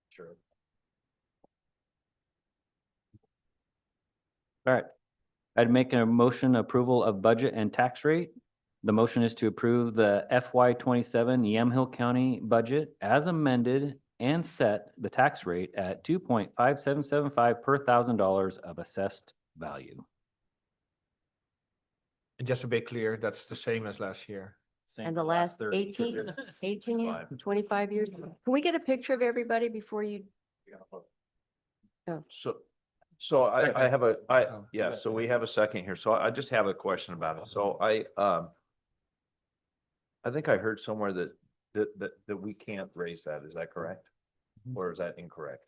Sure. All right. I'd make a motion approval of budget and tax rate. The motion is to approve the FY 27 Yamhill County budget as amended and set the tax rate at 2.5775 per $1,000 of assessed value. And just to be clear, that's the same as last year. Same And for the last 30 18 years, 25 years. Can we get a picture of everybody before you? So I have yeah, so we have a second here. So I just have a question about it. So I think I heard somewhere that we can't raise that. Is that correct? Or is that incorrect?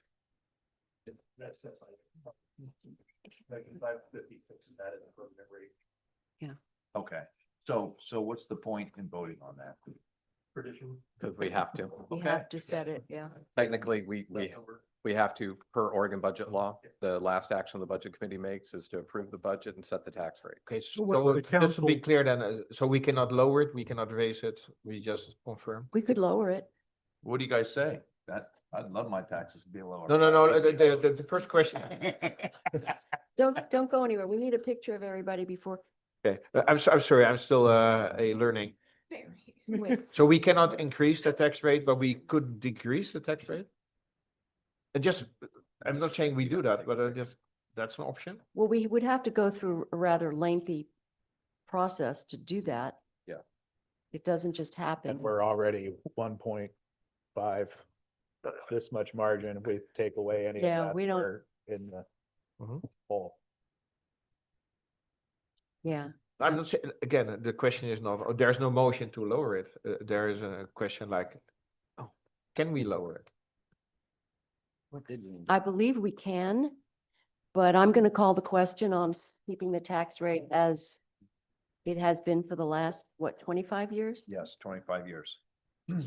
Yeah. Okay, so what's the point in voting on that? Because we have to. You have to set it, yeah. Technically, we have to, per Oregon budget law, the last action the budget committee makes is to approve the budget and set the tax rate. Okay, what so the just to be council- clear then, so we cannot lower it, we cannot raise it, we just confirm? We could lower it. What do you guys say? I'd love my taxes to be lower. No, the first question. Don't go anywhere. We need a picture of everybody before. Okay, I'm sorry, I'm still learning. Wait, So we cannot increase the tax rate, but we could decrease the tax rate? And just, I'm not saying we do that, but that's an option? Well, we would have to go through a rather lengthy process to do that. Yeah. It doesn't just happen. And we're already 1.5, this much margin, if we take away any of Yeah, that, we don't- we're in the Mhm. hole. Yeah. I'm not saying, again, the question is not, oh, there's no motion to lower it. There is a question like, oh, can we lower it? I believe we can, but I'm going to call the question on keeping the tax rate as it has been for the last, what, 25 years? Yes, 25 years. You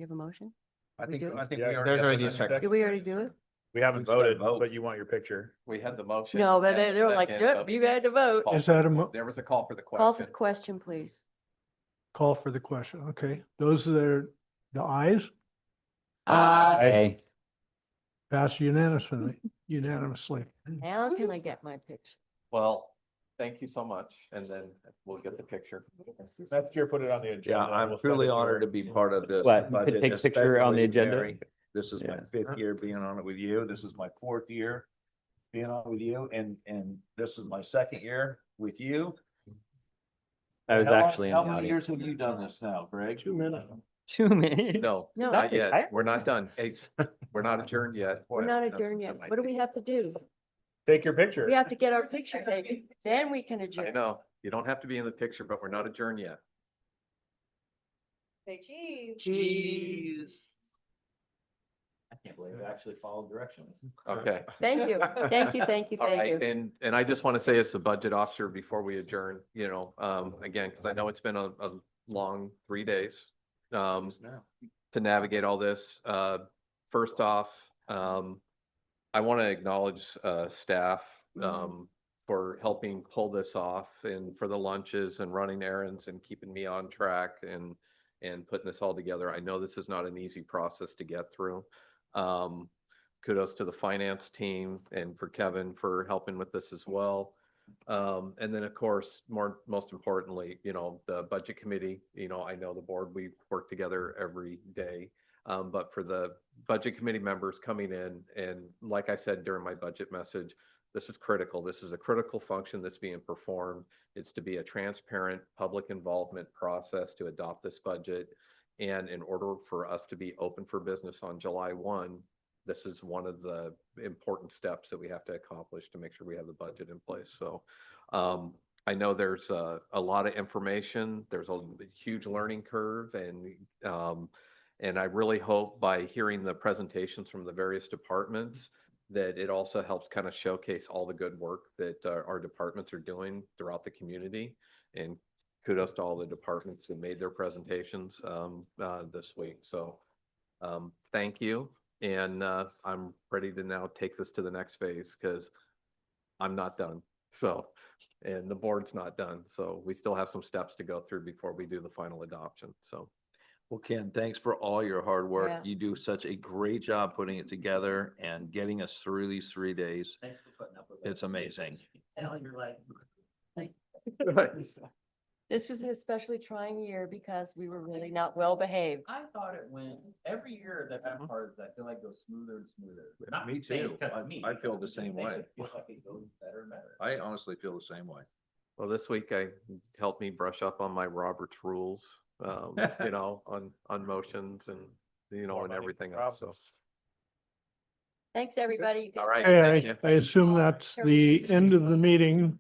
have a motion? I We think, do? I think Yeah, we there's already already a have second. Did we already do it? We haven't We still gotta voted, vote. but you want your picture. We had the motion. No, but and they were like, second, yep, but you had to vote. call Is for that the- a mo- There was a call for the Call for the question. question, please. Call for the question. Okay, those are the ayes, Aye. pass unanimously, unanimously. Now can I get my picture? Well, thank you so much, and then we'll get the picture. Next year, put it on the agenda. Yeah, and I'm we'll send truly it to honored her. to be part of this. What, budget, take a picture on the especially agenda? Mary. This is my Yeah. 5th year being on it with you. This is my 4th year being on with you, and this is my 2nd year with you. I was How long- actually in How the many audience. years have you done this now, Greg? 2 minutes. 2 minutes. No, No. not I- yet. We're not done. Hey, we're not adjourned yet. We're not adjourned yet. What do we have to do? Take your picture. We have to get our picture taken, then we can I adjourn. know, you don't have to be in the picture, but we're not adjourned yet. Say cheese. Cheese. I can't believe I actually followed directions. Okay. Thank you, thank you, thank you, All thank right, you. and I just want to say as the budget officer before we adjourn, again, because I know it's been a long 3 days. To navigate all this, first off, I want to acknowledge staff for helping pull this off and for the lunches and running errands and keeping me on track and putting this all together. I know this is not an easy process to get through. Kudos to the finance team and for Kevin for helping with this as well. And then of course, most importantly, the budget committee, I know the board, we work together every day. But for the budget committee members coming in, and like I said during my budget message, this is critical. This is a critical function that's being performed. It's to be a transparent public involvement process to adopt this budget. And in order for us to be open for business on July 1, this is one of the important steps that we have to accomplish to make sure we have the budget in place. So I know there's a lot of information. There's a huge learning curve, and I really hope by hearing the presentations from the various departments that it also helps kind of showcase all the good work that our departments are doing throughout the community. And kudos to all the departments that made their presentations this week. So thank you. And I'm ready to now take this to the next phase because I'm not done. So, and the board's not done. So we still have some steps to go through before we do the final adoption. So. Well, Ken, thanks for all your hard work. Yeah. You do such a great job putting it together and getting us through these 3 days. Thanks for putting up with It's amazing. This was an especially trying year because we were really not well behaved. I thought it went, every year that I've heard, I feel like goes smoother and smoother. Not Me saying too. because I- of me, I feel the because same they way. feel like it goes better and better. I honestly feel the same way. Well, this week I helped me brush up on my Robert's rules, on motions and, More and money everything else. So, problems. Thanks, everybody. all right. Hey, thank you. I assume that's the end of the meeting.